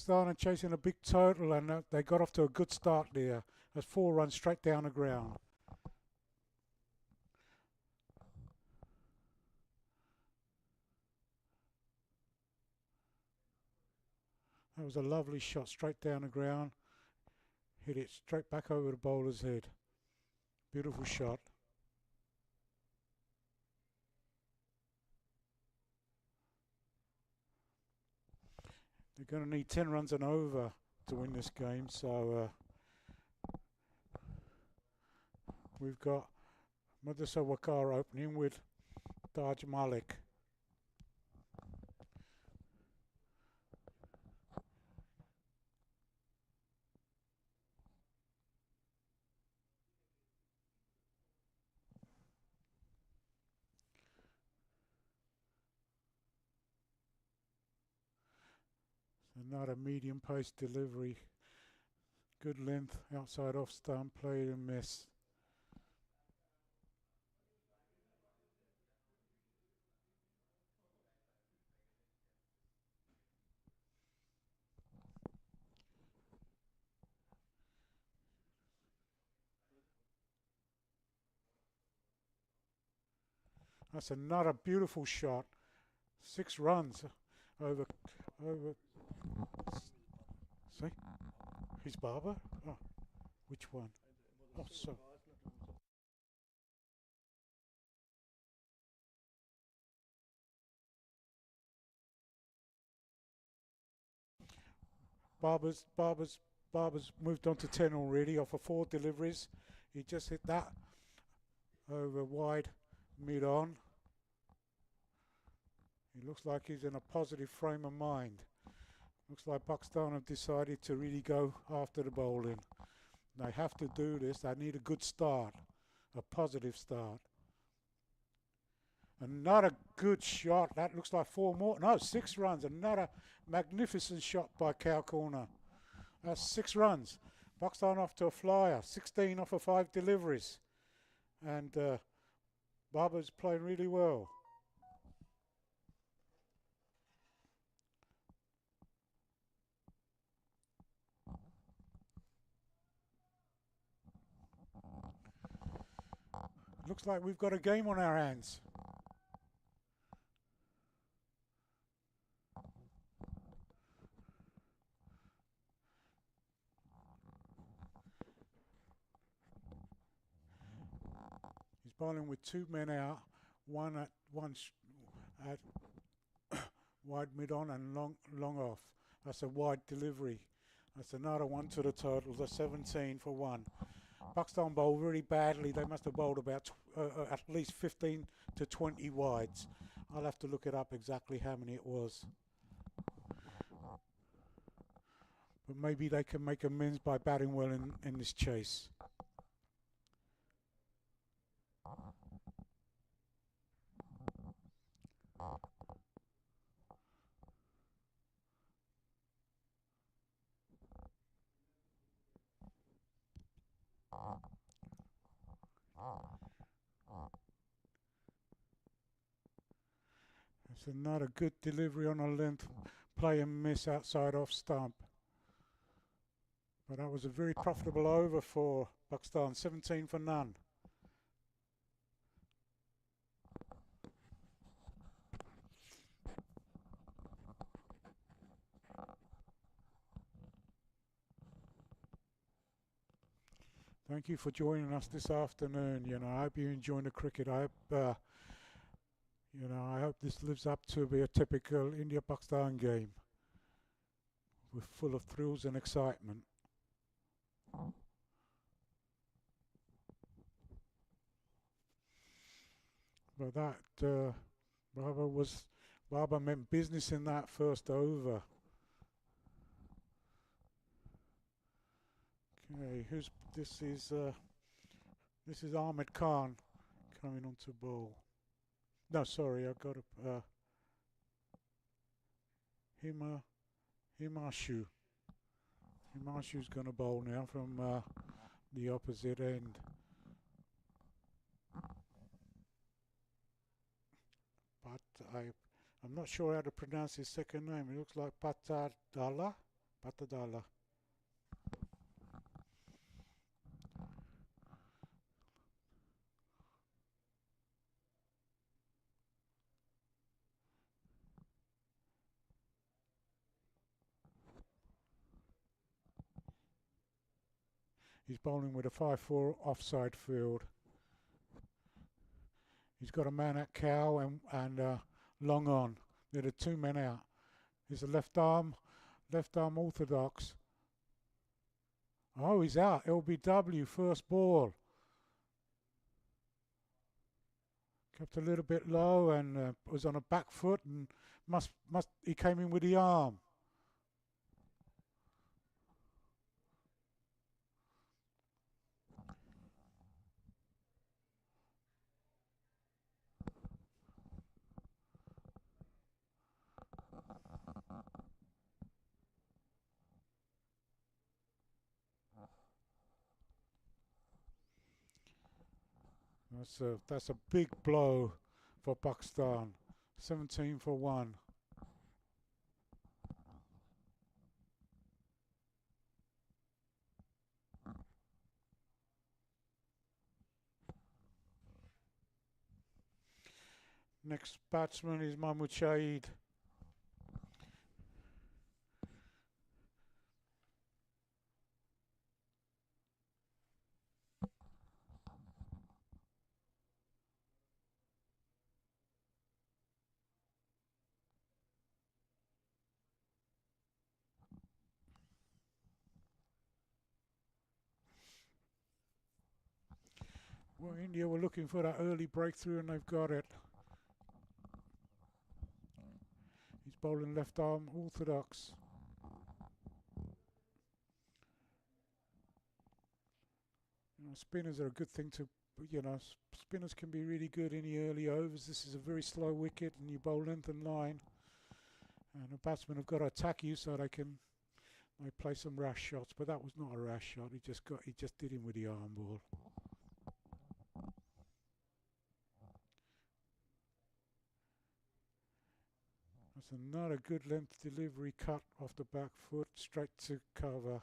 are chasing a big total, and they got off to a good start there. That's 4 runs straight down the ground. That was a lovely shot straight down the ground. Hit it straight back over the bowler's head. Beautiful shot. They're going to need 10 runs and over to win this game. So we've got Madusa Wakar opening with Taj Malik. Another medium pace delivery. Good length, outside off stump, played and miss. That's another beautiful shot. 6 runs over. See? Who's Barber? Oh, which one? Oh, so. Barber's moved on to 10 already off of 4 deliveries. He just hit that over wide, mid on. He looks like he's in a positive frame of mind. Looks like Pakistan have decided to really go after the bowling. They have to do this. They need a good start, a positive start. Another good shot. That looks like 4 more. No, 6 runs. Another magnificent shot by Cow Corner. That's 6 runs. Pakistan off to a flyer. 16 off of 5 deliveries. And Baba's playing really well. Looks like we've got a game on our hands. He's bowling with 2 men out, one at wide mid on and long off. That's a wide delivery. That's another one to the total. That's 17 for 1. Pakistan bowled really badly. They must have bowled about at least 15 to 20 wides. I'll have to look it up exactly how many it was. But maybe they can make amends by batting well in this chase. It's another good delivery on a length, play and miss outside off stump. But that was a very profitable over for Pakistan, 17 for none. Thank you for joining us this afternoon. You know, I hope you're enjoying the cricket. I hope, you know, I hope this lives up to be a typical India-Pakistan game, with full of thrills and excitement. But that Baba meant business in that first over. Okay, this is Ahmed Khan coming onto ball. No, sorry, I got a Himanshu. Himanshu's going to bowl now from the opposite end. But I'm not sure how to pronounce his second name. It looks like Patadala. Patadala. He's bowling with a 5-4 offside field. He's got a man at cow and long on. There are 2 men out. He's a left arm left arm orthodox. Oh, he's out. LBW, first ball. Kept a little bit low and was on a back foot and he came in with the arm. That's a big blow for Pakistan. 17 for 1. Next batsman is Mahmood Shahid. Well, India were looking for that early breakthrough and they've got it. He's bowling left arm orthodox. Spinners are a good thing to, spinners can be really good in the early overs. This is a very slow wicket and you bowl length and line. And the batsmen have got to attack you so they play some rash shots, but that was not a rash shot. He just did him with the arm ball. That's another good length delivery, cut off the back foot, straight to cover.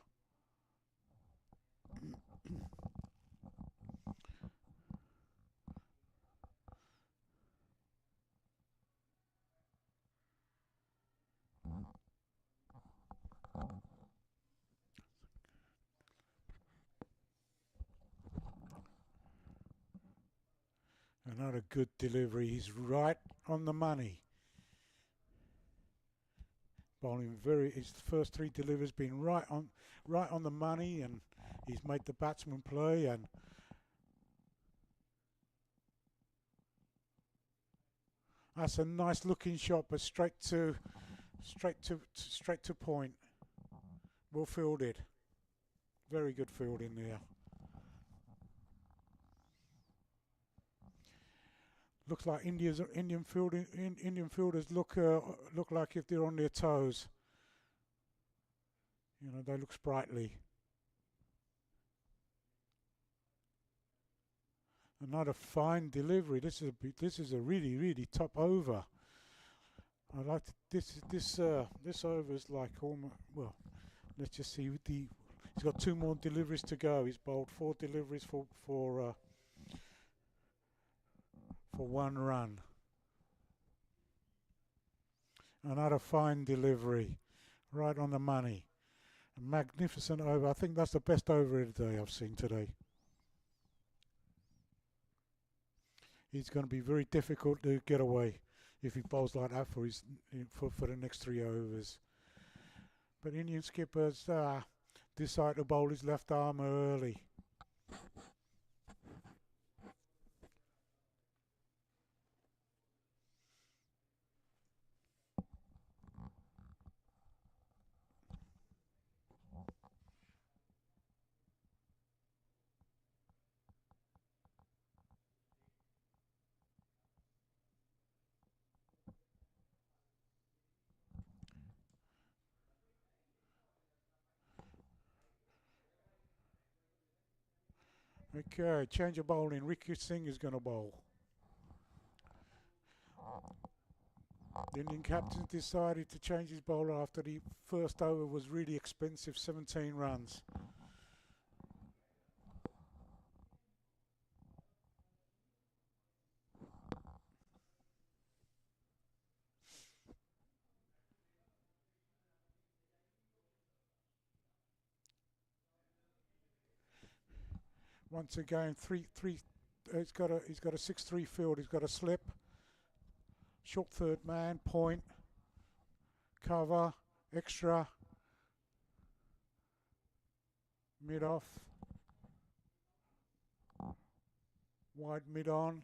Another good delivery. He's right on the money. Bowling his first 3 deliveries been right on the money, and he's made the batsman play. And that's a nice looking shot, but straight to point. Well fielded. Very good fielding there. Looks like Indian fielders look like if they're on their toes. They look sprightly. Another fine delivery. This is a really top over. I like this over is like almost, well. Let's just see he's got 2 more deliveries to go. He's bowled 4 deliveries for 1 run. Another fine delivery, right on the money. A magnificent over. I think that's the best over of the day I've seen today. It's going to be very difficult to get away if he bowls like that for the next 3 overs. But Indian skippers decide to bowl his left arm early. Okay, change of bowling. Ricky Singh is going to bowl. The Indian captain decided to change his bowler after the first over was really expensive, 17 runs. Once again, he's got a 6-3 field. He's got a slip, short third man, point, cover, extra, mid off, wide mid on,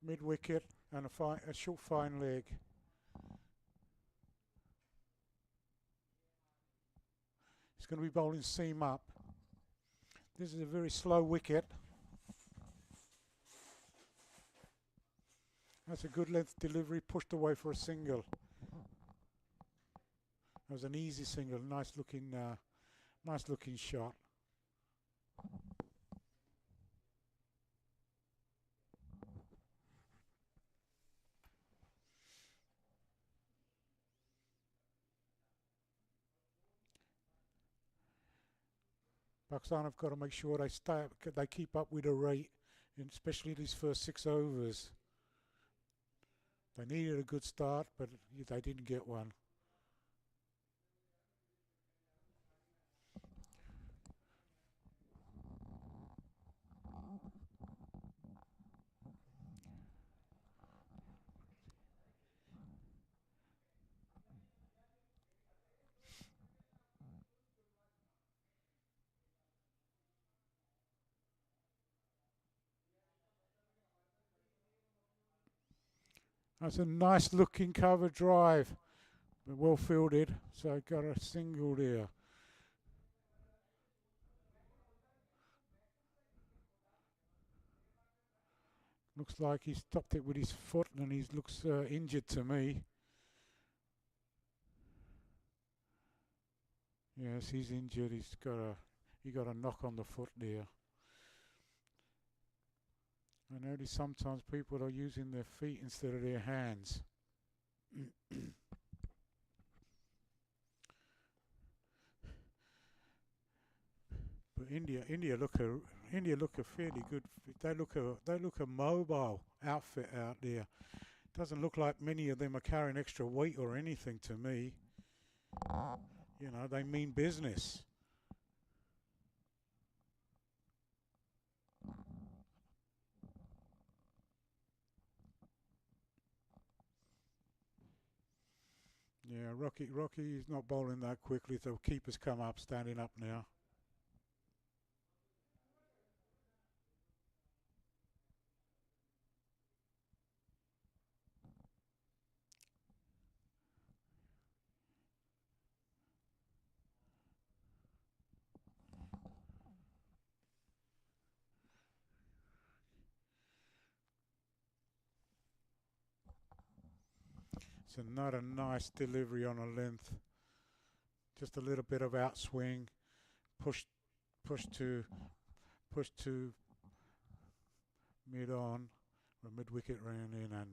mid wicket, and a short fine leg. He's going to be bowling seam up. This is a very slow wicket. That's a good length delivery, pushed away for a single. That was an easy single, nice looking shot. Pakistan have got to make sure they keep up with the rate, and especially these first 6 overs. They needed a good start, but they didn't get one. That's a nice looking cover drive, but well fielded, so got a single there. Looks like he stopped it with his foot, and he looks injured to me. Yes, he's injured. He got a knock on the foot there. I notice sometimes people are using their feet instead of their hands. But India look a fairly good. They look a mobile outfit out there. Doesn't look like many of them are carrying extra weight or anything to me. You know, they mean business. Yeah, Rocky is not bowling that quickly, so keeper's come up, standing up now. It's another nice delivery on a length. Just a little bit of outswing, push to mid on, where mid wicket ran in, and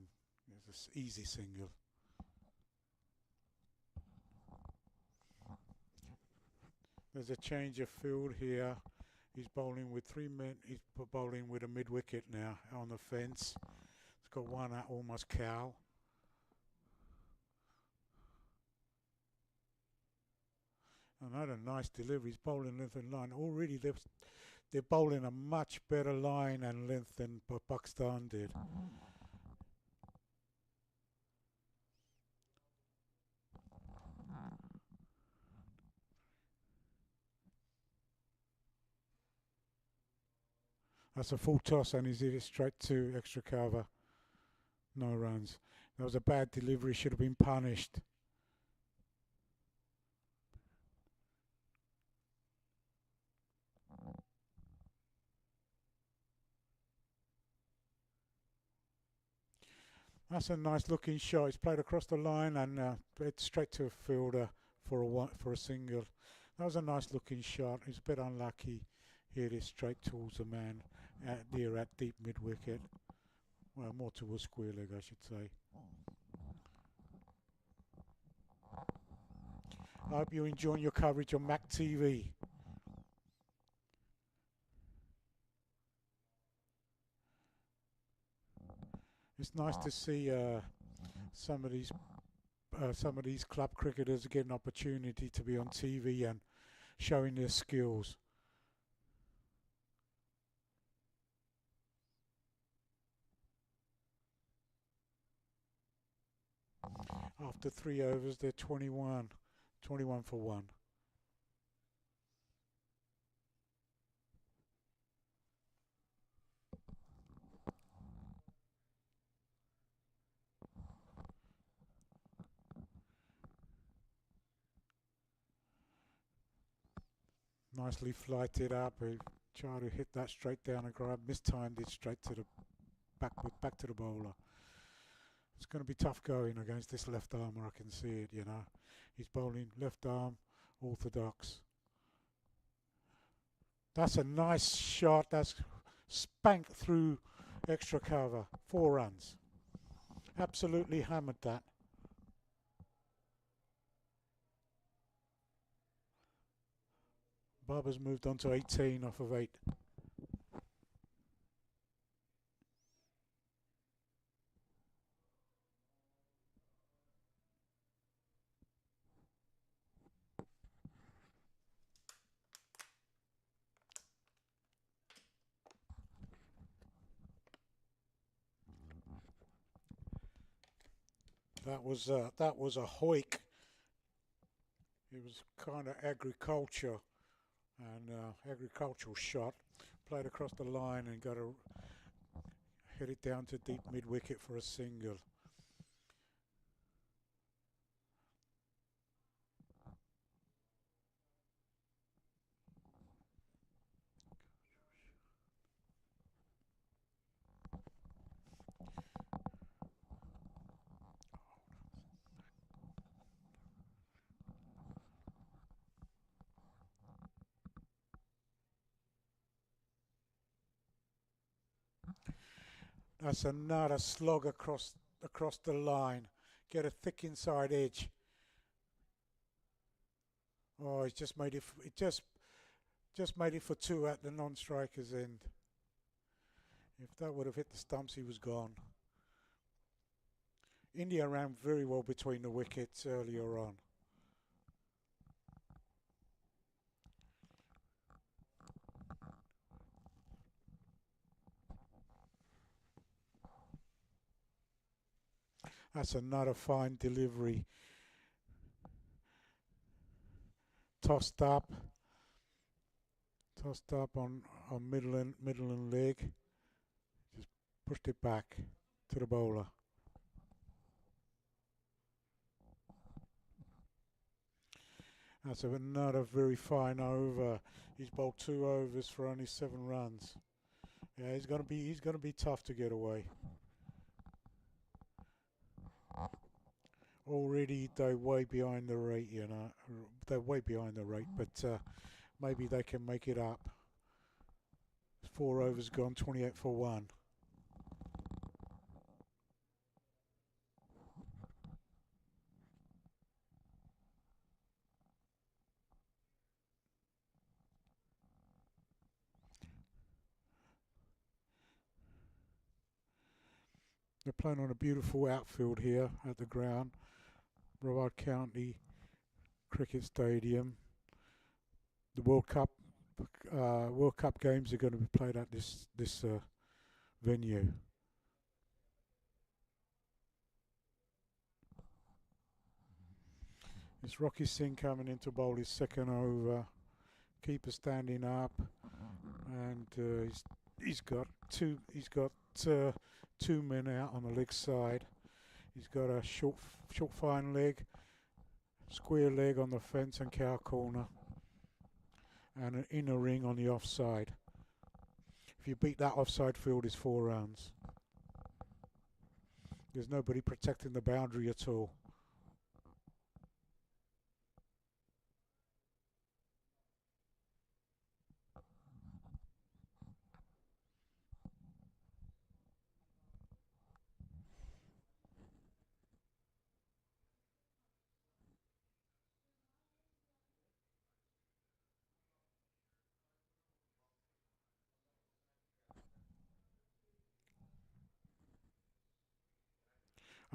it's an easy single. There's a change of field here. He's bowling with 3 men. He's bowling with a mid wicket now on the fence. It's got one at almost cow. Another nice delivery. He's bowling length and line. Already they're bowling a much better line and length than Pakistan did. That's a full toss, and he's hit it straight to extra cover. No runs. That was a bad delivery. Should have been punished. That's a nice looking shot. He's played across the line and played straight to a fielder for a single. That was a nice looking shot. He's a bit unlucky. Hit it straight towards the man there at deep mid wicket. Well, more towards square leg, I should say. I hope you're enjoying your coverage on MAQ TV. It's nice to see some of these club cricketers get an opportunity to be on TV and showing their skills. After 3 overs, they're 21 for 1. Nicely flighted up. He tried to hit that straight down and grab. Mistimed it straight to the back to the bowler. It's going to be tough going against this left armer. I can see it. You know, he's bowling left arm orthodox. That's a nice shot. That's spanked through extra cover. 4 runs. Absolutely hammered that. Baba's moved on to 18 off of 8. That was a hoik. It was kind of agricultural shot. Played across the line and got to hit it down to deep mid wicket for a single. That's another slog across the line. Get a thick inside edge. Oh, he's just made it. It just made it for 2 at the non-striker's end. If that would have hit the stumps, he was gone. India ran very well between the wickets earlier on. That's another fine delivery. Tossed up on middle and leg. Just pushed it back to the bowler. That's another very fine over. He's bowled 2 overs for only 7 runs. Yeah, he's gonna be tough to get away. Already they're way behind the rate, you know. They're way behind the rate, but maybe they can make it up. 4 overs gone, 28 for 1. They're playing on a beautiful outfield here at the ground. Broward County Cricket Stadium. The World Cup games are going to be played at this venue. It's Rocky Singh coming in to bowl his second over. Keeper standing up, and he's got two men out on the leg side. He's got a short fine leg, square leg on the fence and cow corner, and an inner ring on the offside. If you beat that offside field, it's 4 runs. There's nobody protecting the boundary at all.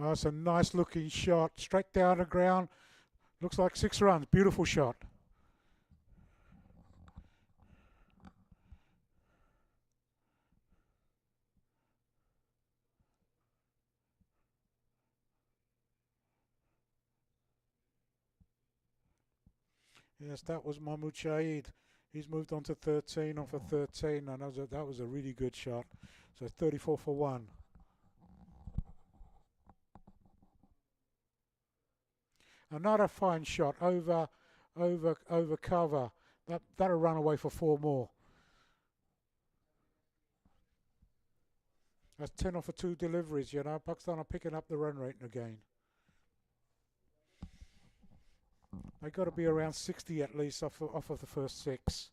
Oh, it's a nice looking shot, straight down the ground. Looks like 6 runs. Beautiful shot. Yes, that was Mahmood Shahid. He's moved on to 13 off of 13, and that was a really good shot. So 34 for 1. Another fine shot over cover. That'll run away for 4 more. That's 10 off of 2 deliveries, you know. Pakistan are picking up the run rate again. They got to be around 60 at least off of the first 6.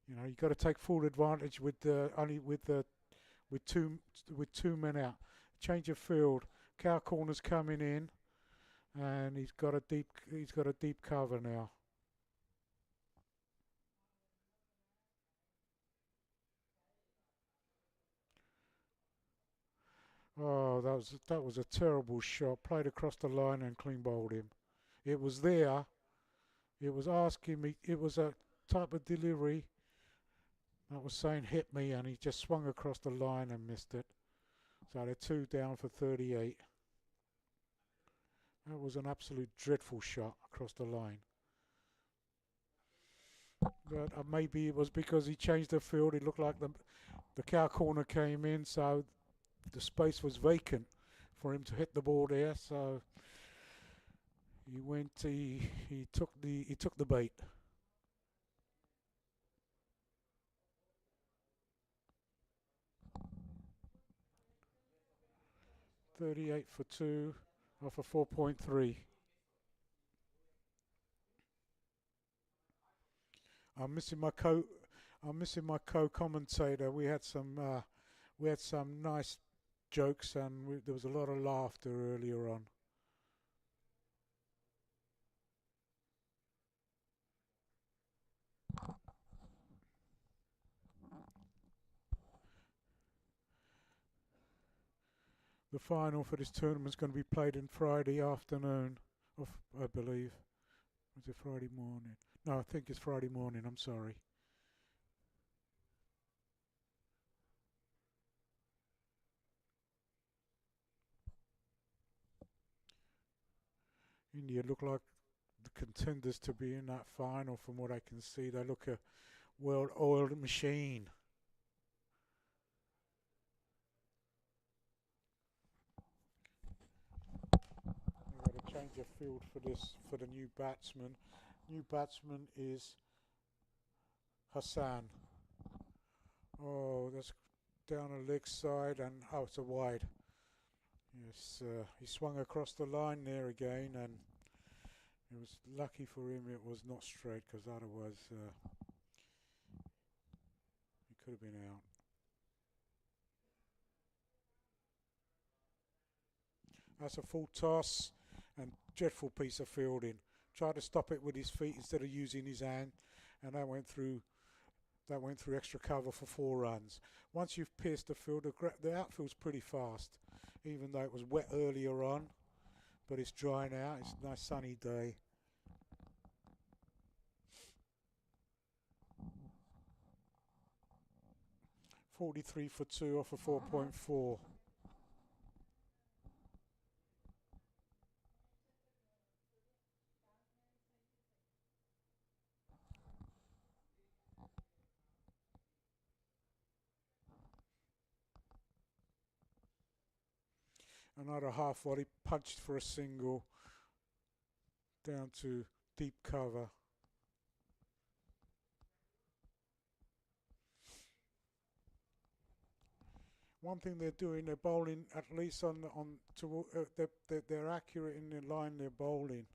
You know, you got to take full advantage with two men out. Change of field. Cow corner's coming in, and he's got a deep cover now. Oh, that was a terrible shot. Played across the line and clean bowled him. It was there. It was asking me. It was a type of delivery that was saying hit me, and he just swung across the line and missed it. So they're 2 down for 38. That was an absolute dreadful shot across the line. But maybe it was because he changed the field. It looked like the cow corner came in, so the space was vacant for him to hit the ball there. So he took the bait. 38 for 2 off of 4.3. I'm missing my co-commentator. We had some nice jokes, and there was a lot of laughter earlier on. The final for this tournament is going to be played in Friday afternoon, I believe. Was it Friday morning? No, I think it's Friday morning. I'm sorry. India look like the contenders to be in that final. From what I can see, they look a well-oiled machine. Change of field for the new batsman. New batsman is Hassan. Oh, that's down a leg side, and it's a wide. Yes, he swung across the line there again, and it was lucky for him it was not straight, because otherwise he could have been out. That's a full toss. And dreadful piece of fielding. Tried to stop it with his feet instead of using his hand, and that went through extra cover for 4 runs. Once you've pierced the field, the outfield's pretty fast, even though it was wet earlier on, but it's dry now. It's a nice sunny day. .43 for 2 off of 4.4. Another half volley, punched for a single, down to deep cover. One thing they're doing, they're bowling at least they're accurate in the line they're bowling.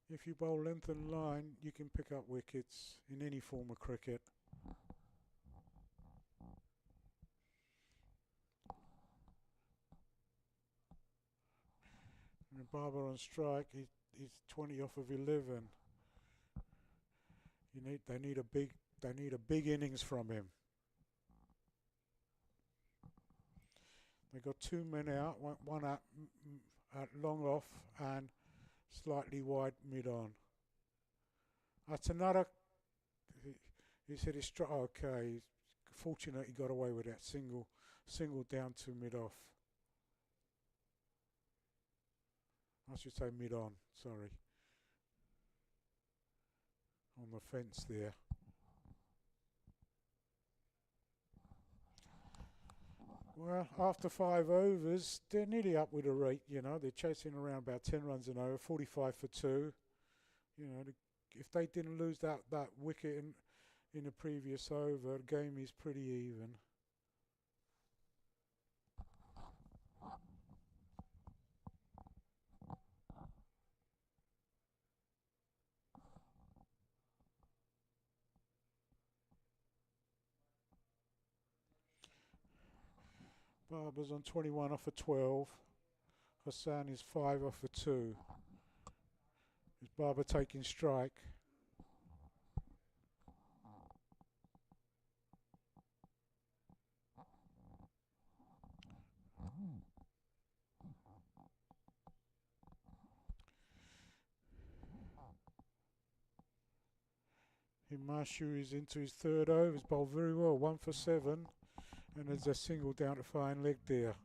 If you bowl length and line, you can pick up wickets in any form of cricket. And Barber on strike, he's 20 off of 11. They need a big innings from him. They got 2 men out, one at long off and slightly wide mid on. That's another. He said he's okay. Fortunate he got away with that single down to mid off. I should say mid on. Sorry. On the fence there. Well, after 5 overs, they're nearly up with a rate, you know. They're chasing around about 10 runs an over, 45 for 2. You know, if they didn't lose that wicket in the previous over, the game is pretty even. Barber's on 21 off a 12. Hassan is 5 off a 2. Is Barber taking strike? Himashu is into his 3rd over. He's bowled very well, 1 for 7. And there's a single down to fine leg there.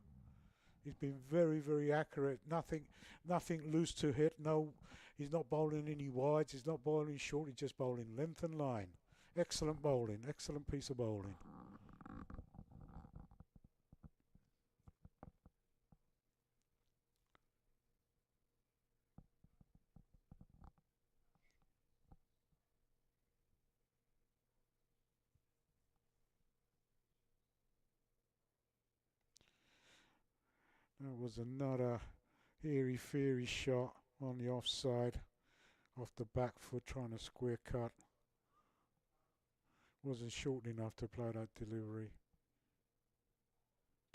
He's been very, very accurate. Nothing loose to hit. No, he's not bowling any wides. He's not bowling short. He's just bowling length and line. Excellent bowling. Excellent piece of bowling. That was another airy-fairy shot on the offside, off the back foot, trying to square cut. Wasn't short enough to play that delivery,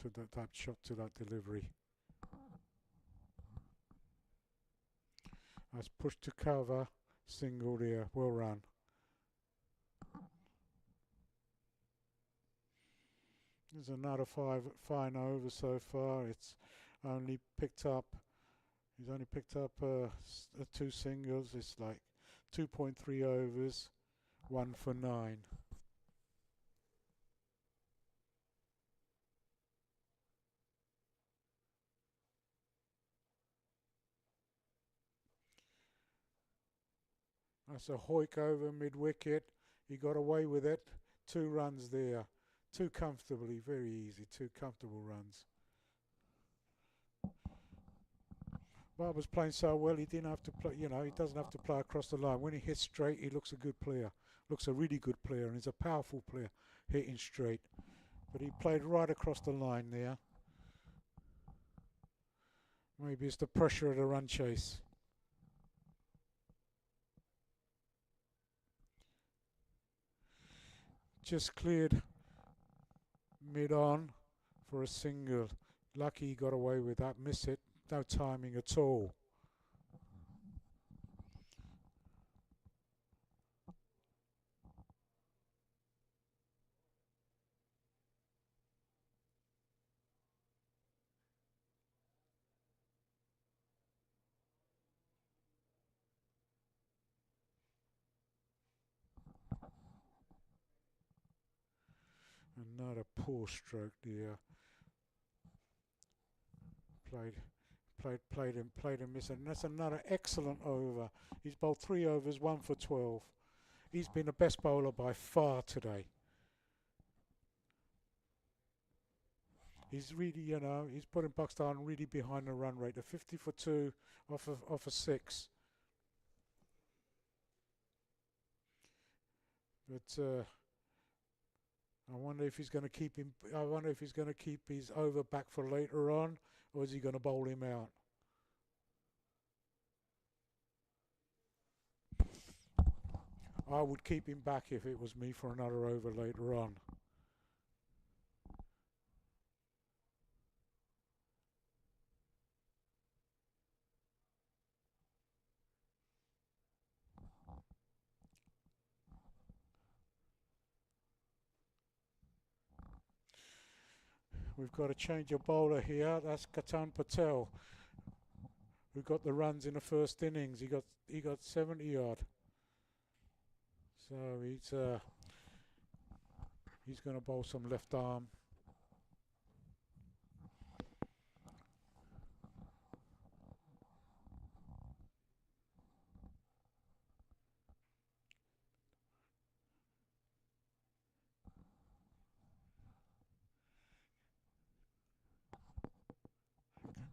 to that shot to that delivery. That's pushed to cover, single there, well run. There's another fine over so far. It's only picked up. He's only picked up 2 singles. It's like 2.3 overs, 1 for 9. That's a hoik over mid-wicket. He got away with it. 2 runs there. 2 comfortably, very easy. 2 comfortable runs. Barber's playing so well, he didn't have to play, you know, he doesn't have to play across the line. When he hits straight, he looks a good player. Looks a really good player, and he's a powerful player hitting straight. But he played right across the line there. Maybe it's the pressure of the run chase. Just cleared mid-on for a single. Lucky he got away with that. Miss it. No timing at all. Another poor stroke there. Played and missed, and that's another excellent over. He's bowled 3 overs, 1 for 12. He's been the best bowler by far today. He's really, you know, he's putting Pakistan really behind the run rate. A 50 for 2 off a 6. But I wonder if he's going to keep him. I wonder if he's going to keep his over back for later on, or is he going to bowl him out? I would keep him back if it was me for another over later on. We've got a change of bowler here. That's Katan Patel, who got the runs in the first innings. He got 70 odd. So he's going to bowl some left arm.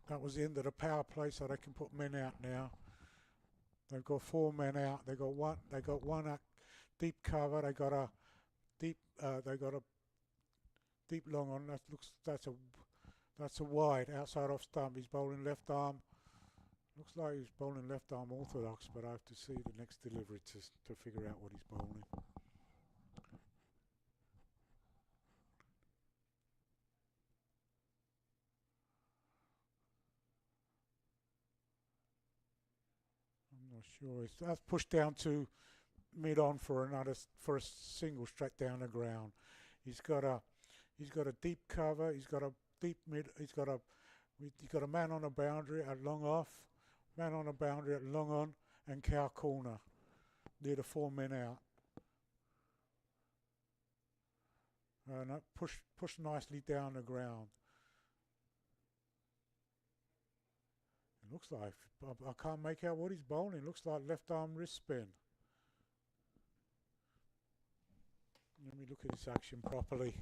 That was the end of the power play, so they can put men out now. They've got 4 men out. They got one deep cover. They got a deep long on. That's a wide outside off stump. He's bowling left arm. Looks like he's bowling left arm orthodox, but I have to see the next delivery to figure out what he's bowling. I'm not sure. That's pushed down to mid on for a single straight down the ground. He's got a deep cover. He's got a deep mid. He's got a man on a boundary at long off, man on a boundary at long on, and cow corner near the 4 men out. And push nicely down the ground. It looks like I can't make out what he's bowling. Looks like left arm wrist spin. Let me look at this action properly.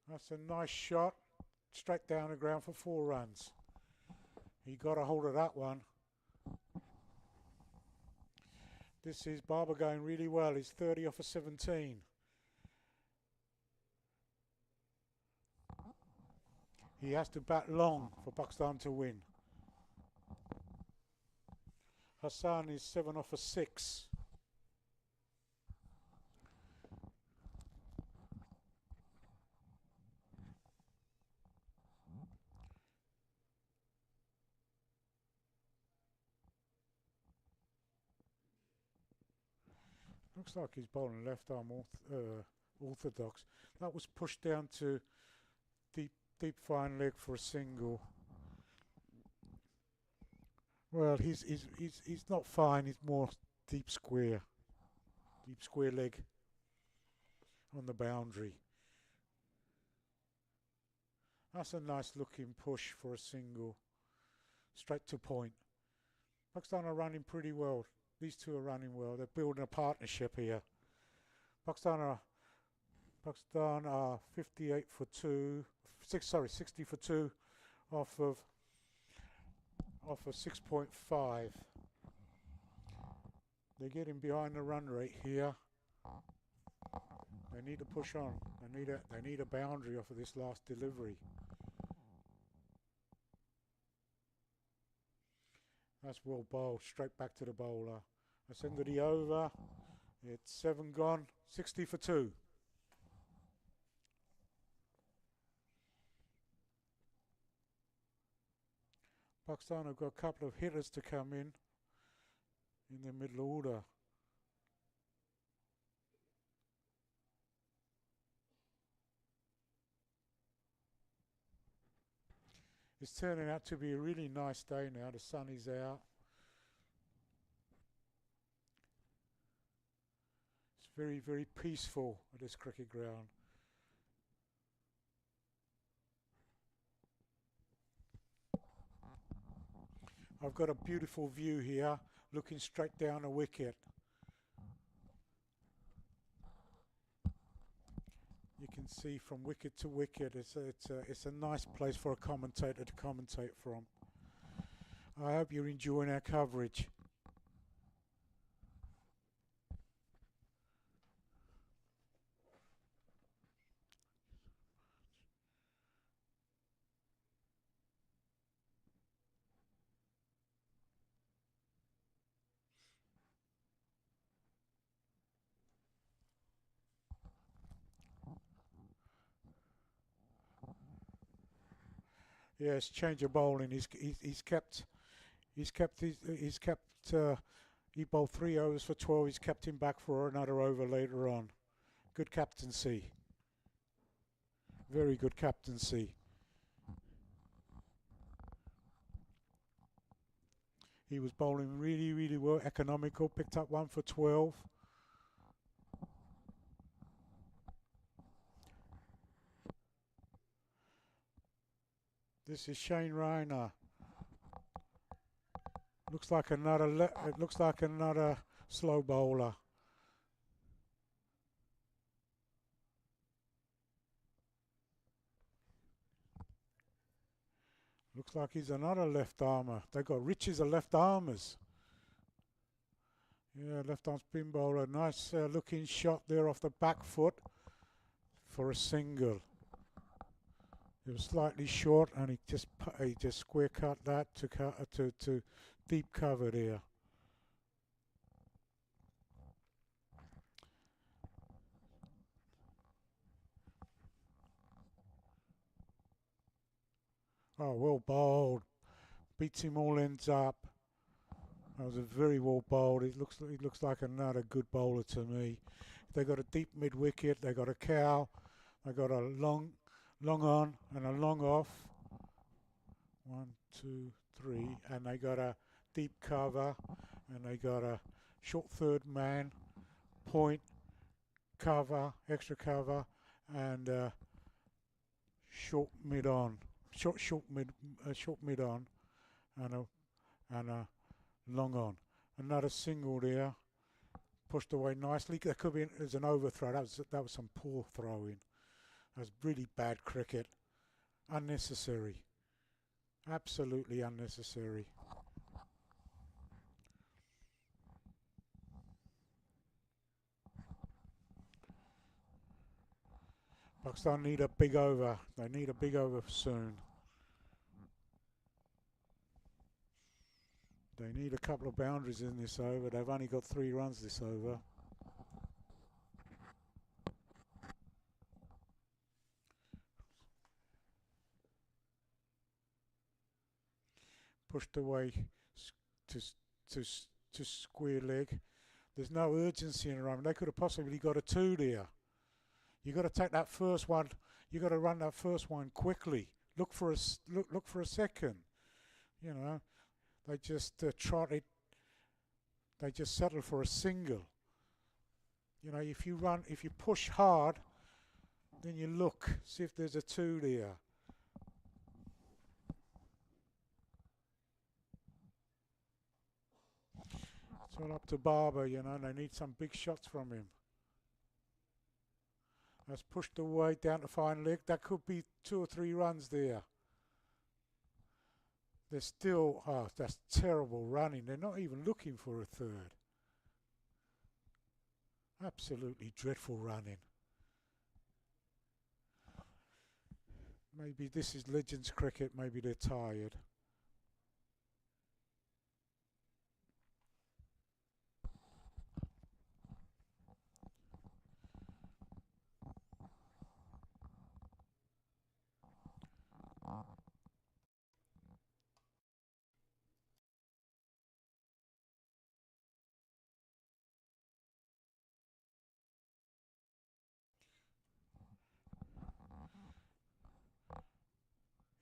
That's a nice shot, straight down the ground for 4 runs. He got a hold of that one. This is Barber going really well. He's 30 off of 17. He has to bat long for Pakistan to win. Hassan is 7 off of 6. Looks like he's bowling left arm orthodox. That was pushed down to deep fine leg for a single. Well, he's not fine. He's more deep square leg on the boundary. That's a nice looking push for a single, straight to point. Pakistan are running pretty well. These two are running well. They're building a partnership here. Pakistan are 58 for 2. 60 for 2 off of 6.5. They're getting behind the run rate here. They need to push on. They need a boundary off of this last delivery. That's well bowled, straight back to the bowler. I send the over. It's 7 gone, 60 for 2. Pakistan have got a couple of hitters to come in the middle order. It's turning out to be a really nice day now. The sun is out. It's very, very peaceful at this cricket ground. I've got a beautiful view here, looking straight down a wicket. You can see from wicket to wicket. It's a nice place for a commentator to commentate from. I hope you're enjoying our coverage. Yes, change of bowling. He bowled 3 overs for 12. He's kept him back for another over later on. Good captaincy. Very good captaincy. He was bowling really, really well. Economical. Picked up 1 for 12. This is Shane Rainer. Looks like another slow bowler. like he's another left armer. They got riches of left armers. Yeah, left arm spin bowler. Nice looking shot there off the back foot for a single. It was slightly short, and he just square cut that to deep cover there. Oh, well bowled. Beats him all ends up. That was a very well bowled. He looks like another good bowler to me. They got a deep mid wicket. They got a cow. They got a long on and a long off. 1, 2, 3, and they got a deep cover, and they got a short third man, point, cover, extra cover, and short mid on, short mid on, and a long on. Another single there, pushed away nicely. That could be as an overthrow. That was some poor throwing. That was really bad cricket, unnecessary, absolutely unnecessary. Pakistan need a big over. They need a big over soon. They need a couple of boundaries in this over. They've only got 3 runs this over. Pushed away to square leg. There's no urgency in a run. They could have possibly got a 2 there. You got to take that first one. You got to run that first one quickly. Look for a second. You know, they just trotted. They just settled for a single. You know, if you push hard, then you look, see if there's a 2 there. It's all up to Barber, you know, and they need some big shots from him. That's pushed away down to fine leg. That could be 2 or 3 runs there. They're still, that's terrible running. They're not even looking for a 3rd. Absolutely dreadful running. Maybe this is Legends cricket. Maybe they're tired.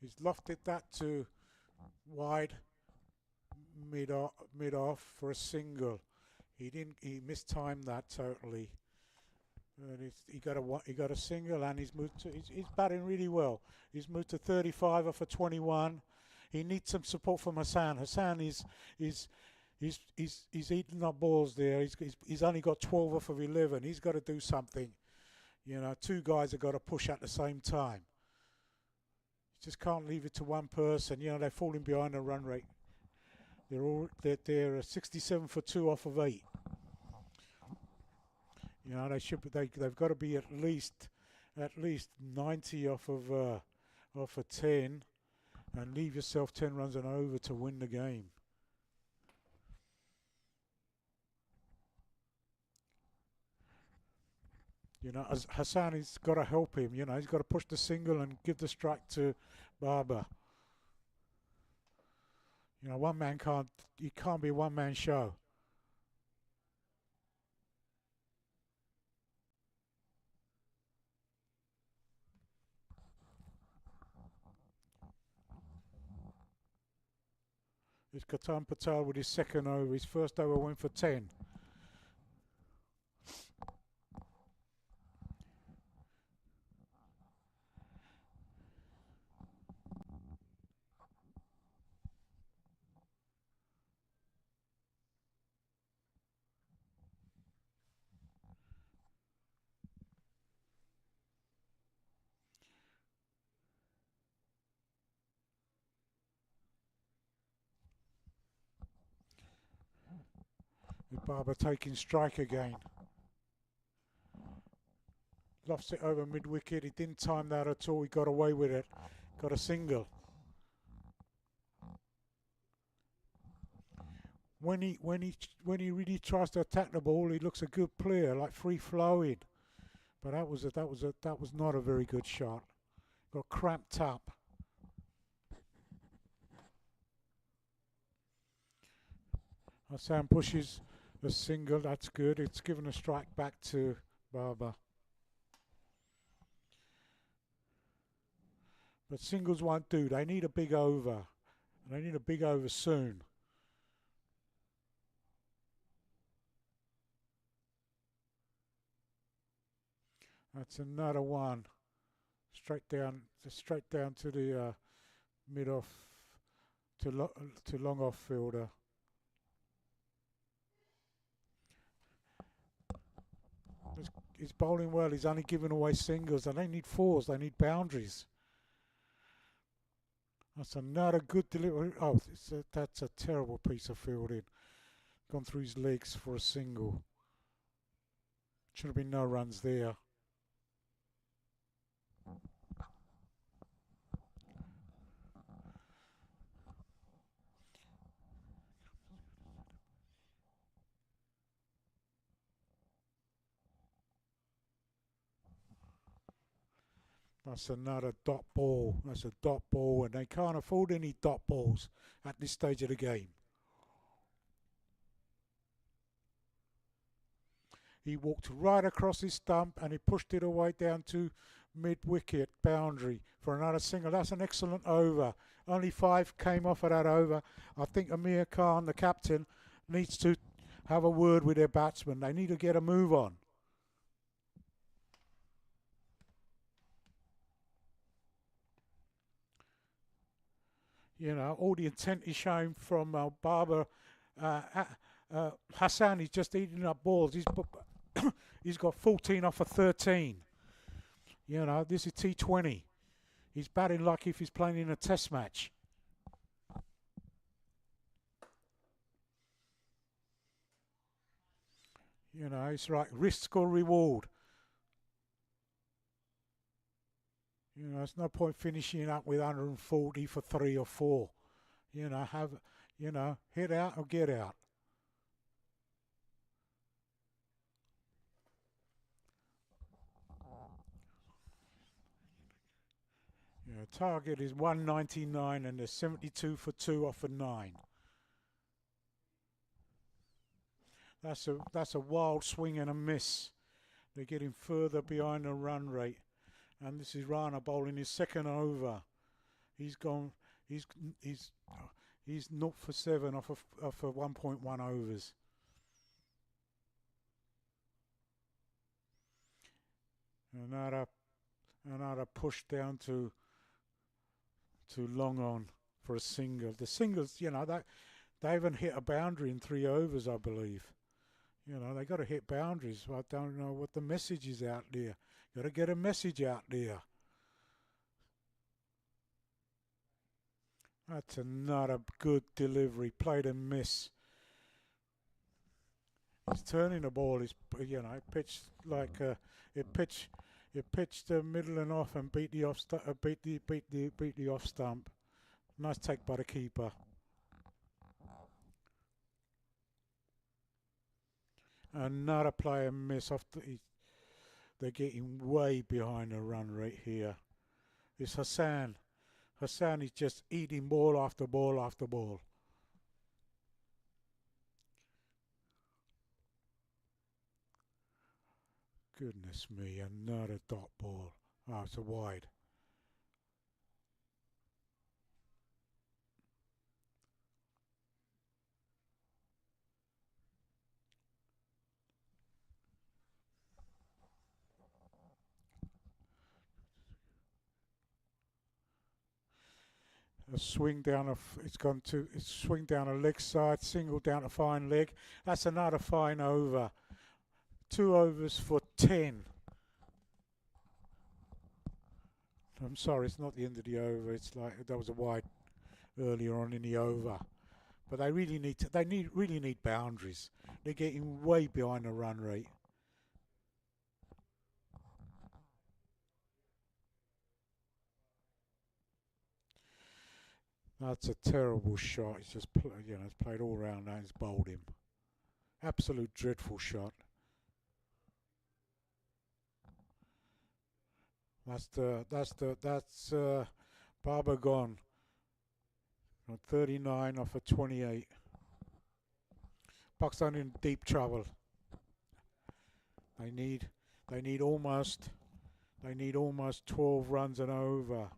He's lofted that to wide, mid off for a single. He mistimed that totally. He got a single, and he's batting really well. He's moved to 35 off a 21. He needs some support from Hassan. Hassan is eating up balls there. He's only got 12 off of 11. He's got to do something. You know, 2 guys have got to push at the same time. You just can't leave it to one person. You know, they're falling behind the run rate. They're 67 for 2 off of 8. You know, they've got to be at least 90 off of 10, and leave yourself 10 runs and over to win the game. You know, as Hassan has got to help him. You know, he's got to push the single and give the strike to Barber. You know, you can't be a one-man show. It's Katan Patel with his second over. His first over went for 10. Barber taking strike again. Lofts it over mid-wicket. He didn't time that at all. He got away with it. Got a single. When he really tries to attack the ball, he looks a good player, like free flowing. But that was not a very good shot. Got cramped up. Hassan pushes a single. That's good. It's given a strike back to Barber. But singles won't do. They need a big over. They need a big over soon. That's another one. Straight down to the mid off to long off fielder. He's bowling well. He's only giving away singles. And they need fours. They need boundaries. That's another good delivery. Oh, that's a terrible piece of fielding. Gone through his legs for a single. Should have been no runs there. That's another dot ball. That's a dot ball, and they can't afford any dot balls at this stage of the game. He walked right across his stump and he pushed it away down to mid-wicket boundary for another single. That's an excellent over. Only 5 came off of that over. I think Amir Khan, the captain, needs to have a word with their batsmen. They need to get a move on. You know, all the intent is shown from Barber. Hassan is just eating up balls. He's got 14 off of 13. You know, this is T20. He's batting like if he's playing in a test match. You know, it's like risk or reward. You know, it's no point finishing up with 140 for 3 or 4. You know, hit out or get out. You know, target is 199 and there's 72 for 2 off of 9. That's a wild swing and a miss. They're getting further behind the run rate. And this is Rana bowling his second over. He's 0 for 7 off of 1.1 overs. Another push down to long on for a single. The singles, you know, they haven't hit a boundary in 3 overs, I believe. You know, they got to hit boundaries. I don't know what the message is out there. Got to get a message out there. That's another good delivery. Played and miss. He's turning the ball. You know, pitched like it pitched the middle and off and beat the off beat the off stump. Nice take by the keeper. Another player miss off they're getting way behind the run rate here. It's Hassan. Hassan is just eating ball after ball after ball. Goodness me, another dot ball. Oh, it's a wide. A swing down swing down a leg side, single down a fine leg. That's another fine over. 2 overs for 10. I'm sorry, it's not the end of the over. It's like that was a wide earlier on in the over. But they really need to, really need boundaries. They're getting way behind the run rate. That's a terrible shot. It's just it's played all round and it's bowled him. Absolute dreadful shot. That's Barber gone. On 39 off a 28. Pakistan in deep trouble. They need almost 12 runs and over.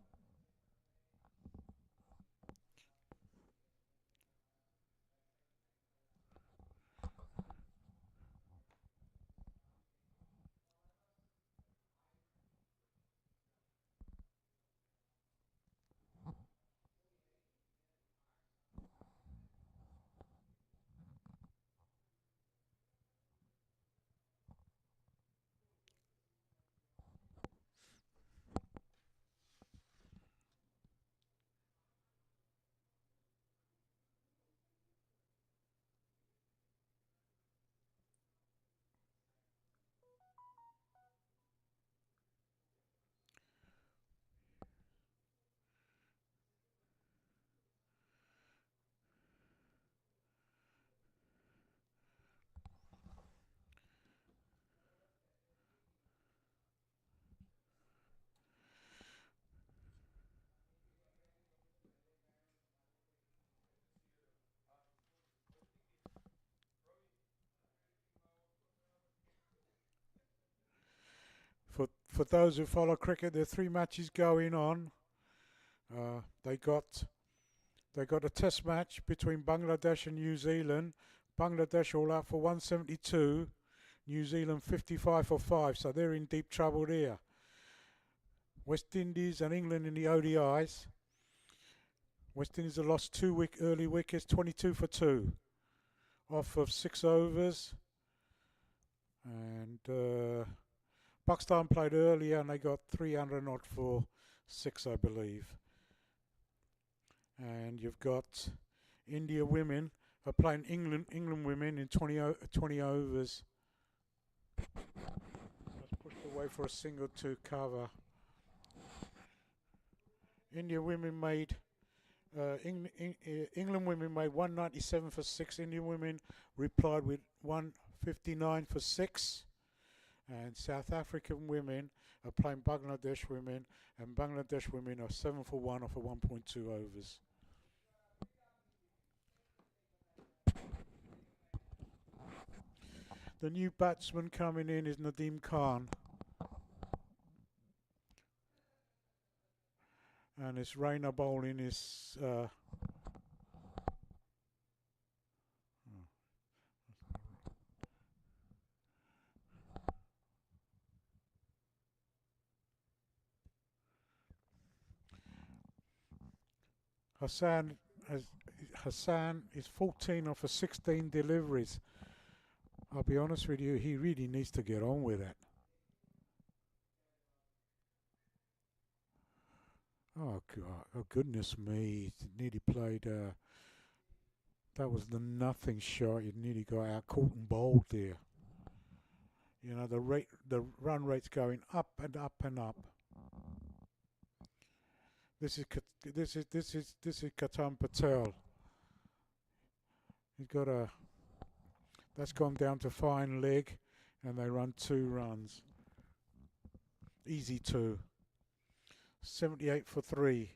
For those who follow cricket, there are 3 matches going on. They got a test match between Bangladesh and New Zealand. Bangladesh all out for 172. New Zealand 55 for 5, so they're in deep trouble there. West Indies and England in the ODIs. West Indies have lost 2 early wickets, 22 for 2, off of 6 overs. And Pakistan played earlier and they got 300 odd for 6, I believe. And you've got India women are playing England women in 20 overs. That's pushed away for a single to cover. India women made England women made 197 for 6. Indian women replied with 159 for 6. And South African women are playing Bangladesh women, and Bangladesh women are 7 for 1 off of 1.2 overs. The new batsman coming in is Nadeem Khan. And it's Raina bowling is Hassan is 14 off of 16 deliveries. I'll be honest with you, he really needs to get on with it. Oh God! Oh goodness me! He nearly played. That was the nothing shot. He nearly got out caught and bowled there. You know the run rate's going up and up and up. This is Katan Patel. He's got a. That's gone down to fine leg, and they run 2 runs. Easy 2. 78 for 3,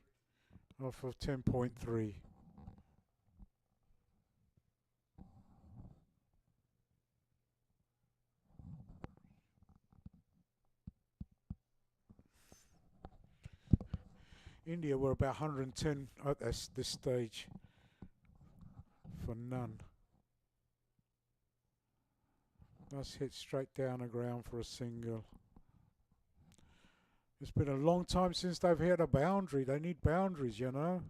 off of 10.3. India were about 110 at this stage for none. That's hit straight down the ground for a single. It's been a long time since they've hit a boundary. They need boundaries, you know.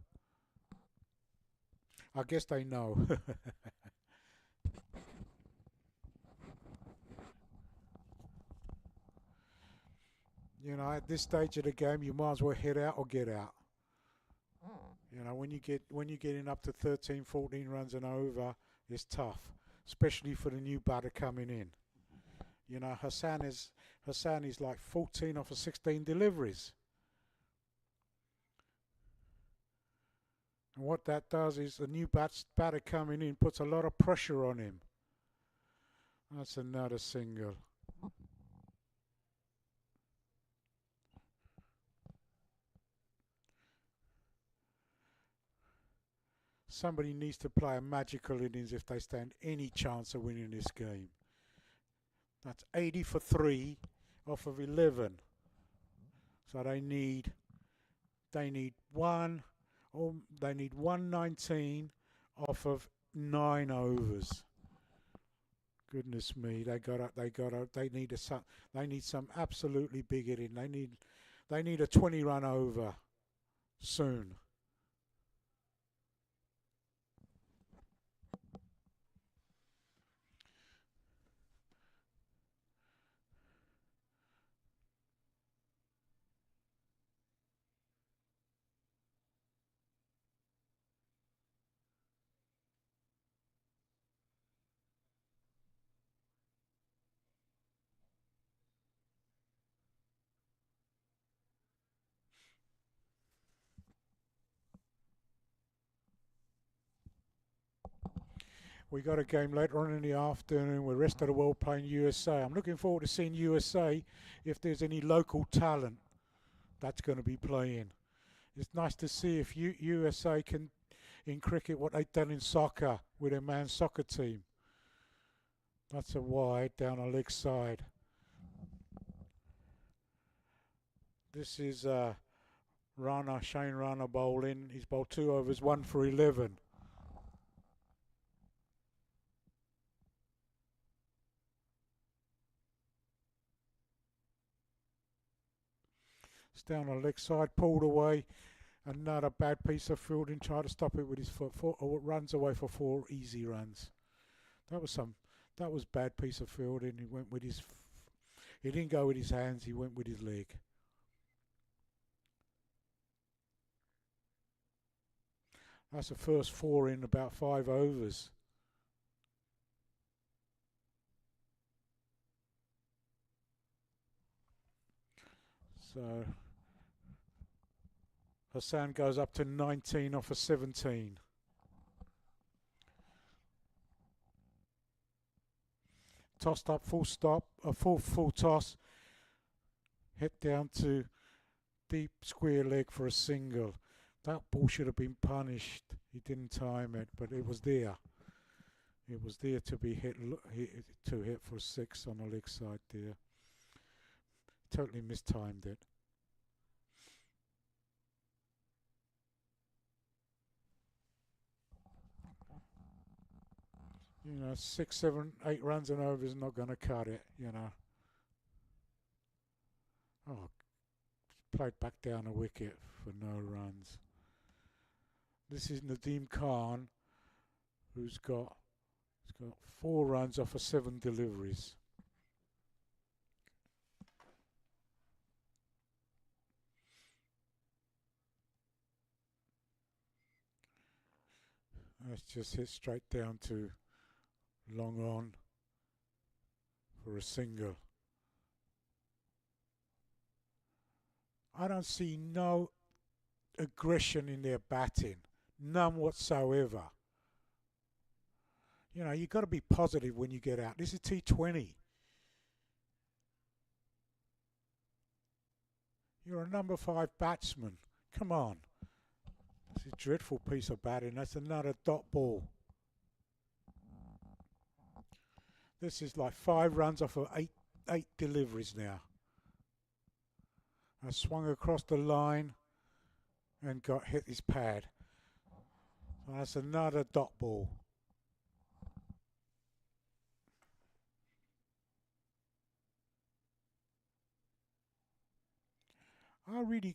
I guess they know. You know, at this stage of the game, you might as well head out or get out. You know, when you're getting up to 13, 14 runs and over, it's tough, especially for the new batter coming in. You know, Hassan is like 14 off of 16 deliveries. And what that does is the new batter coming in puts a lot of pressure on him. That's another single. Somebody needs to play a magical innings if they stand any chance of winning this game. That's 80 for 3 off of 11. So they need 119 off of 9 overs. Goodness me, they need some absolutely big hitting. They need a 20-run over soon. We got a game later on in the afternoon with the rest of the world playing USA. I'm looking forward to seeing USA if there's any local talent that's going to be playing. It's nice to see if USA can, in cricket, what they've done in soccer with their men's soccer team. That's a wide down a leg side. This is Shane Rana bowling. He's bowled 2 overs, 1 for 11. It's down the leg side, pulled away. Another bad piece of fielding. Tried to stop it with his foot. Runs away for 4 easy runs. That was bad piece of fielding. He went with his. He didn't go with his hands. He went with his leg. That's the first 4 in about 5 overs. So Hassan goes up to 19 off of 17. Tossed up, full stop, a full toss. Hit down to deep square leg for a single. That ball should have been punished. He didn't time it, but it was there. It was there to be hit for 6 on the leg side there. Totally mistimed it. You know, 6, 7, 8 runs and over is not going to cut it, you know. Oh, played back down a wicket for no runs. This is Nadeem Khan, who's got 4 runs off of 7 deliveries. Let's just hit straight down to long on for a single. I don't see no aggression in their batting, none whatsoever. You know, you've got to be positive when you get out. This is T20. You're a number 5 batsman. Come on. It's a dreadful piece of batting. That's another dot ball. This is like 5 runs off of 8 deliveries now. I swung across the line and got hit his pad. So that's another dot ball. I really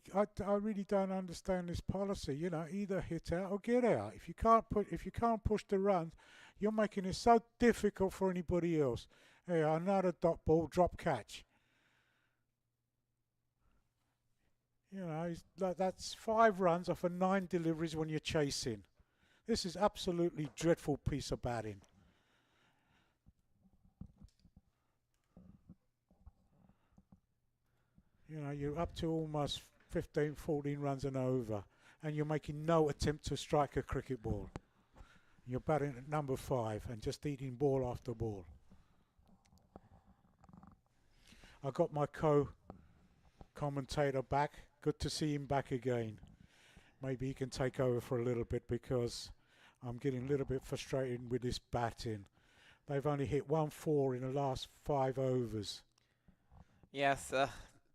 don't understand this policy. You know, either hit out or get out. If you can't push the runs, you're making it so difficult for anybody else. Hey, another dot ball, drop catch. You know, that's 5 runs off of 9 deliveries when you're chasing. This is absolutely dreadful piece of batting. You know, you're up to almost 15, 14 runs and over, and you're making no attempt to strike a cricket ball. You're batting at number 5 and just eating ball after ball. I got my co-commentator back. Good to see him back again. Maybe he can take over for a little bit because I'm getting a little bit frustrated with this batting. They've only hit 1-4 in the last 5 overs. Yes,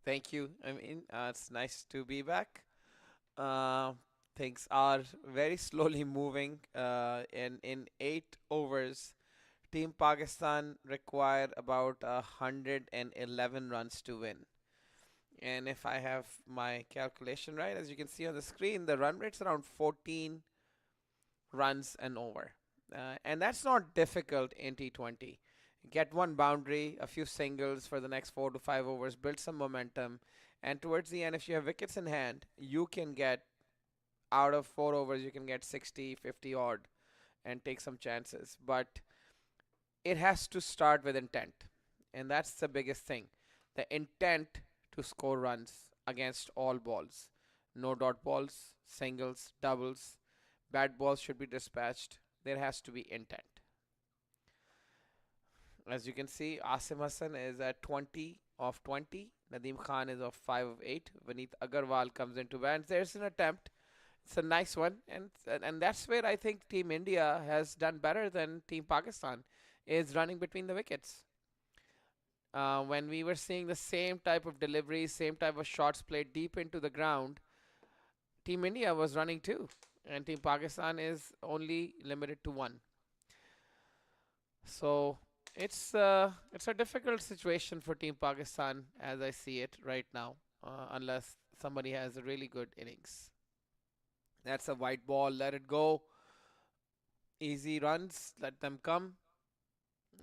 thank you. I mean, it's nice to be back. Things are very slowly moving. In 8 overs, Team Pakistan required about 111 runs to win. And if I have my calculation right, as you can see on the screen, the run rate's around 14 runs and over. And that's not difficult in T20. Get one boundary, a few singles for the next 4 to 5 overs, build some momentum. And towards the end, if you have wickets in hand, you can get, out of 4 overs, you can get 60, 50 odd and take some chances. But it has to start with intent. And that's the biggest thing. The intent to score runs against all balls. No dot balls, singles, doubles. Bad balls should be dispatched. There has to be intent. As you can see, Asim Hassan is at 20 of 20. Nadeem Khan is of 5 of 8. Vineet Agarwal comes into bat. There's an attempt. It's a nice one. And that's where I think Team India has done better than Team Pakistan, is running between the wickets. When we were seeing the same type of deliveries, same type of shots played deep into the ground, Team India was running too. And Team Pakistan is only limited to 1. So it's a difficult situation for Team Pakistan as I see it right now, unless somebody has a really good innings. That's a white ball, let it go. Easy runs, let them come.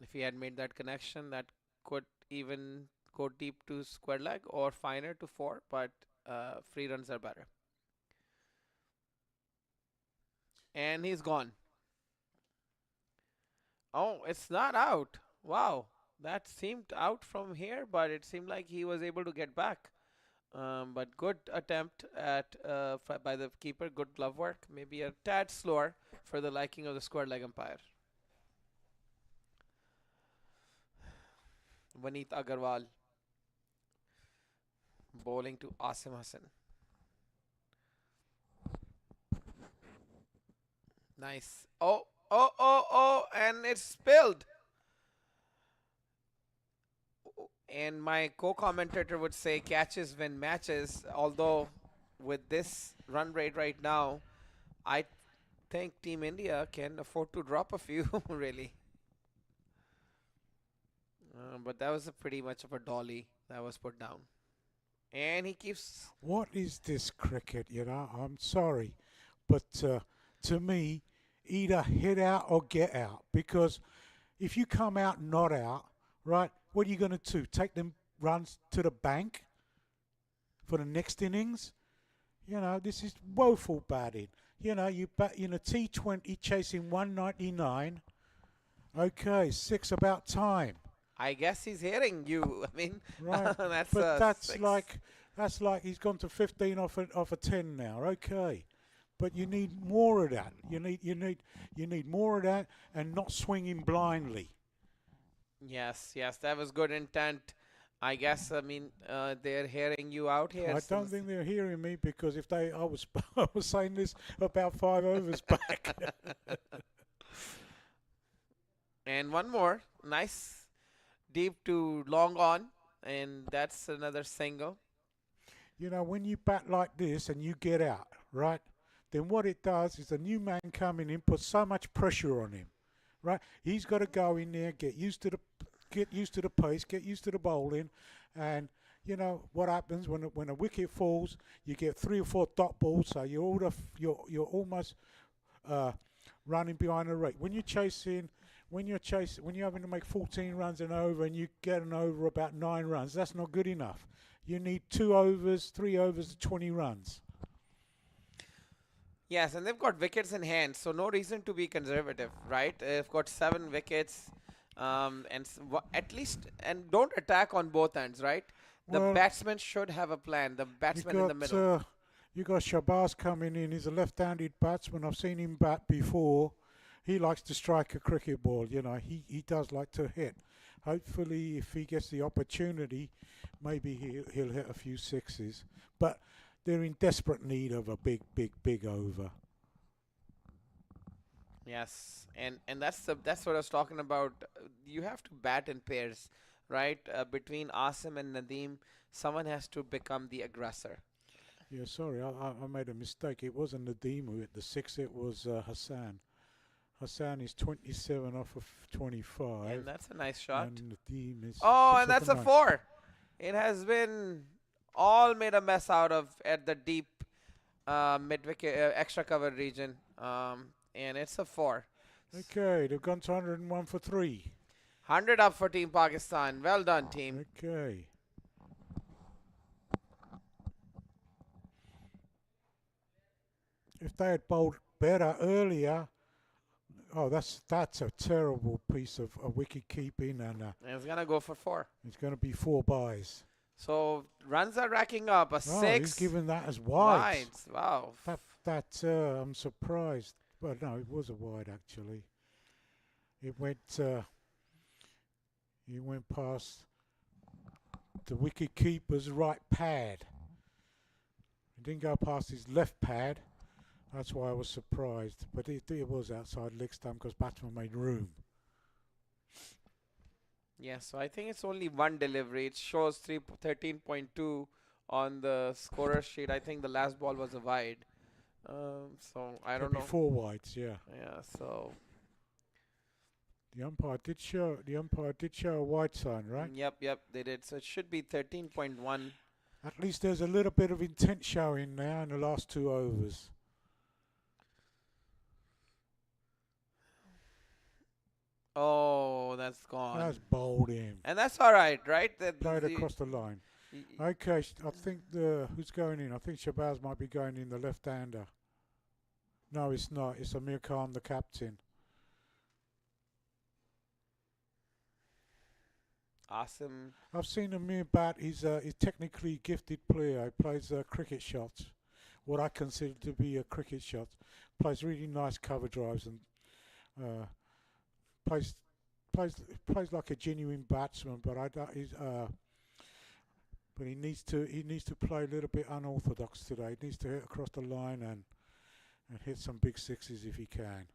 If he had made that connection, that could even go deep to square leg or finer to 4, but free runs are better. And he's gone. Oh, it's not out. Wow, that seemed out from here, but it seemed like he was able to get back. But good attempt at by the keeper. Good glove work. Maybe a tad slower for the liking of the square leg umpire. Vineet Agarwal bowling to Asim Hassan. Nice. Oh, and it's spilled. And my co-commentator would say catches win matches, although with this run rate right now, I think Team India can afford to drop a few, really. But that was pretty much of a dolly that was put down. And he keeps... What is this cricket, you know? I'm sorry. But to me, either hit out or get out. Because if you come out not out, right, what are you going to do? Take them runs to the bank for the next innings? You know, this is woeful batting. You know, you bat in a T20 chasing 199. Okay, 6 about time. I guess he's hearing you. I mean, right. That's like he's gone to 15 off a 10 now. Okay, but you need more of that. You need more of that, and not swinging blindly. Yes, that was good intent. I guess. I mean, they're hearing you out here. I don't think they're hearing me because if I was saying this about 5 overs back. And one more, nice. Deep to long on, and that's another single. You know, when you bat like this and you get out, right, then what it does is a new man coming in puts so much pressure on him, right? He's got to go in there, get used to the pace, get used to the bowling, and you know what happens when a wicket falls, you get 3 or 4 dot balls, so you're almost running behind the rate. When you're having to make 14 runs and over and you get an over about 9 runs, that's not good enough. You need 2 overs, 3 overs, 20 runs. Yes, and they've got wickets in hand, so no reason to be conservative, right? They've got 7 wickets, at least, and don't attack on both ends, right? The Well, batsman should have a plan. The batsman in the middle. You got Shabazz coming in. He's a left-handed batsman. I've seen him bat before. He likes to strike a cricket ball. You know, he does like to hit. Hopefully, if he gets the opportunity, maybe he'll hit a few sixes. But they're in desperate need of a big over. Yes, and that's what I was talking about. You have to bat in pairs, right? Between Asim and Nadeem, someone has to become the aggressor. Yeah, sorry, I made a mistake. It wasn't Nadeem who hit the 6. It was Hassan. Hassan is 27 off of 25. And that's a nice shot. And Nadeem is And that's a 4. It has been all made a mess out of at the deep mid-wicket extra cover region. And it's a 4. Okay, they've gone to 101 for 3. 100 up for Team Pakistan. Well done, team. Okay. If they had bowled better earlier, that's a terrible piece of wicket keeping, and it's gonna go for 4. It's gonna be 4 byes. So runs are racking up. A 6. He's given that as wide. Wow. I'm surprised. Well, no, it was a wide actually. It went past the wicket keeper's right pad. It didn't go past his left pad. That's why I was surprised. But it was outside leg stump because batsman made room. Yeah, so I think it's only one delivery. It shows 13.2 on the scorer sheet. I think the last ball was a wide. So I don't know. 4 wides, yeah. Yeah, so the umpire did show a wide sign, right? Yep, they did. So it should be 13.1. At least there's a little bit of intent showing now in the last 2 overs. Oh, that's gone. That's bowled him. And that's all right? Played across the line. Okay, I think who's going in? I think Shabazz might be going in, the left-hander. No, it's not. It's Amir Khan, the captain. Awesome. I've seen Amir bat. He's technically gifted player. He plays cricket shots, what I consider to be a cricket shot. Plays really nice cover drives and plays like a genuine batsman. But but he needs to play a little bit unorthodox today. He needs to hit across the line and hit some big sixes if he can.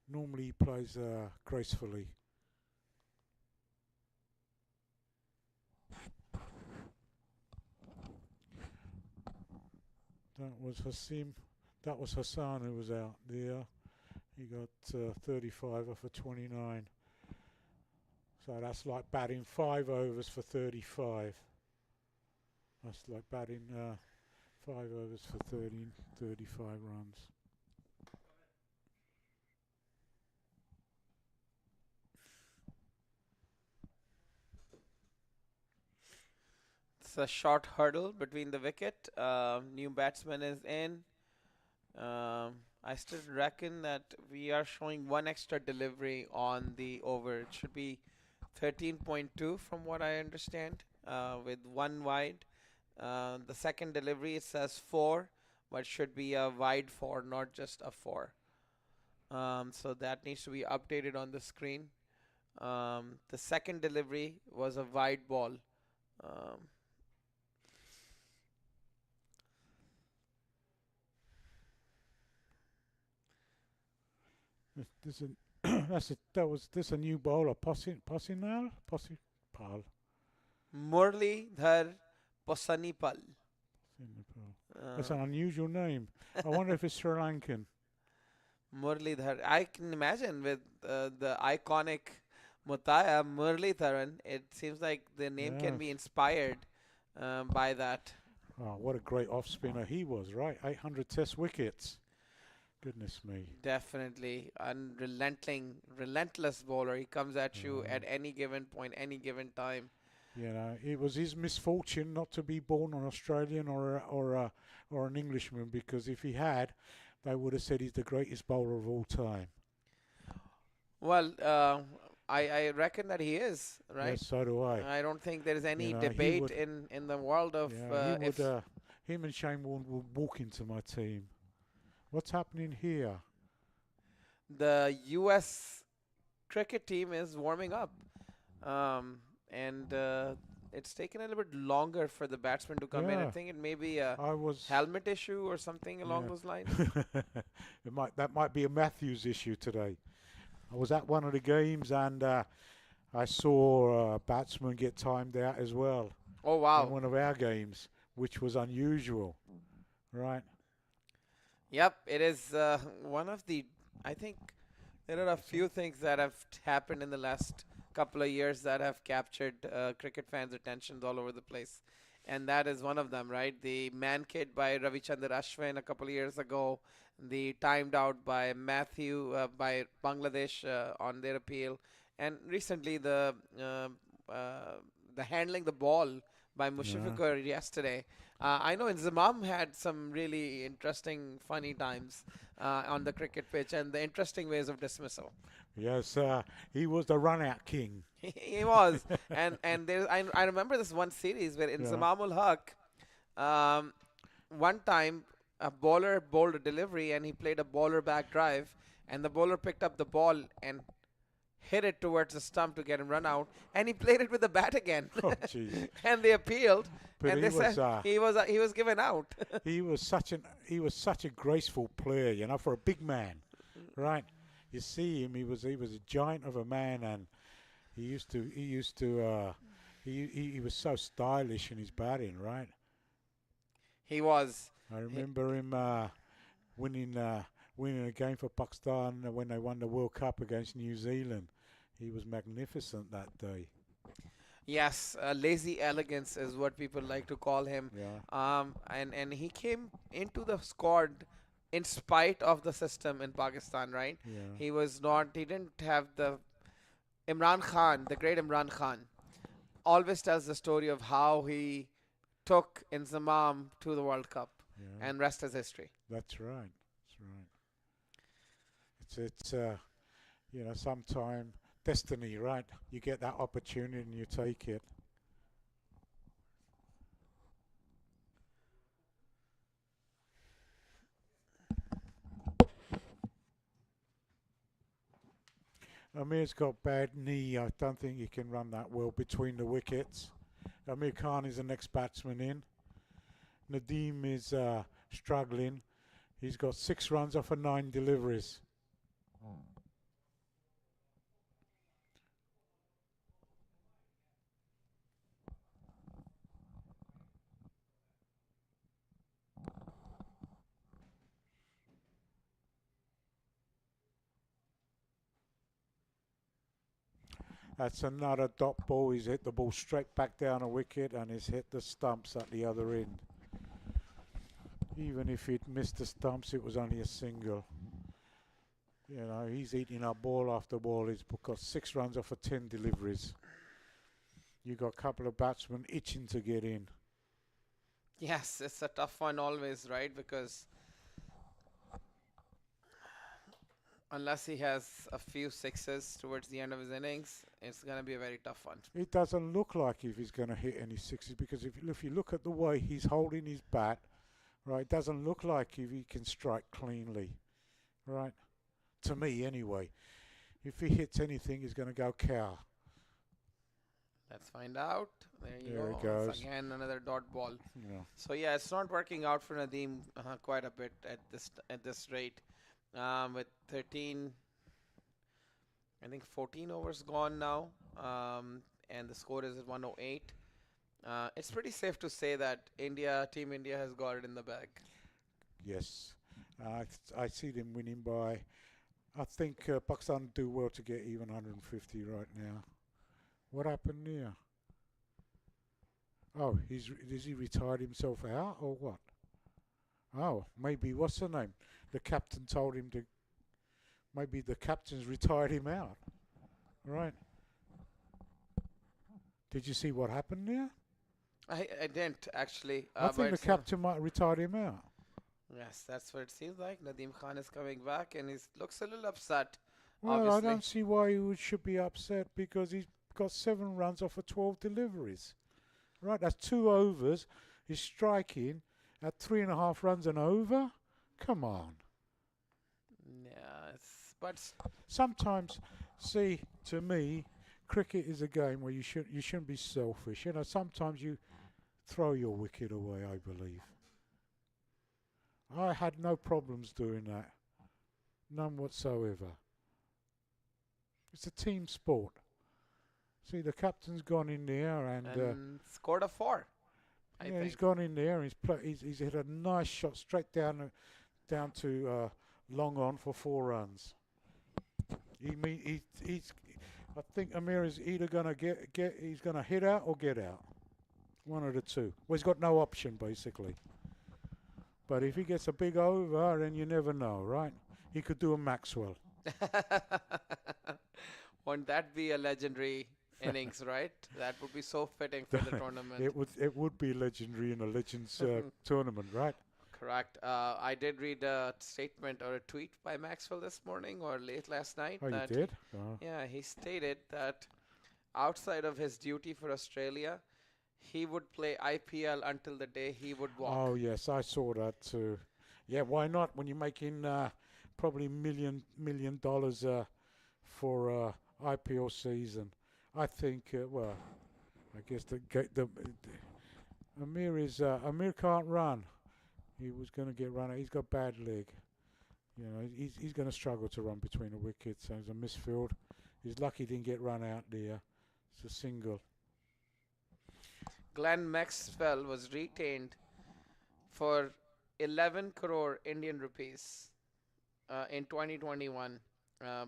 Normally he plays gracefully. That was Hassan who was out there. He got 35 off of 29. So that's like batting 5 overs for 35. That's like batting 5 overs for 35 runs. It's a short hurdle between the wicket. New batsman is in. I still reckon that we are showing 1 extra delivery on the over. It should be 13.2 from what I understand, with 1 wide. The second delivery, it says 4, but should be a wide 4, not just a 4. So that needs to be updated on the screen. The second delivery was a wide ball. This a new bowler, Posinal? Murlidhar Posanipal. That's an unusual name. I wonder if it's Sri Lankan. Murlidhar. I can imagine with the iconic Mutaya Murlidharan, it seems like the name can be inspired by that. Oh, what a great off spinner he was, right? 800 test wickets. Goodness me. Definitely. Relentless bowler. He comes at you at any given point, any given time. You know, it was his misfortune not to be born an Australian or an Englishman, because if he had, they would have said he's the greatest bowler of all time. Well, I reckon that he is, right? Yes, so do I. I don't think there is any You know, he debate would- in the world of Yeah, he if would. Him and Shane Warne would walk into my team. What's happening here? the U.S. cricket team is warming up, and it's taken a little bit longer for the batsman to come in. I Yeah. think it may be a I was. helmet issue or something along Yeah. those lines. That might be a Matthews issue today. I was at one of the games and I saw a batsman get timed out as well Oh in wow! one of our games, which was unusual, right? Yep, it is one of the. I think there are a few things that have happened in the last couple of years that have captured cricket fans' attentions all over the place, and that is one of them, right? The Man Kid by Ravichandran Ashwin a couple of years ago, the timed out by Matthew by Bangladesh on their appeal, and recently the handling the ball by Mushifiqur yesterday. I know Inzamam had some really interesting, funny times on the cricket pitch and the interesting ways of dismissal. Yes, he was the run-out king. He was, and there's I remember this one series where Inzamam ul Haq, one time a bowler bowled a delivery and he played a bowler back drive, and the bowler picked up the ball and hit it towards the stump to get him run out, and he played it with the bat again. Oh, jeez. And they appealed, But and he they was, said he was given out. he was such a graceful player, you know, for a big man, right? You see him, he was a giant of a man, and he was so stylish in his batting, right? He was. I remember him winning a game for Pakistan when they won the World Cup against New Zealand. He was magnificent that day. Yes, lazy elegance is what people like to call him. Yeah. And he came into the squad in spite of the system in Pakistan, right? Yeah. He didn't have the Imran Khan, the great Imran Khan, always tells the story of how he took Inzamam to the World Cup, Yeah. and rest is history. That's right. That's right. It's you know, sometime destiny, right? You get that opportunity and you take it. Amir's got bad knee. I don't think he can run that well between the wickets. Amir Khan is the next batsman in. Nadeem is struggling. He's got 6 runs off of 9 deliveries. That's another dot ball. He's hit the ball straight back down a wicket and he's hit the stumps at the other end. Even if he'd missed the stumps, it was only a single. You know, he's eating up ball after ball. He's got 6 runs off of 10 deliveries. You got a couple of batsmen itching to get in. Yes, it's a tough one always, right? Because unless he has a few sixes towards the end of his innings, it's going to be a very tough one. It doesn't look like if he's going to hit any sixes, because if you look at the way he's holding his bat, right, it doesn't look like if he can strike cleanly, right? To me, anyway. If he hits anything, he's going to go cow. Let's find out. There There you it go. goes. Once again, another dot ball. Yeah. So yeah, it's not working out for Nadeem quite a bit at this rate. With 13, I think 14 overs gone now, and the score is at 108. It's pretty safe to say that Team India has got it in the bag. Yes. I see them winning by, I think Pakistan do well to get even 150 right now. What happened here? Oh, has he retired himself out or what? Oh, maybe, what's the name? The captain told him to, maybe the captain's retired him out. Right. Did you see what happened there? I didn't actually. I think the captain might have retired him out. Yes, that's what it seems like. Nadeem Khan is coming back and he looks a little upset. Well, obviously. I don't see why he should be upset, because he's got 7 runs off of 12 deliveries. Right, that's 2 overs. He's striking at 3.5 runs and over. Come on. Yeah, but Sometimes, see, to me, cricket is a game where you shouldn't be selfish. You know, sometimes you throw your wicket away, I believe. I had no problems doing that. None whatsoever. It's a team sport. See, the captain's gone in there and scored a 4. I yeah, think. he's gone in there and he's hit a nice shot straight down to long on for 4 runs. I think Amir is either gonna he's gonna hit out or get out. One of the two. Well, he's got no option basically. But if he gets a big over, then you never know, right? He could do a Maxwell. Wouldn't that be a legendary innings, right? That would be so fitting for the tournament. It would be legendary in a Legends tournament, right? Correct. I did read a statement or a tweet by Maxwell this morning or late last night. Oh, that you did? Oh. Yeah, he stated that outside of his duty for Australia, he would play IPL until the day he would walk. Oh, yes, I saw that too. Yeah, why not? When you're making probably $1 million for IPL season. I think, well, I guess Amir can't run. He was going to get run out. He's got bad leg. You know, he's going to struggle to run between the wickets. There's a misfield. He's lucky he didn't get run out there. It's a single. Glenn Maxwell was retained for 11 crore Indian rupees in 2021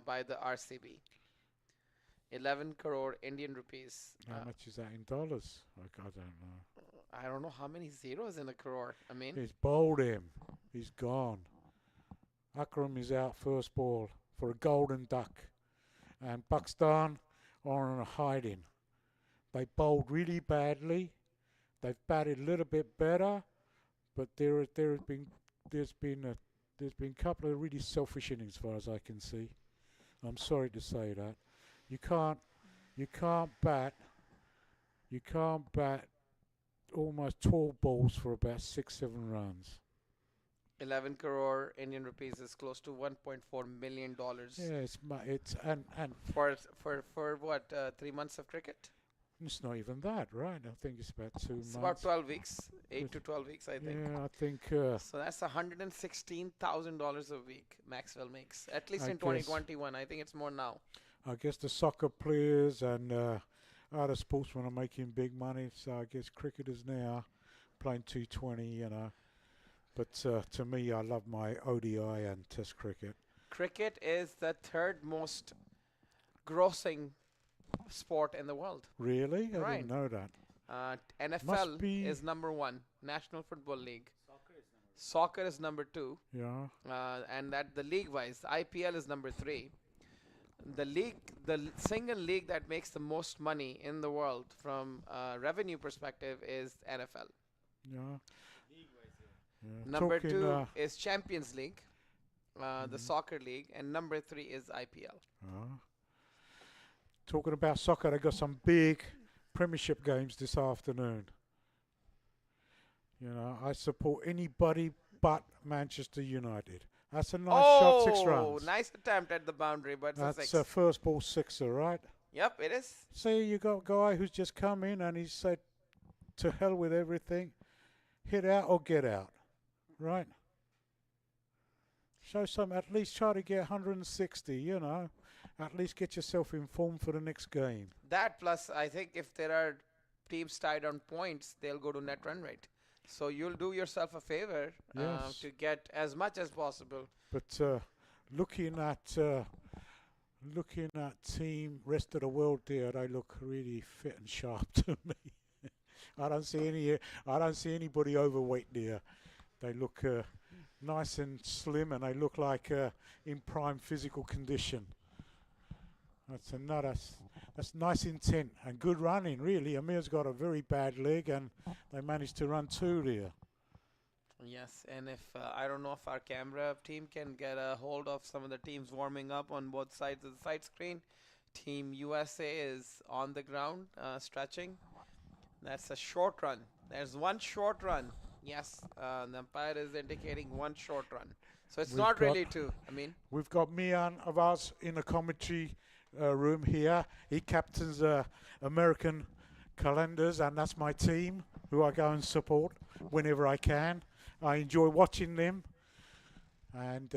by the RCB. 11 crore Indian rupees. How much is that in dollars? I don't know. I don't know how many zeros in a crore. I mean, he's bowled him. He's gone. Akram is out first ball for a golden duck. And Pakistan are on a hiding. They bowled really badly. They've batted a little bit better, but there's been a couple of really selfish innings, as far as I can see. I'm sorry to say that. You can't bat almost 12 balls for about 6-7 runs. 11 crore Indian rupees is close to $1.4 million. Yeah, it's and for what 3 months of cricket? It's not even that, right? I think it's about 2 months. It's about 12 weeks, 8 to 12 weeks, I think. Yeah, I think. So that's $116,000 a week Maxwell makes, at least in 2021. I think it's more now. I guess the soccer players and other sportsmen are making big money. So I guess cricketers now playing T20, you know. But to me, I love my ODI and Test cricket. Cricket is the 3rd most grossing sport in the world. Really? I Right. didn't know that. NFL is number 1, National Football League. Soccer is number 2. Yeah. And that the league-wise, IPL is number 3. The single league that makes the most money in the world from revenue perspective is NFL. Yeah. Number 2 is Champions League, the soccer league, and number 3 is IPL. Talking about soccer, they got some big premiership games this afternoon. You know, I support anybody but Manchester United. That's a nice shot, 6 runs. Oh, nice attempt at the boundary, but that's it's a 6. A first ball sixer, right? Yep, it is. See, you got a guy who's just come in and he said, to hell with everything, hit out or get out, right? Show some, at least try to get 160, you know. At least get yourself informed for the next game. That plus, I think if there are teams tied on points, they'll go to net run rate. So you'll do yourself a favor to get as much as possible. But looking at team rest of the world there, they look really fit and sharp to me. I don't see anybody overweight there. They look nice and slim, and they look like in prime physical condition. That's another. That's nice intent and good running, really. Amir's got a very bad leg, and they managed to run 2 there. Yes, and if I don't know if our camera team can get a hold of some of the teams warming up on both sides of the side screen. Team USA is on the ground stretching. That's a short run. There's one short run. Yes, the umpire is indicating one short run. So it's not really 2. I mean, we've got Mian of us in the commentary room here. He captains American calendars, and that's my team who I go and support whenever I can. I enjoy watching them, and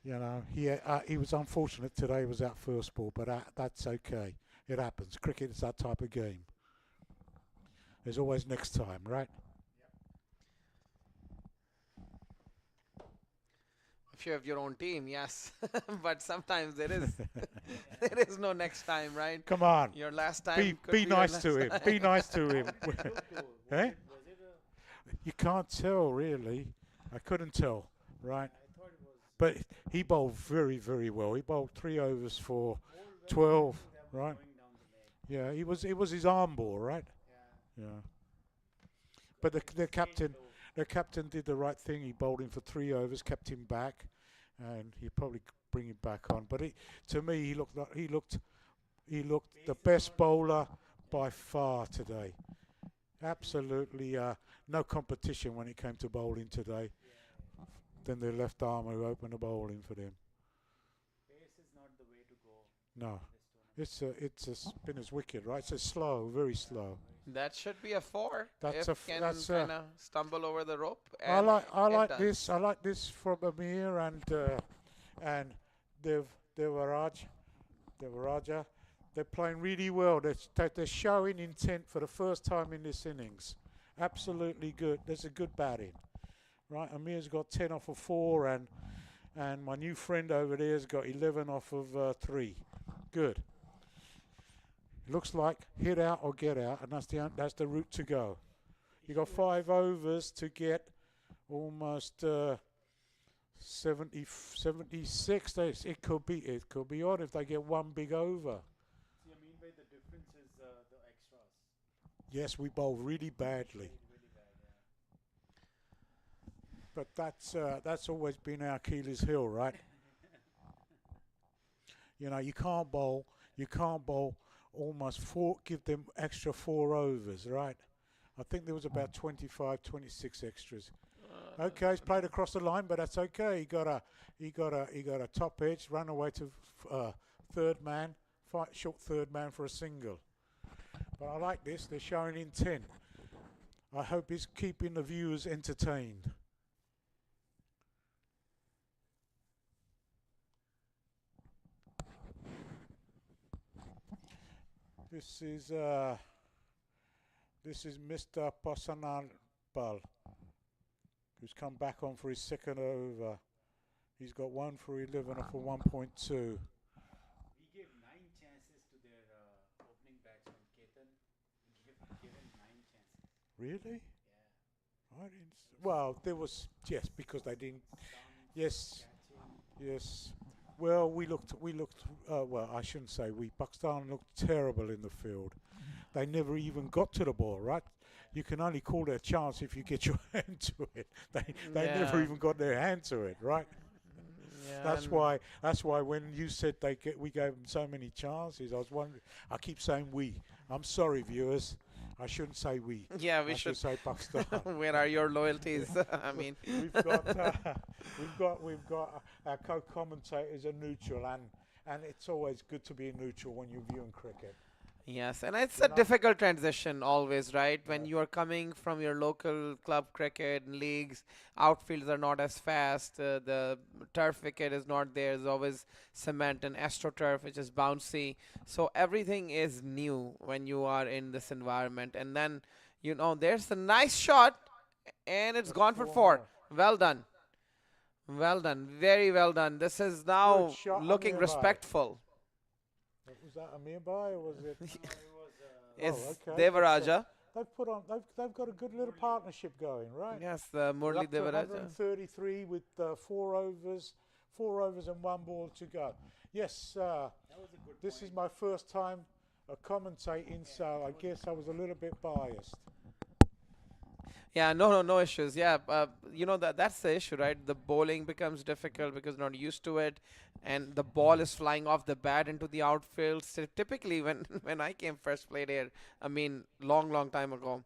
you know, he was unfortunate today. He was out first ball, but that's okay. It happens. Cricket is that type of game. There's always next time, right? if you have your own team, yes, but sometimes there is no next time, right? Come on. Your last time. Be nice to him. Be nice to him. Eh? You can't tell, really. I couldn't tell, right? But he bowled very, very well. He bowled 3 overs for 12, right? Yeah, it was his arm ball, right? Yeah. But the captain did the right thing. He bowled him for 3 overs, kept him back, and he'd probably bring him back on. But to me, he looked the best bowler by far today. Absolutely no competition when it came to bowling today. Then the left armer who opened the bowling for them. Pace is not the way to go. No, it's a spinner's wicket, right? It's very slow. That should be a 4. That's if can kind of stumble over the rope. I like this. I like this from Amir and Devaraja. They're playing really well. They're showing intent for the first time in this innings. Absolutely good. There's a good batting. Right, Amir's got 10 off of 4, and my new friend over there's got 11 off of 3. Good. Looks like hit out or get out, and that's the route to go. You got 5 overs to get almost 76. It could be odd if they get 1 big over. See, I mean by the difference is the extras. Yes, we bowled really badly. But that's always been our Achilles heel, right? You know, you can't bowl almost 4, give them extra 4 overs, right? I think there was about 25, 26 extras. Okay, he's played across the line, but that's okay. He got a top edge, run away to third man, fight short third man for a single. But I like this. They're showing intent. I hope he's keeping the viewers entertained. This is Mr. Pasanabal, who's come back on for his 2nd over. He's got 1 for 11 off for 1.2. We gave 9 chances to their opening batsman, Ketan. We gave him 9 chances. Really? Yeah. I didn't. Well, there was, yes, because they didn't. Yes. Well, we looked. Well, I shouldn't say we. Pakistan looked terrible in the field. They never even got to the ball, right? You can only call it a chance if you get your hand to it. They never even got their hand to it, right? Yeah, That's why when you said we gave them so many chances, I was wondering. I keep saying we. I'm sorry, viewers. I shouldn't say we. Yeah, we I should say Pakistan. Where are your loyalties? I mean, we've got our co-commentators are neutral, and it's always good to be neutral when you're viewing cricket. yes, and it's a difficult transition always, right? When you are coming from your local club cricket and leagues, outfields are not as fast. The turf wicket is not there. There's always cement and astroturf, which is bouncy. So everything is new when you are in this environment. And then, you know, there's a nice shot, and it's gone for 4. Well done. Well done. Very well done. This is now looking respectful. Was that Amir Bhai or was it? It's Devaraja. They've got a good little partnership going, right? Yes, the Murli Devaraja. 133 with 4 overs 4 overs and 1 ball to go. Yes, this is my first time commentating, so I guess I was a little bit biased. Yeah, no issues. Yeah, that's the issue, right? The bowling becomes difficult because not used to it, and the ball is flying off the bat into the outfield. So typically, when when I came first played here, I mean, long time ago,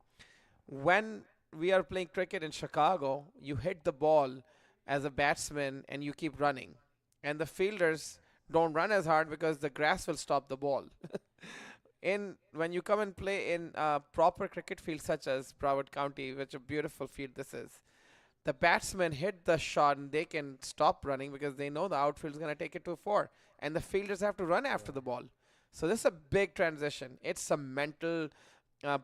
when we are playing cricket in Chicago, you hit the ball as a batsman and you keep running, and the fielders don't run as hard because the grass will stop the ball. In when you come and play in proper cricket fields such as Broward County, which a beautiful field this is, the batsmen hit the shot and they can stop running because they know the outfield is going to take it to 4, and the fielders have to run after the ball. So this is a big transition. It's a mental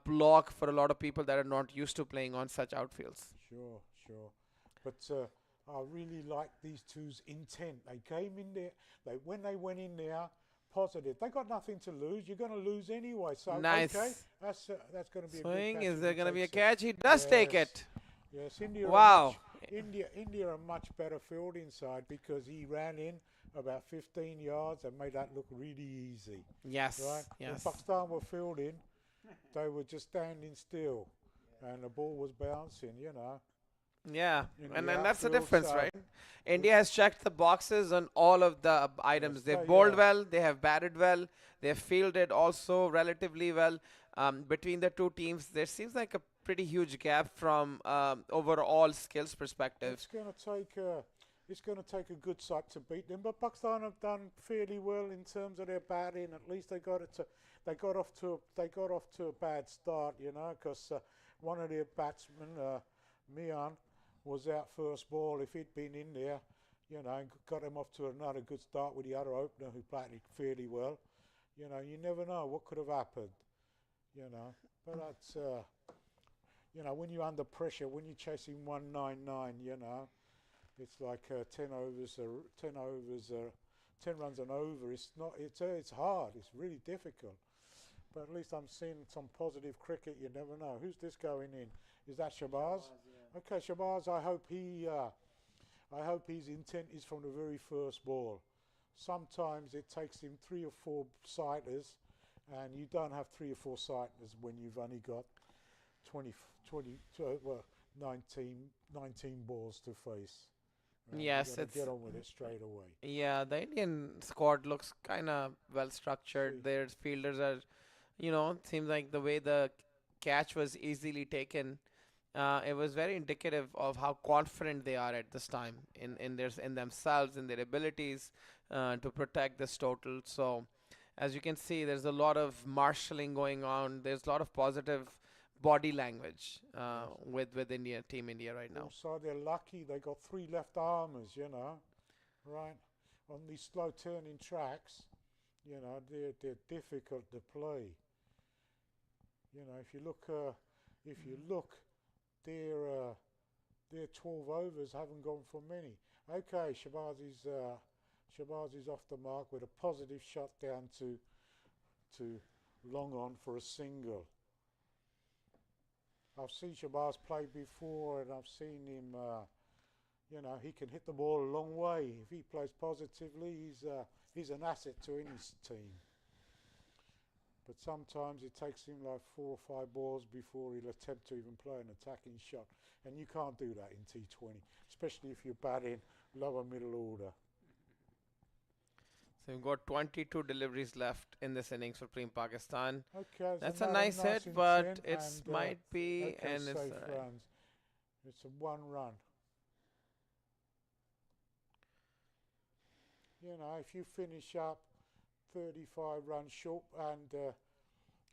block for a lot of people that are not used to playing on such outfields. Sure. But I really like these two's intent. They came in there. When they went in there, positive. They got nothing to lose. You're going to lose anyway. So Nice. okay, that's going to be Swing. a good catch. Is there going to be a Takes it. catch? He does take Yes. it. Yes, India. Wow. India are much better fielding side because he ran in about 15 yards and made that look really easy. Yes. Right. Yes. When Pakistan were fielding, they were just standing still, and the ball was bouncing. Yeah, in and the then that's the outfield difference, side. right? India has checked the boxes on all of the items. They've they, bowled well, they have batted well, they have fielded also relatively well. Between the two teams, there seems like a pretty huge gap from overall skills perspective. It's going to take a good side to beat them, but Pakistan have done fairly well in terms of their batting. At least they got off to a bad start, because one of their batsmen, Mian, was out first ball. If he'd been in there, and got him off to another good start with the other opener who batted fairly well, you never know what could have happened, But that's, when you're under pressure, when you're chasing 199, it's like 10 runs an over. It's hard. It's really difficult. But at least I'm seeing some positive cricket. You never know. Who's this going in? Is that Shabazz? Okay, Shabazz. I hope his intent is from the very first ball. Sometimes it takes him 3 or 4 sighters, and you don't have 3 or 4 sighters when you've only got 19 balls to face. Yes, it's get on with it straight away. Yeah, the Indian squad looks kind of well structured. Their fielders are, seems like the way the catch was easily taken. It was very indicative of how confident they are at this time in themselves, in their abilities to protect this total. So, as you can see, there's a lot of marshalling going on. There's a lot of positive body language with Team India right now. Also, they're lucky. They got 3 left armers, right? On these slow turning tracks, they're difficult to play. If you look, their 12 overs haven't gone for many. Okay, Shabazz is off the mark with a positive shot down to long on for a single. I've seen Shabazz play before, and I've seen him, he can hit the ball a long way. If he plays positively, he's an asset to any team. But sometimes it takes him like 4 or 5 balls before he'll attempt to even play an attacking shot. And you can't do that in T20, especially if you're batting lower middle order. So we've got 22 deliveries left in this innings for Team Pakistan. Okay, that's a nice hit, but it might be, okay, and it's safe right. runs. It's a 1 run. If you finish up 35 runs short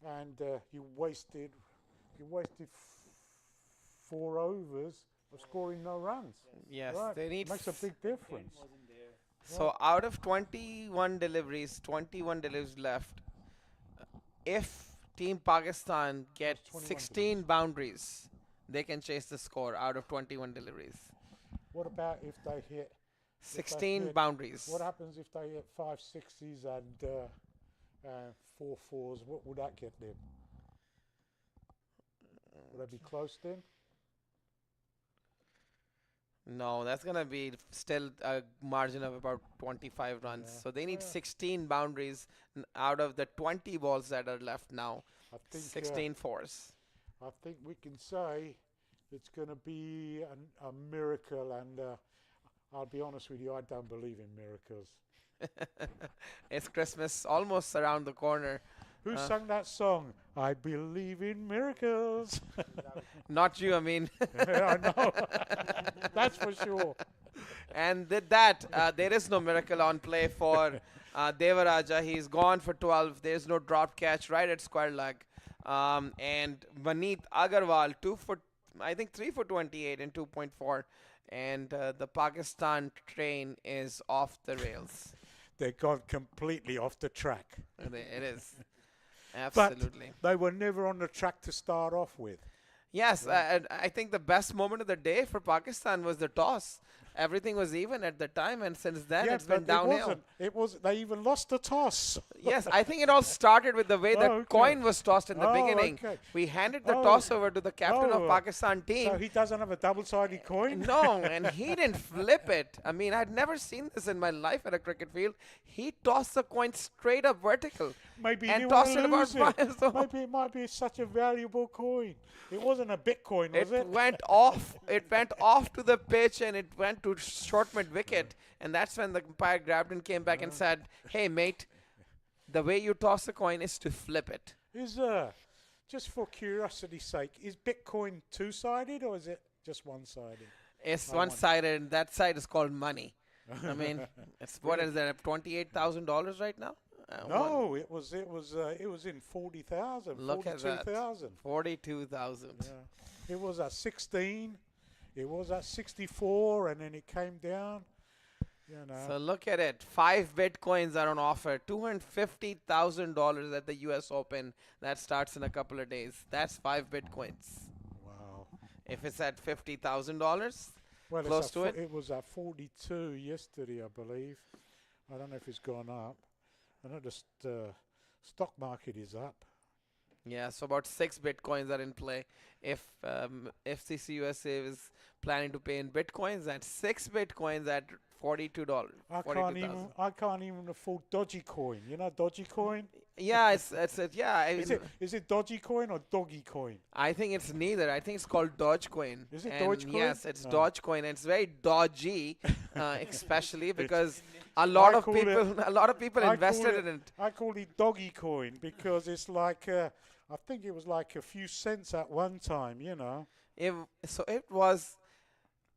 and you wasted 4 overs of scoring no runs. Yes, right. they need. Makes a big difference. So out of 21 deliveries left, if Team Pakistan get 16 boundaries, they can chase the score out of 21 deliveries. What about if they hit 16 boundaries? What happens if they hit 5 sixes and 4 fours? What would that get them? Would that be close then? No, that's gonna be still a margin of about 25 runs. Yeah. So they need Yeah. 16 boundaries out of the 20 balls that are left now. I think 16 fours. I think we can say it's going to be a miracle, and I'll be honest with you, I don't believe in miracles. It's Christmas almost around the corner. Who sang that song? I believe in miracles. Not you, I mean. I know. That's for sure. And with that, there is no miracle on play for Devaraja. He's gone for 12. There's no drop catch right at square leg. And Vaneet Agarwal, 3 for 28 and 2.4. And the Pakistan train is off the rails. They got completely off the track. It is. Absolutely. But they were never on the track to start off with. Yes, I think the best moment of the day for Pakistan was the toss. Everything was even at the time, and since then it's been downhill. They even lost the toss. Yes, I think it all started with the way the coin was tossed in the beginning. Okay. We handed the toss over to the captain of Pakistan team. So he doesn't have a double-sided coin? No, and he didn't flip it. I mean, I'd never seen this in my life at a cricket field. He tossed the coin straight up vertical. Maybe and he tossed didn't it want to about lose it. Maybe it might be such a valuable coin. It wasn't a Bitcoin, was it? It went off. It went off to the pitch, and it went to short mid wicket. And that's when the umpire grabbed and came back and said, "Hey, mate, the way you toss the coin is to flip it." Is just for curiosity's sake, is Bitcoin two-sided or is it just one-sided? It's one-sided, and that side is called money. I mean, it's what is that? $28,000 right now? No, it was in 40,000. Look at that. 42,000. Yeah. It was at 16. It was at 64, and then it came down. You know. So look at it. 5 Bitcoins are on offer. $250,000 at the U.S. Open. That starts in a couple of days. That's 5 Bitcoins. Wow. If it's at $50,000, well, close to it. It was at 42 yesterday, I believe. I don't know if it's gone up. I know the stock market is up. Yeah, so about 6 Bitcoins are in play. If CCUSA is planning to pay in Bitcoins, that's 6 Bitcoins at $42. I can't even afford Dogecoin. You know Dogecoin? Yeah, it's yeah. Is it Dogecoin or Doggy Coin? I think it's neither. I think it's called Dogecoin. Is it and Dogecoin? Yes, it's Dogecoin, and it's very dodgy, especially because a lot of people invested in it. I call it Doggy Coin because it's like I think it was like a few cents at one time. You know.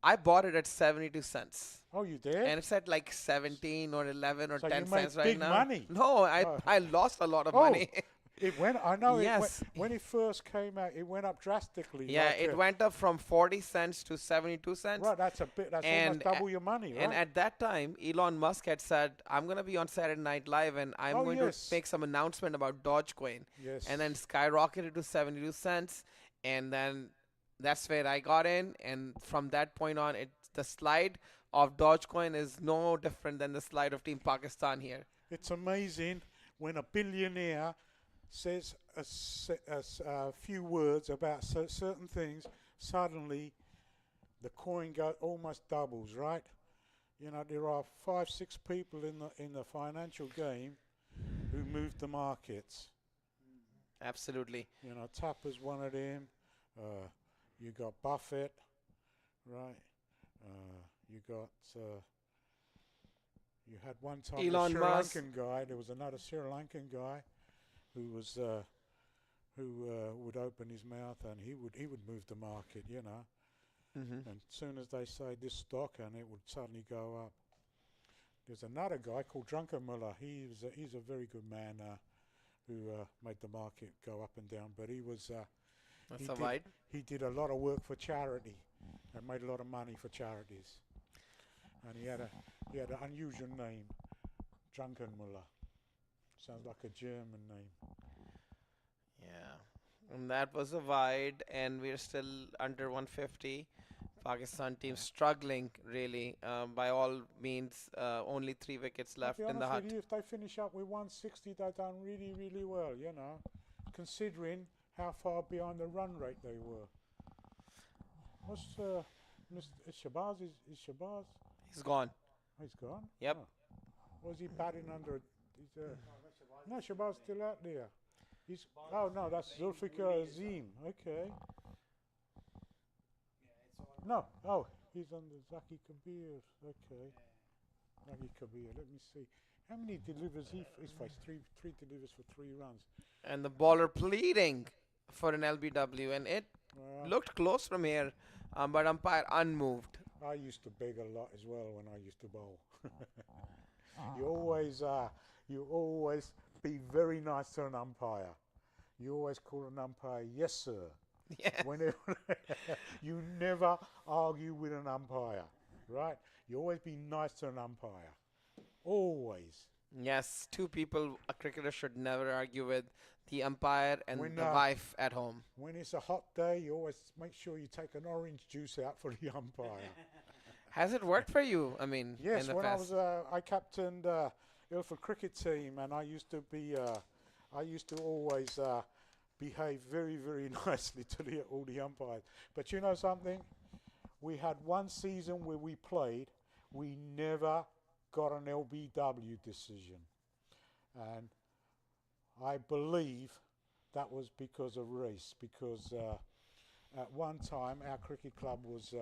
I bought it at 72 cents. Oh, you did? And it's at like 17 or 11 or so 10 you made cents right big now. Money. No, I lost a lot of money. It went. I know. Yes. When it first came out, it went up drastically. Yeah, like it went up from 40 cents to 72 cents. Right, that's a bit. That's almost double your money, right? And at that time, Elon Musk had said, "I'm going to be on Saturday Night Live, and I'm going to make some announcement about Dogecoin." Yes. And then skyrocketed to 72 cents, and then that's where I got in. And from that point on, the slide of Dogecoin is no different than the slide of Team Pakistan here. It's amazing when a billionaire says a few words about certain things, suddenly the coin almost doubles, right? You know, there are 5-6 people in the financial game who move the markets. Absolutely. You know, Tapper's one of them. You got Buffett, right? You got you had one time Elon the Sri Musk. Lankan guy. There was another Sri Lankan guy who was who would open his mouth and he would move the market, you know. Mm-hmm. And as soon as they say this stock, and it would suddenly go up. There's another guy called Drunkenmiller. He's a very good man who made the market go up and down. But he was he did a lot of work for charity and made a lot of money for charities. And he had an unusual name, Drunkenmiller. Sounds like a German name. Yeah, and that was a wide, and we're still under 150. Pakistan team struggling really. By all means, only 3 wickets left in the hut. If they finish up with 160, they've done really, really well, you know, considering how far behind the run rate they were. Shabazz is Shabazz. He's gone. Oh, he's gone. Yep. Oh. Was he batting under? No, Shabazz still out there. He's. Oh no, that's Zulfikar Azim. Okay. No. Oh, he's under Zaki Kabir. Okay. Zaki Kabir. Let me see. How many delivers he's faced? Three delivers for 3 runs. And the bowler pleading for an LBW, and it looked close from here, but umpire unmoved. I used to beg a lot as well when I used to bowl. You always be very nice to an umpire. You always call an umpire, yes sir. Yes. Whenever you never argue with an umpire, right? You always be nice to an umpire. Always. Yes, two people a cricketer should never argue with, the umpire and When, the wife at home. When it's a hot day, you always make sure you take an orange juice out for the umpire. Has it worked for you? I mean, Yes, in the when past. I captained Ilford cricket team, and I used to always behave very, very nicely to all the umpires. But you know something? We had one season where we played, we never got an LBW decision, and I believe that was because of race. Because at one time our cricket club was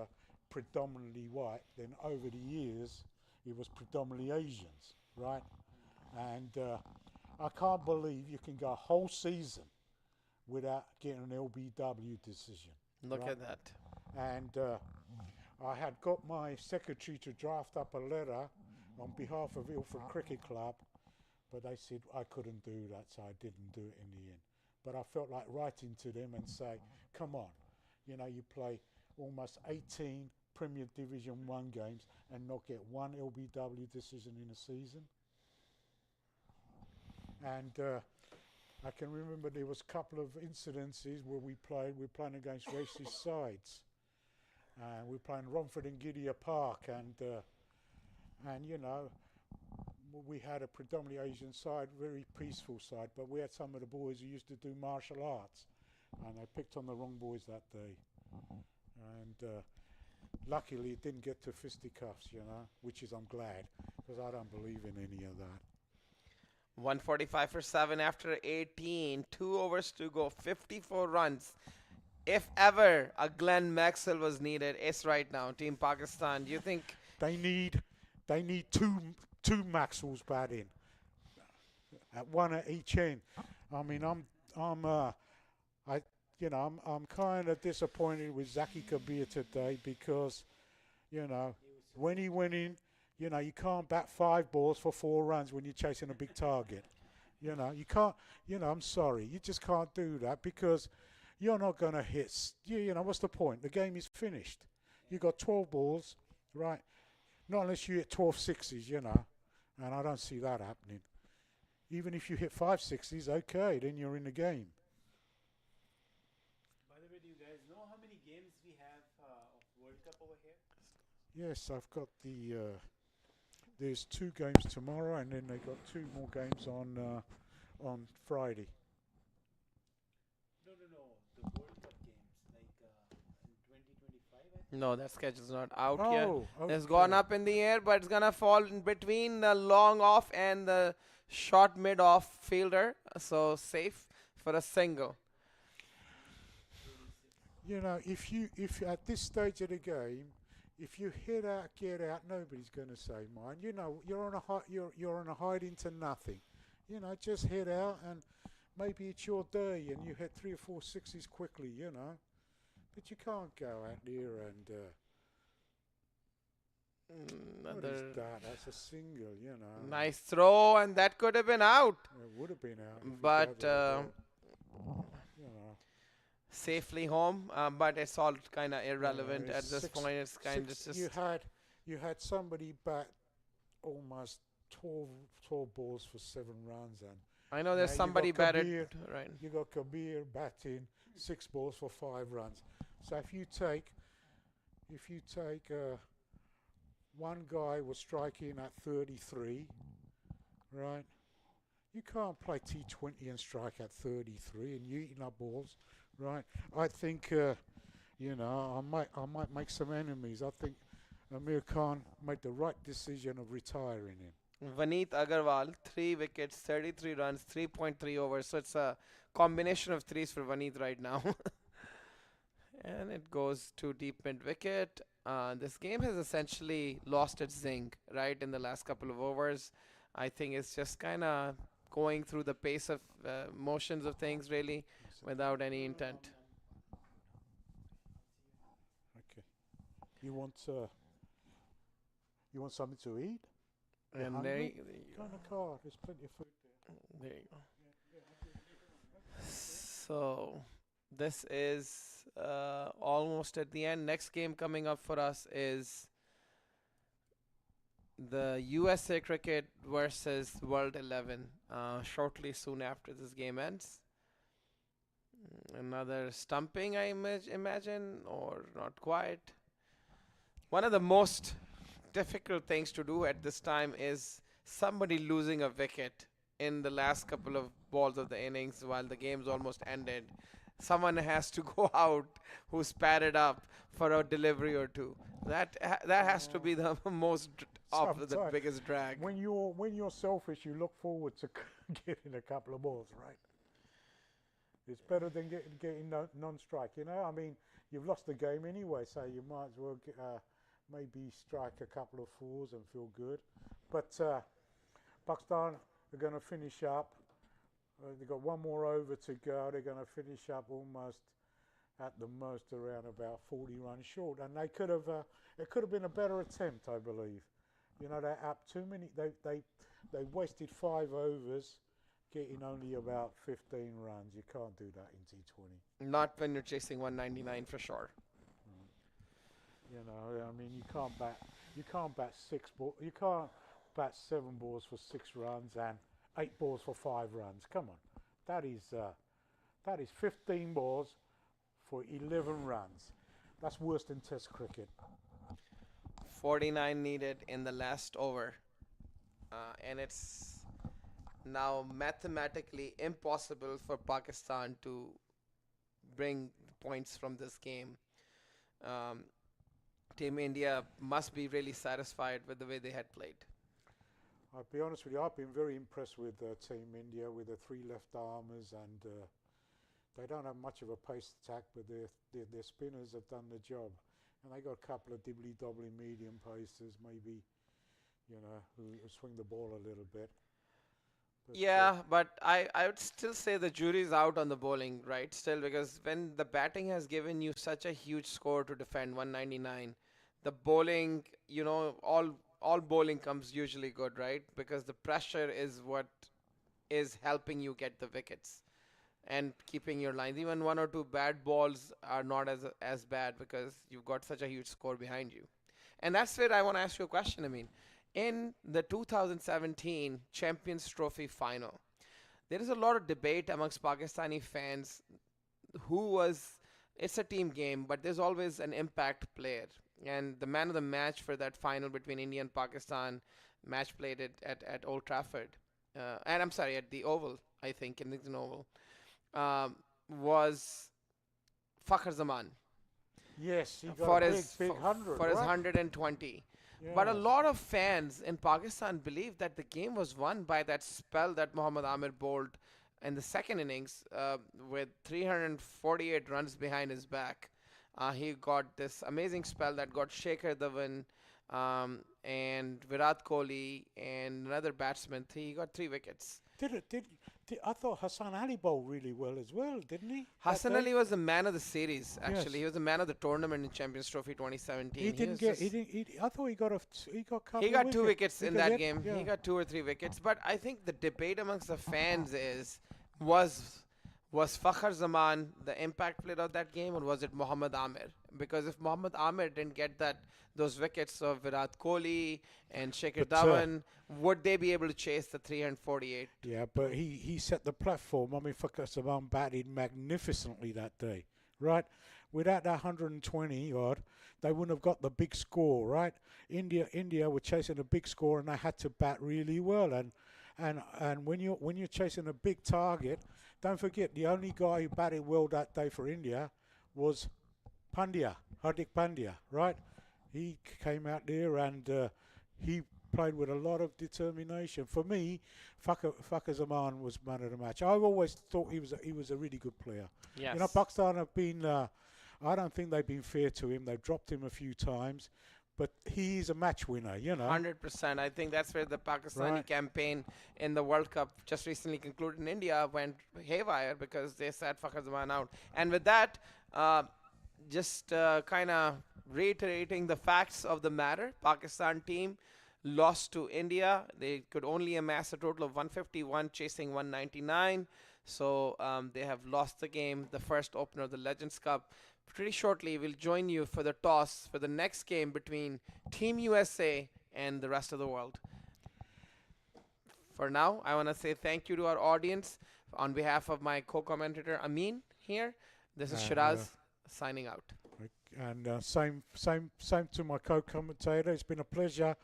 predominantly white. Then over the years, it was predominantly Asians, right? And I can't believe you can go a whole season without getting an LBW decision. Look right? at that. And I had got my secretary to draft up a letter on behalf of Ilford Cricket Club, but they said I couldn't do that, so I didn't do it in the end. But I felt like writing to them and say, come on, you know, you play almost 18 Premier Division 1 games and not get one LBW decision in a season. And I can remember there was a couple of incidences where we were playing against racist sides. We were playing Romford and Gidea Park, and you know, we had a predominantly Asian side, very peaceful side, but we had some of the boys who used to do martial arts, and they picked on the wrong boys that day. And luckily it didn't get to fisticuffs, you know, which is I'm glad, because I don't believe in any of that. 145 for 7 after 18. 2 overs to go. 54 runs. If ever a Glenn Maxwell was needed, it's right now. Team Pakistan. Do you think they need two Maxwells batting at one at each end? I mean, I'm kind of disappointed with Zaki Kabir today because, you know, when he went in, you know, you can't bat 5 balls for 4 runs when you're chasing a big target. You know, you can't, you know, I'm sorry. You just can't do that because you're not going to hit. You know, what's the point? The game is finished. You got 12 balls, right? Not unless you hit 12 sixes, you know. And I don't see that happening. Even if you hit 5 sixes, okay, then you're in the game. By the way, do you guys know how many games we have of World Cup over here? Yes, I've got the... there's 2 games tomorrow, and then they got 2 more games on Friday. No. The World Cup games, like in 2025, I think. No, that schedule's not out Oh, yet. okay. It's gone up in the air, but it's gonna fall in between the long off and the short mid off fielder, so safe for a single. You know, if at this stage of the game, if you hit out, get out, nobody's going to say mine. You know, you're on a hide into nothing. You know, just hit out, and maybe it's your day, and you hit 3 or 4 sixes quickly. You know, but you can't go out there and. What is that? That's a single. You know. Nice throw, and that could have been out. It would have been out. If But you know. safely home, but it's all kind of irrelevant at this point. It's kind of just you had somebody bat almost 12 balls for 7 runs, and I know there's you somebody got batted Kabir, right. You got Kabir batting 6 balls for 5 runs. So if you take one guy was striking at 33, right? You can't play T20 and strike at 33 and you eating up balls. Right, I think I might make some enemies. I think Amir Khan made the right decision of retiring him. Vaneet Agarwal, 3 wickets, 33 runs, 3.3 overs. So it's a combination of threes for Vaneet right now. And it goes to deep mid wicket. This game has essentially lost its zing, right, in the last couple of overs. I think it's just kind of going through the pace of motions of things, really, without any intent. Okay. You want something to eat? You're And hungry? there you Go in the car. There's plenty of food there. There you go. So this is almost at the end. Next game coming up for us is the USA Cricket versus World 11. Shortly soon after this game ends. Another stumping, I imagine, or not quite. One of the most difficult things to do at this time is somebody losing a wicket in the last couple of balls of the innings while the game's almost ended. Someone has to go out who's padded up for a delivery or two. That has to be the most of the biggest drag. When you're selfish, you look forward to getting a couple of balls, right? It's better than getting non-strike. I mean, you've lost the game anyway, so you might as well maybe strike a couple of fours and feel good. But Pakistan are going to finish up. They've got one more over to go. They're going to finish up almost at the most around about 40 runs short, and they could have. It could have been a better attempt, I believe. They're up too many. They wasted 5 overs, getting only about 15 runs. You can't do that in T20. Not when you're chasing 199 for sure. I mean, you can't bat 6 balls. You can't bat 7 balls for 6 runs and 8 balls for 5 runs. Come on, that is 15 balls for 11 runs. That's worse than Test cricket. 49 needed in the last over, and it's now mathematically impossible for Pakistan to bring points from this game. Team India must be really satisfied with the way they had played. I'll be honest with you, I've been very impressed with Team India, with the 3 left-armers, and they don't have much of a pace attack, but their spinners have done the job. And they got a couple of dibbly-dobbly medium pacers, maybe, who swing the ball a little bit. But But I would still say the jury's out on the bowling, right? Still, because when the batting has given you such a huge score to defend, 199, the bowling, all bowling comes usually good, right? Because the pressure is what is helping you get the wickets and keeping your lines. Even 1 or 2 bad balls are not as bad because you've got such a huge score behind you. And that's where I want to ask you a question. I mean, in the 2017 Champions Trophy final, there is a lot of debate amongst Pakistani fans it's a team game, but there's always an impact player. And the man of the match for that final between India and Pakistan, match played at Old Trafford, and I'm sorry, at the Oval, I think, in the Oval, was Fakhar Zaman. Yes, he got for a his big 100, for his right? 120. But a lot of fans in Pakistan believe that the game was won by that spell that Mohammad Amir bowled in the second innings with 348 runs behind his back. He got this amazing spell that got Shekhar Dhawan and Virat Kohli and another batsman. He got 3 wickets. I thought Hassan Ali bowled really well as well, didn't he? Hassan Ali was the man of the series, actually. Yes. He was the man of the tournament in Champions Trophy 2017. I thought he got a couple He got 2 wickets in that Yeah, game. yeah. He got 2 or 3 wickets. But I think the debate amongst the fans was Fakhar Zaman the impact player of that game, or was it Mohammad Amir? Because if Mohammad Amir didn't get those wickets of Virat Kohli and Shekhar Dhawan, would they be able to chase the 348? Yeah, but he set the platform. I mean, Fakhar Zaman batted magnificently that day, right? Without that 120 odd, they wouldn't have got the big score, right? India were chasing a big score, and they had to bat really well. And when you're chasing a big target, don't forget the only guy who batted well that day for India was Pandya, Hardik Pandya, right? He came out there and he played with a lot of determination. For me, Fakhar Zaman was man of the match. I've always thought he was a really good player. Yes. You know, Pakistan have been. I don't think they've been fair to him. They've dropped him a few times, but he's a match winner. You know. 100%. I think that's where the Pakistani campaign in the World Cup just recently concluded in India went haywire because they sat Fakhar Zaman out. And with that, just kind of reiterating the facts of the matter, Pakistan team lost to India. They could only amass a total of 151, chasing 199. So they have lost the game, the first opener of the Legends Cup. Pretty shortly, we'll join you for the toss for the next game between Team USA and the rest of the world. For now, I want to say thank you to our audience. On behalf of my co-commentator Amin here, this is Shiraz signing out. And same to my co-commentator. It's been a pleasure.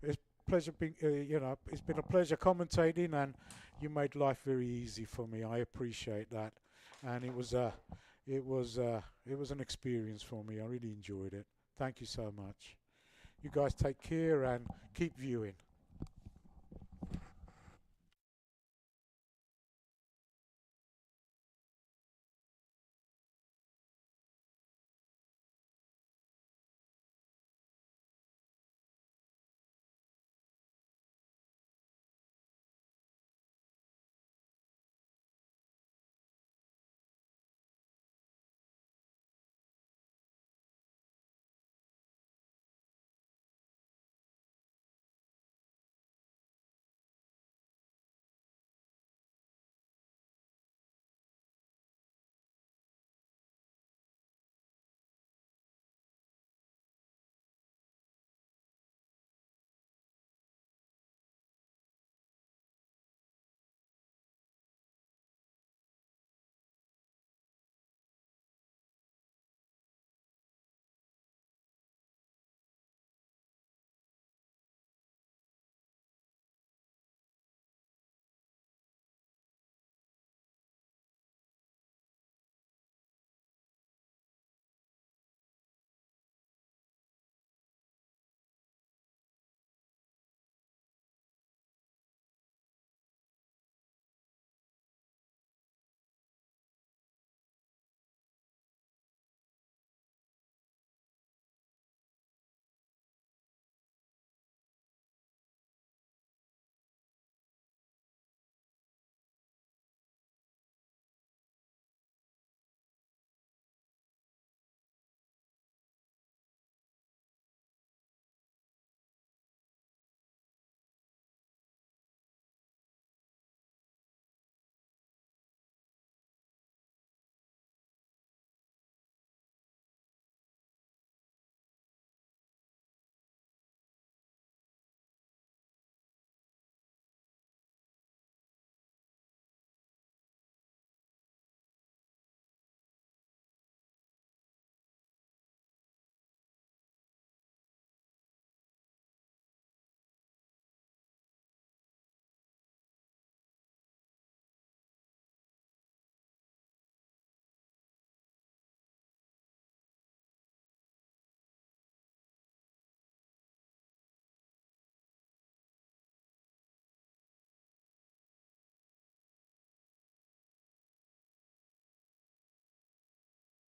It's been it's been a pleasure commentating, and you made life very easy for me. I appreciate that, and it was an experience for me. I really enjoyed it. Thank you so much. You guys take care and keep viewing.